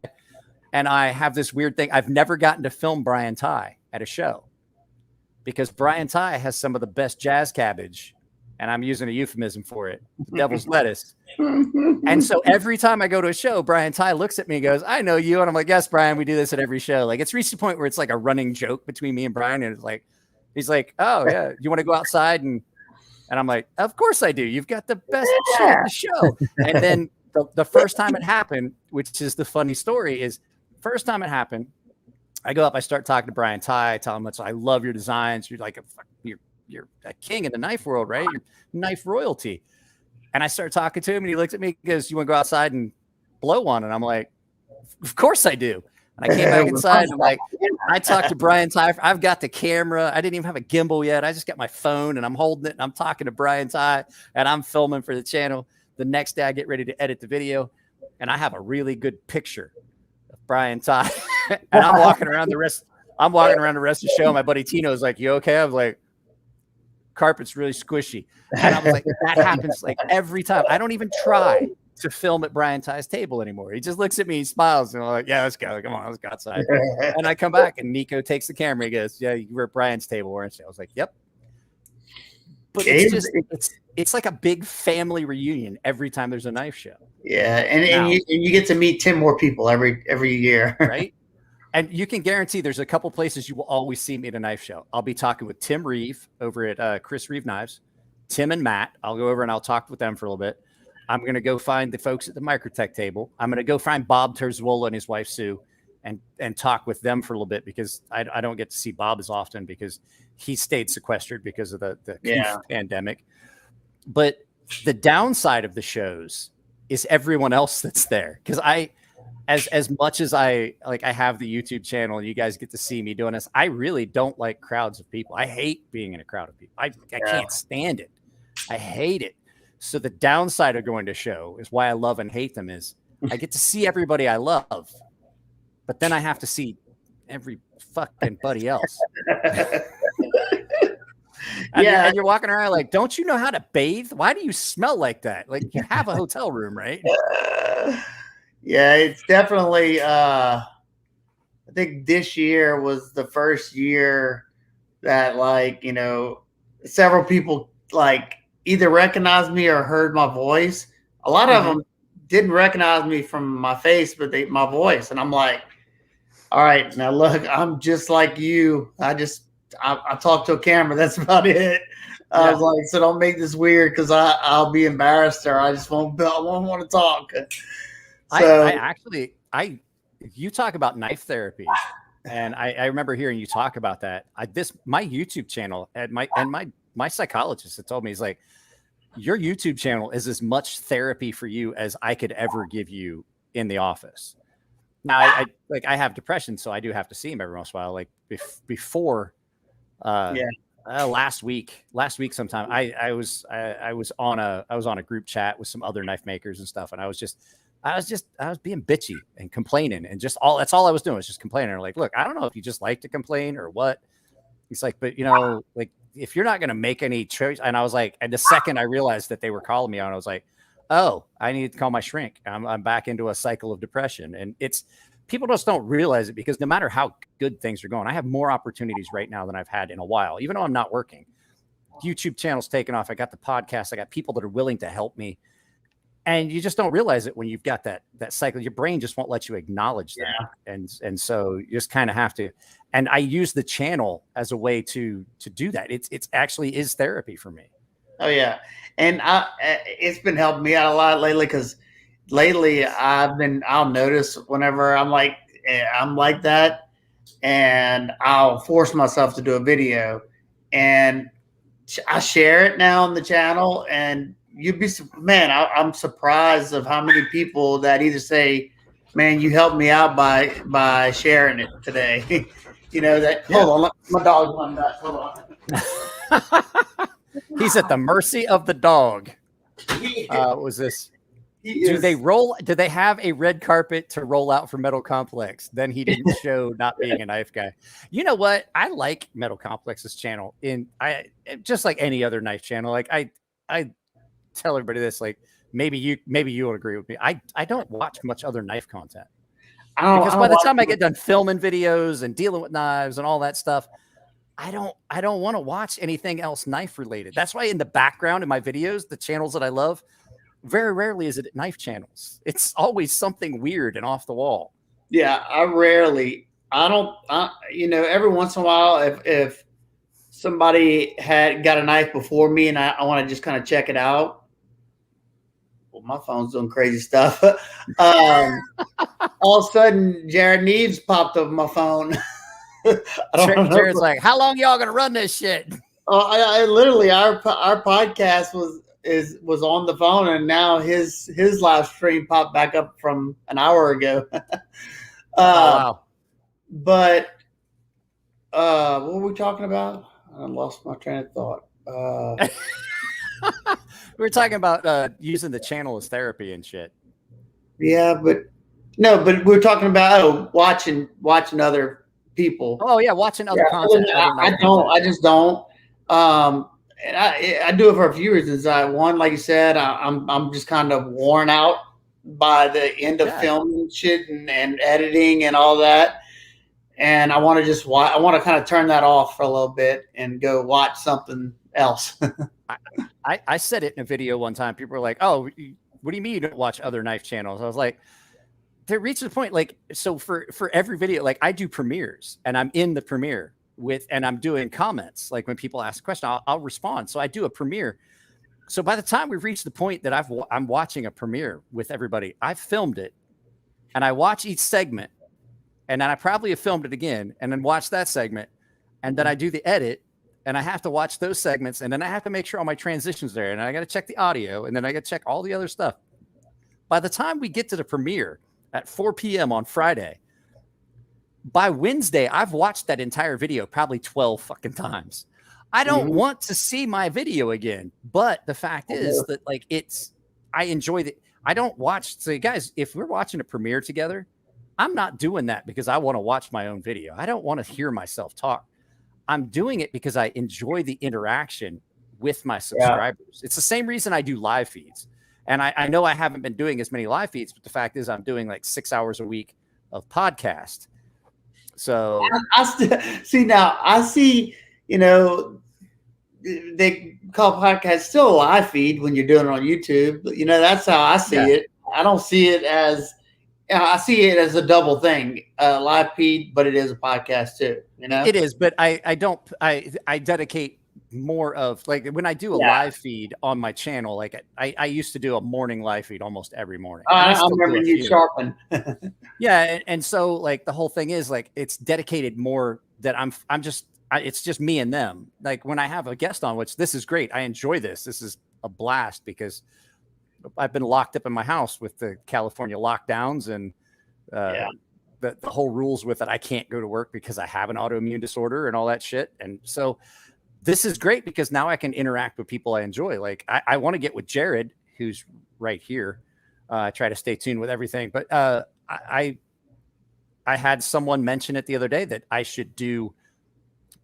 and I have this weird thing. I've never gotten to film Brian Ty at a show because Brian Ty has some of the best jazz cabbage, and I'm using a euphemism for it, devil's lettuce. And so every time I go to a show, Brian Ty looks at me and goes, "I know you," and I'm like, "Yes, Brian, we do this at every show." Like it's reached a point where it's like a running joke between me and Brian, and it's like he's like, "Oh yeah, you want to go outside?" And I'm like, "Of course I do. You've got the best shit at the show." And then the first time it happened, which is the funny story, is first time it happened, I go up, I start talking to Brian Ty, I tell him I love your designs. You're like you're a king in the knife world, right? You're knife royalty. And I start talking to him, and he looks at me and goes, "You want to go outside and blow one?" And I'm like, "Of course I do." And I came back inside, and I'm like, I talked to Brian Ty. I've got the camera. I didn't even have a gimbal yet. I just got my phone, and I'm holding it, and I'm talking to Brian Ty, and I'm filming for the channel. The next day, I get ready to edit the video, and I have a really good picture of Brian Ty. And I'm walking around the rest of the show. My buddy Tino is like, "You okay?" I was like, "Carpet's really squishy." And I was like, that happens like every time. I don't even try to film at Brian Ty's table anymore. He just looks at me, he smiles, and I'm like, "Yeah, let's go. Come on, let's go outside." And I come back, and Nico takes the camera. He goes, "Yeah, you were at Brian's table, weren't you?" I was like, "Yep." But it's like a big family reunion every time there's a knife show. Yeah, and you get to meet 10 more people every year, right? And you can guarantee there's a couple places you will always see me at a knife show. I'll be talking with Tim Reeve over at Chris Reeve Knives, Tim and Matt. I'll go over and I'll talk with them for a little bit. I'm going to go find the folks at the Microtech table. I'm going to go find Bob Terzwola and his wife Sue and talk with them for a little bit because I don't get to see Bob as often because he stayed sequestered because of the pandemic. But the downside of the shows is everyone else that's there. Because as much as I have the YouTube channel and you guys get to see me doing this, I really don't like crowds of people. I hate being in a crowd of people. I can't stand it. I hate it. So the downside of going to show is why I love and hate them is I get to see everybody I love, but then I have to see every fucking buddy else. And you're walking around like, "Don't you know how to bathe? Why do you smell like that? Like you have a hotel room, right?" Yeah, it's definitely I think this year was the first year that several people either recognized me or heard my voice. A lot of them didn't recognize me from my face, but my voice. And I'm like, all right, now look, I'm just like you. I talk to a camera. That's about it. I was like, so don't make this weird because I'll be embarrassed or I won't want to talk. So you talk about knife therapy, and I remember hearing you talk about that. My YouTube channel and my psychologist had told me, he's like, your YouTube channel is as much therapy for you as I could ever give you in the office. Now, I have depression, so I do have to see him every once in a while. Like before, last week sometime, I was on a group chat with some other knife makers and stuff, and I was being bitchy and complaining, and that's all I was doing was just complaining. I'm like, look, I don't know if you just like to complain or what. He's like, but like if you're not going to make any choice, and I was like, and the second I realized that they were calling me on, I was like, oh, I need to call my shrink. I'm back into a cycle of depression. And people just don't realize it because no matter how good things are going, I have more opportunities right now than I've had in a while, even though I'm not working. YouTube channel's taken off. I got the podcast. I got people that are willing to help me. And you just don't realize it when you've got that cycle. Your brain just won't let you acknowledge that. And so you just kind of have to. And I use the channel as a way to do that. It's actually is therapy for me. Oh yeah. And it's been helping me out a lot lately because lately I'll notice whenever I'm like that, and I'll force myself to do a video, and I share it now on the channel, and I'm surprised of how many people that either say, man, you helped me out by sharing it today. Hold on, my dog's going nuts. Hold on. He's at the mercy of the dog. Was this? Do they have a red carpet to roll out for Metal Complex? Then he didn't show not being a knife guy. You know what? I like Metal Complex's channel. Just like any other knife channel. Like I tell everybody this. Like maybe you will agree with me. I don't watch much other knife content because by the time I get done filming videos and dealing with knives and all that stuff, I don't want to watch anything else knife related. That's why in the background in my videos, the channels that I love, very rarely is it knife channels. It's always something weird and off the wall. Yeah, every once in a while, if somebody had got a knife before me and I want to just kind of check it out. Well, my phone's doing crazy stuff. All of a sudden, Jared Neves popped up on my phone. Jared's like, how long y'all gonna run this shit? I literally our podcast was on the phone, and now his live stream popped back up from an hour ago. Wow. But what were we talking about? I lost my train of thought. We were talking about using the channel as therapy and shit. Yeah, but we're talking about watching other people. Oh yeah, watching other content. I just don't. And I do it for a few reasons. One, like you said, I'm just kind of worn out by the end of filming shit and editing and all that. And I want to I want to kind of turn that off for a little bit and go watch something else. I said it in a video one time. People were like, oh, what do you mean you don't watch other knife channels? I was like, they reached the point, like, so for every video, like I do premieres and I'm in the premiere and I'm doing comments. Like when people ask a question, I'll respond. So I do a premiere. So by the time we've reached the point that I'm watching a premiere with everybody, I've filmed it and I watch each segment, and then I probably have filmed it again and then watch that segment. And then I do the edit and I have to watch those segments. And then I have to make sure all my transitions there. And I got to check the audio, and then I got to check all the other stuff. By the time we get to the premiere at 4 p.m. on Friday, by Wednesday, I've watched that entire video probably 12 fucking times. I don't want to see my video again. But the fact is that I enjoy it. I don't watch. So guys, if we're watching a premiere together, I'm not doing that because I want to watch my own video. I don't want to hear myself talk. I'm doing it because I enjoy the interaction with my subscribers. Yeah. It's the same reason I do live feeds. And I know I haven't been doing as many live feeds, but the fact is I'm doing like 6 hours a week of podcast. So I see, they call podcast still a live feed when you're doing it on YouTube. That's how I see it. I don't see it as, I see it as a double thing, live feed, but it is a podcast too. You know, it is, but I don't I dedicate more of like when I do a live feed on my channel. Like I used to do a morning live feed almost every morning. I remember you sharpen. Yeah, and so like the whole thing is like it's dedicated more that I'm just it's just me and them. Like when I have a guest on, which this is great. I enjoy this. This is a blast because I've been locked up in my house with the California lockdowns and the whole rules with it. I can't go to work because I have an autoimmune disorder and all that shit. And so this is great because now I can interact with people I enjoy. Like I want to get with Jared, who's right here. I try to stay tuned with everything, but I had someone mention it the other day that I should do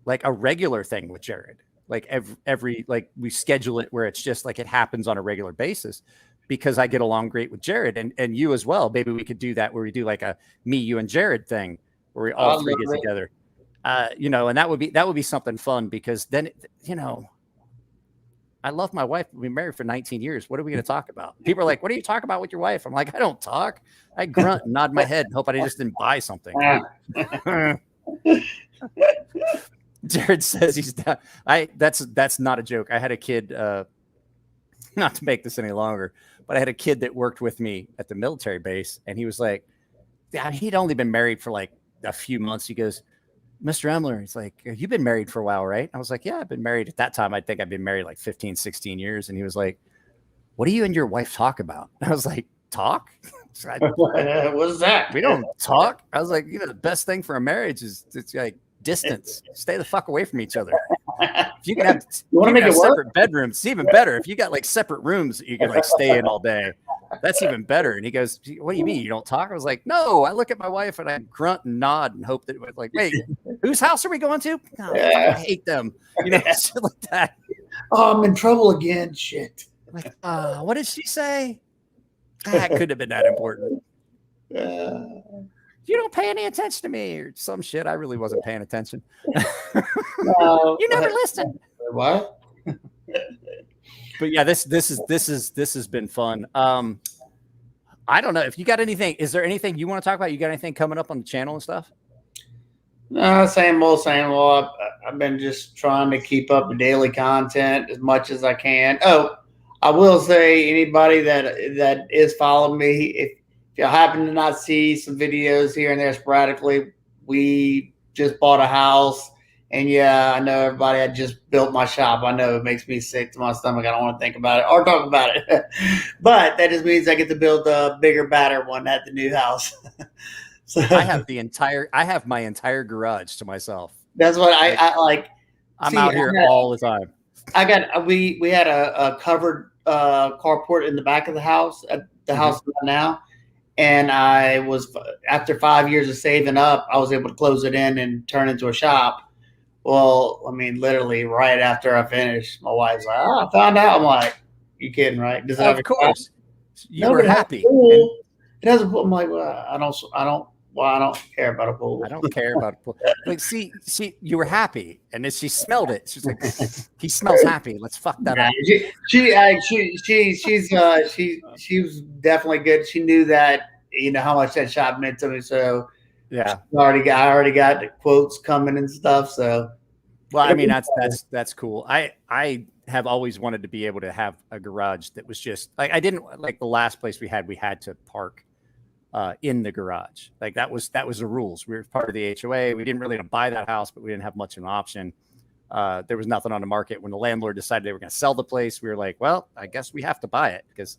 like a regular thing with Jared. Like every like we schedule it where it's just like it happens on a regular basis because I get along great with Jared and you as well. Maybe we could do that where we do like a me, you and Jared thing where we all three get together. You know, and that would be something fun because then, you know, I love my wife. We've been married for 19 years. What are we going to talk about? People are like, what do you talk about with your wife? I'm like, I don't talk. I grunt and nod my head and hope I just didn't buy something. Jared says he's down. That's not a joke. I had a kid, not to make this any longer, but I had a kid that worked with me at the military base. And he was like, yeah, he'd only been married for like a few months. He goes, Mr. Emler, he's like, you've been married for a while, right? I was like, yeah, I've been married. At that time, I think I've been married like 15, 16 years. And he was like, what do you and your wife talk about? I was like, talk? What is that? We don't talk. I was like, you know, the best thing for a marriage is it's like distance. Stay the fuck away from each other. If you can have, you want to make it separate bedrooms, it's even better. If you got like separate rooms that you can like stay in all day, that's even better. And he goes, what do you mean you don't talk? I was like, no, I look at my wife and I grunt and nod and hope that it was like, wait, whose house are we going to? Oh, I hate them. You know, shit like that. Oh, I'm in trouble again. Shit. Like, what did she say? That couldn't have been that important. You don't pay any attention to me or some shit. I really wasn't paying attention. You never listen. What? But yeah, this has been fun. I don't know if you got anything. Is there anything you want to talk about? You got anything coming up on the channel and stuff? No, same old, same old. I've been just trying to keep up the daily content as much as I can. Oh, I will say anybody that is following me, if you happen to not see some videos here and there sporadically, we just bought a house. And yeah, I know everybody, I just built my shop. I know it makes me sick to my stomach. I don't want to think about it or talk about it. But that just means I get to build a bigger, badder one at the new house. So I have my entire garage to myself. That's what I like. I'm out here all the time. We had a covered carport in the back of the house at the house now. And I was, after 5 years of saving up, I was able to close it in and turn it into a shop. Well, I mean, literally right after I finished, my wife's like, I found out. I'm like, you kidding, right? Does it of course. You were happy. It has a pool. I'm like, well, I don't care about a pool. I don't care about a pool. Like, see, you were happy. And then she smelled it. She's like, he smells happy. Let's fuck that up. She was definitely good. She knew that, you know, how much that shop meant to me. So yeah, I already got the quotes coming and stuff. So, well, I mean, that's cool. I have always wanted to be able to have a garage that was just like, I didn't like the last place we had to park in the garage. Like that was the rules. We were part of the HOA. We didn't really buy that house, but we didn't have much of an option. There was nothing on the market. When the landlord decided they were going to sell the place, we were like, well, I guess we have to buy it because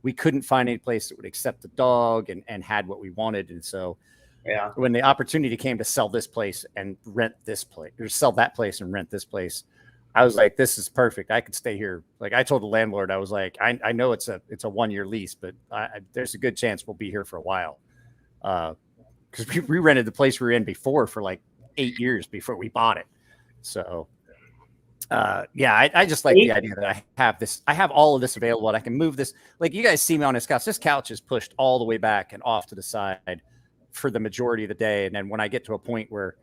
we couldn't find any place that would accept the dog and had what we wanted. And so yeah, when the opportunity came to sell this place and rent this place, or sell that place and rent this place, I was like, this is perfect. I could stay here. Like I told the landlord, I was like, I know it's a 1-year lease, but there's a good chance we'll be here for a while. Because we rented the place we were in before for like 8 years before we bought it. So yeah, I just like the idea that I have all of this available and I can move this. Like you guys see me on this couch. This couch is pushed all the way back and off to the side for the majority of the day. And then when I get to a point where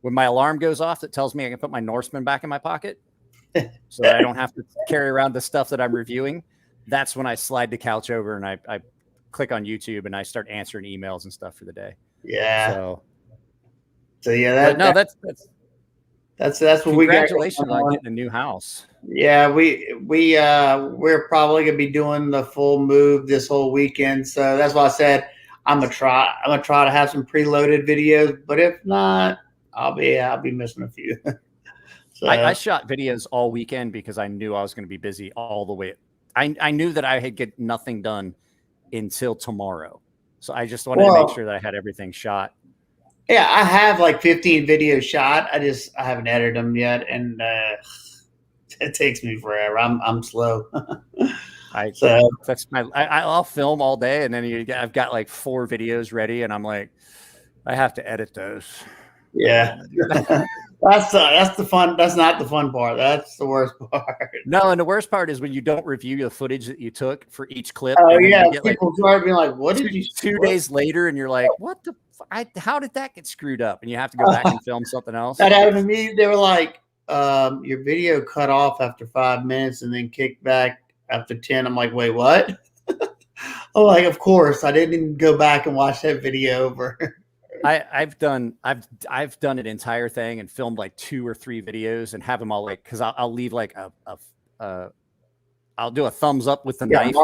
when my alarm goes off, that tells me I can put my Norseman back in my pocket so that I don't have to carry around the stuff that I'm reviewing. That's when I slide the couch over and I click on YouTube and I start answering emails and stuff for the day. Yeah. So yeah, that's what we got. Congratulations on getting a new house. Yeah, we're probably gonna be doing the full move this whole weekend. So that's why I said I'm gonna try to have some preloaded videos, but if not, I'll be missing a few. So I shot videos all weekend because I knew I was going to be busy all the way. I knew that I had get nothing done until tomorrow. So I just wanted to make sure that I had everything shot. Yeah, I have like 15 videos shot. I haven't edited them yet, and it takes me forever. I'm slow. I'll film all day, and then I've got like 4 videos ready, and I'm like, I have to edit those. Yeah. That's the fun. That's not the fun part. That's the worst part. No, and the worst part is when you don't review the footage that you took for each clip. Oh yeah, people start being like, "What did you?" 2 days later, and you're like, "What the? How did that get screwed up?" And you have to go back and film something else. That happened to me. They were like, "Your video cut off after 5 minutes and then kicked back after 10." I'm like, "Wait, what?" I'm like, "Of course, I didn't even go back and watch that video over." I've done an entire thing and filmed like 2 or 3 videos and have them all like, because I'll leave like I'll do a thumbs up with the knife.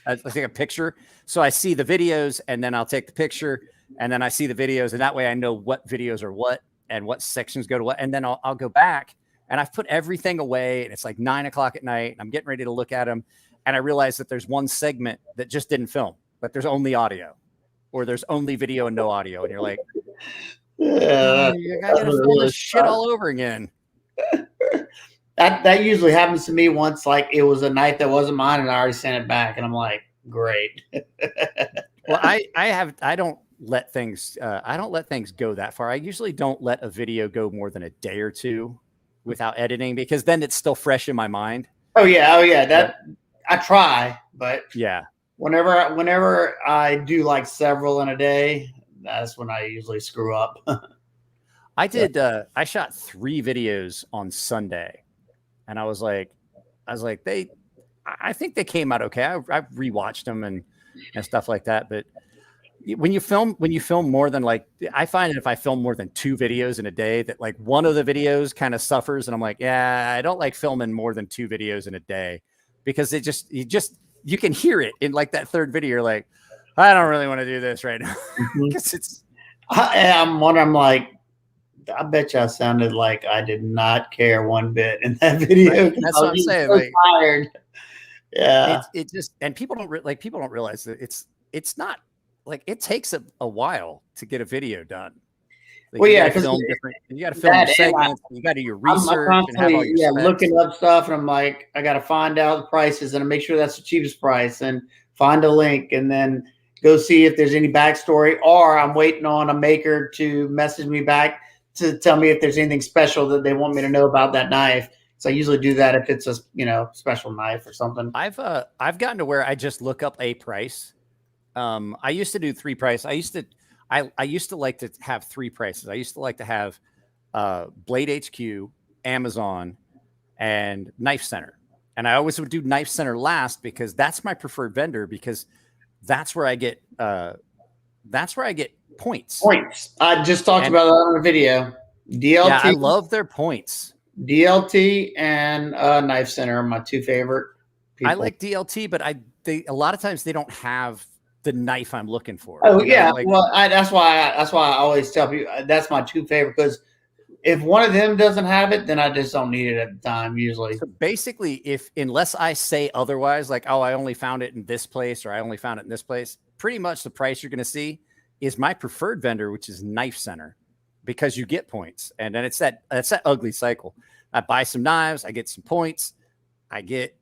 I take a picture, so I see the videos and then I'll take the picture and then I see the videos, and that way I know what videos are what and what sections go to what, and then I'll go back and I've put everything away and it's like 9 o'clock at night and I'm getting ready to look at them and I realize that there's one segment that just didn't film, but there's only audio. Or there's only video and no audio, and you're like, yeah, I gotta film this shit all over again. That usually happens to me once, like it was a knife that wasn't mine, and I already sent it back, and I'm like, great. Well, I don't let things go that far. I usually don't let a video go more than a day or 2 without editing, because then it's still fresh in my mind. Oh yeah. That I try, but yeah. Whenever I do like several in a day, that's when I usually screw up. I shot 3 videos on Sunday, and I think they came out okay. I rewatched them and stuff like that. But when you film more than like, I find that if I film more than 2 videos in a day, that like one of the videos kind of suffers, and I'm like, yeah, I don't like filming more than 2 videos in a day, because you can hear it in like that 3rd video. You're like, I don't really want to do this right now. Because I'm like, I bet you I sounded like I did not care one bit in that video. Right? That's what I'm saying. So like, tired. Yeah. It just, and people don't realize that it's not like, it takes a while to get a video done. Like, well, yeah, because you got to film your segments, you got to do your research and have all your specs. Looking up stuff, and I'm like, I got to find out the prices and make sure that's the cheapest price, and find a link, and then go see if there's any backstory, or I'm waiting on a maker to message me back to tell me if there's anything special that they want me to know about that knife. So I usually do that if it's a special knife or something. I've gotten to where I just look up a price. I used to do 3 price. I used to like to have 3 prices. I used to like to have Blade HQ, Amazon, and Knife Center. And I always would do Knife Center last, because that's my preferred vendor, because that's where I get points. I just talked about that on a video. DLT. Yeah, I love their points. DLT and Knife Center are my 2 favorite people. I like DLT, but a lot of times they don't have the knife I'm looking for. Oh yeah, well, that's why I always tell people that's my 2 favorite, because if one of them doesn't have it, then I just don't need it at the time usually. So basically, unless I say otherwise, like, oh, I only found it in this place, or I only found it in this place, pretty much the price you're going to see is my preferred vendor, which is Knife Center, because you get points, and then it's that ugly cycle. I buy some knives, I get some points, I get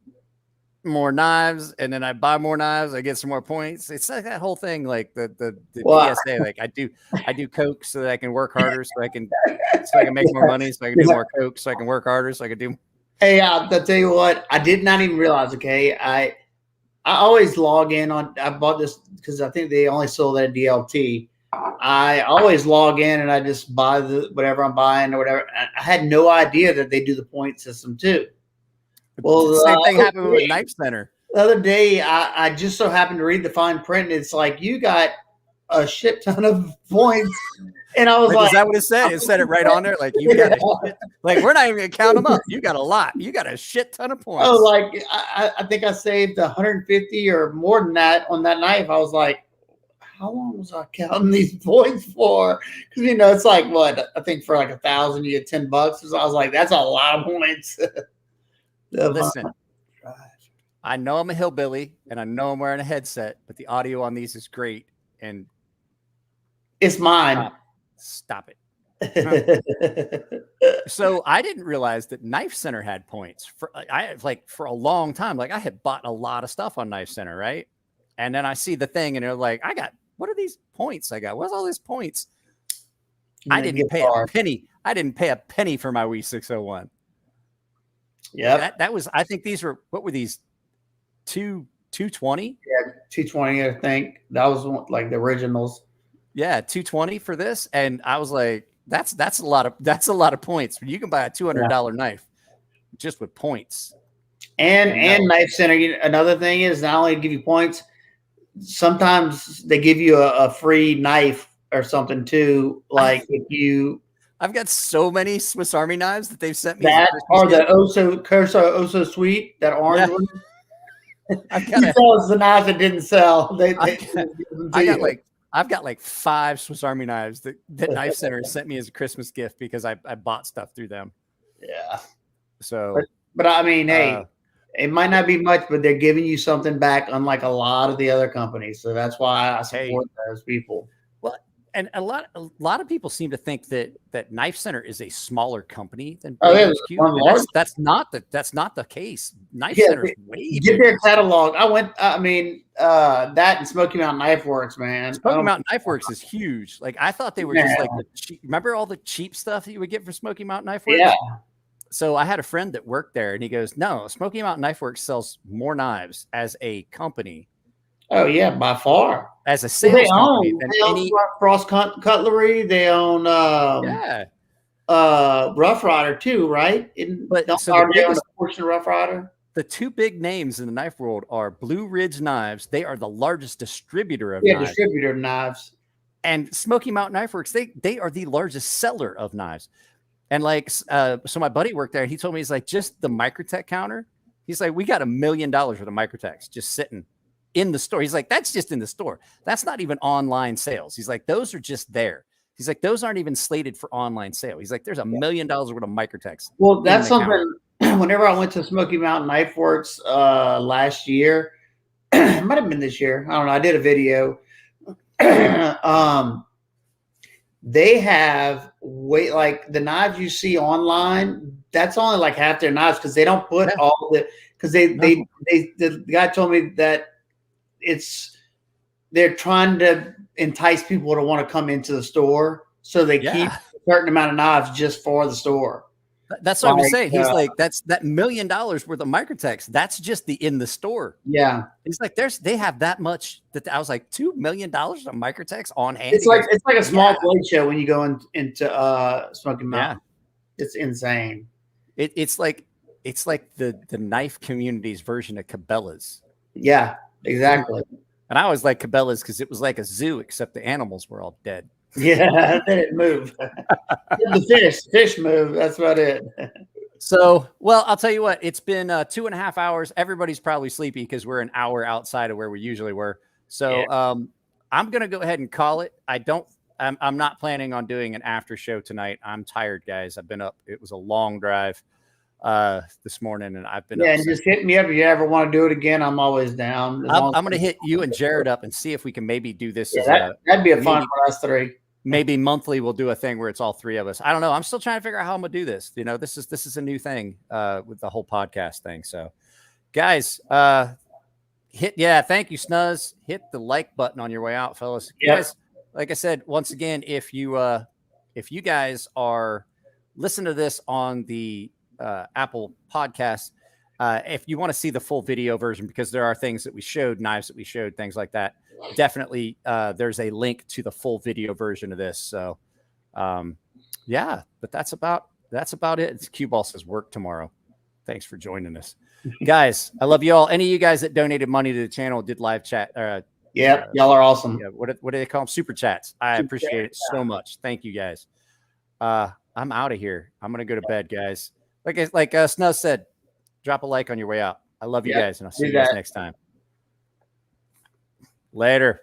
more knives, and then I buy more knives, I get some more points. It's like that whole thing, like the PSA. Like I do coke so that I can work harder, so I can make more money, so I can do more coke, so I can work harder, so I can do. Hey, I'll tell you what, I did not even realize. Okay, I always log in on. I bought this because I think they only sold that DLT. I always log in and I just buy whatever I'm buying or whatever. I had no idea that they do the point system too. Well, the same thing happened with Knife Center. The other day, I just so happened to read the fine print, and it's like you got a shit ton of points, and I was Like, like, is that what it said? It said it right on there. Like, you got a shit. Like, we're not even gonna count them up. You got a lot. You got a shit ton of points. oh, like I think I saved 150 or more than that on that knife. I was like, how long was I counting these points for? Because it's like what I think for like 1,000 you get $10. So I was like, that's a lot of points. Listen, I know I'm a hillbilly and I know I'm wearing a headset, but the audio on these is great. And it's mine. Stop it. So I didn't realize that Knife Center had points for for a long time. Like I had bought a lot of stuff on Knife Center, right? And then I see the thing and they're like, what are these points I got? What's all these points? I didn't pay a penny. I didn't pay a penny for my Wii 601. Yeah. That was, I think these were, what were these? 220? Yeah, 220, I think. That was like the originals. Yeah, 220 for this. And I was like, that's a lot of points. You can buy a $200 knife just with points. And Knife Center, another thing is not only give you points, sometimes they give you a free knife or something too. Like I've got so many Swiss Army knives that they've sent me. That or the Oso Sweet, that orange one. I've got the knives that didn't sell. I've got like 5 Swiss Army knives that Knife Center sent me as a Christmas gift because I bought stuff through them. Yeah. So, but I mean, hey, it might not be much, but they're giving you something back, unlike a lot of the other companies. So that's why I support those people. Well, and a lot of people seem to think that Knife Center is a smaller company than that's not the case. Knife Center is way bigger. Their catalog. That and Smoky Mountain Knife Works, man. Smoky Mountain Knife Works is huge. Like I thought they were just like the cheap. Remember all the cheap stuff that you would get for Smoky Mountain Knife Works? Yeah. So I had a friend that worked there, and he goes, "No, Smoky Mountain Knife Works sells more knives as a company." Oh yeah, by far. As a sales company than any Cross Cutlery, they own Rough Rider too, right? But so are they on a portion of Rough Rider? The two big names in the knife world are Blue Ridge Knives. They are the largest distributor of knives. Distributor of knives. And Smoky Mountain Knife Works, they are the largest seller of knives. And so my buddy worked there. He told me, he's like, just the Microtech counter. He's like, we got $1 million worth of Microtechs just sitting in the store. He's like, that's just in the store. That's not even online sales. He's like, those are just there. He's like, those aren't even slated for online sale. He's like, there's $1 million worth of Microtechs. Well, that's something. Whenever I went to Smoky Mountain Knife Works last year, it might have been this year. I don't know. I did a video. They have like the knives you see online. That's only like half their knives because they don't put all the because the guy told me that they're trying to entice people to want to come into the store, so they keep a certain amount of knives just for the store. That's what I was saying. He's like, that's that $1 million worth of Microtechs. That's just the in the store. Yeah. He's like, they have that much that I was like, $2 million of Microtechs on hand. It's like a small blade show when you go into Smoky Mountain. Yeah. It's insane. It's like the knife community's version of Cabela's. Yeah, exactly. And I always like Cabela's because it was like a zoo, except the animals were all dead. Yeah, they didn't move. The fish move. That's about it. So, well, I'll tell you what. It's been 2.5 hours. Everybody's probably sleepy because we're an hour outside of where we usually were. So, I'm gonna go ahead and call it. I'm not planning on doing an after show tonight. I'm tired, guys. I've been up. It was a long drive this morning, and I've been up. And just hit me up if you ever want to do it again. I'm always down. I'm going to hit you and Jared up and see if we can maybe do this. That'd be a fun for us three. Maybe monthly we'll do a thing where it's all three of us. I don't know. I'm still trying to figure out how I'm gonna do this. You know, this is a new thing with the whole podcast thing. So, guys, thank you, Snuzz. Hit the like button on your way out, fellas. Yep. Guys, like I said, once again, if you guys are listening to this on the Apple Podcast, if you want to see the full video version, because there are things that we showed, knives that we showed, things like that, definitely there's a link to the full video version of this. So but that's about it. It's Q Ball says work tomorrow. Thanks for joining us. Guys, I love you all. Any of you guys that donated money to the channel did live chat. Yep, y'all are awesome. Yeah, what do they call them? Super chats. I appreciate it so much. Thank you guys. I'm out of here. I'm gonna go to bed, guys. Like Snuz said, drop a like on your way out. I love you guys, and I'll see you guys next time. Later.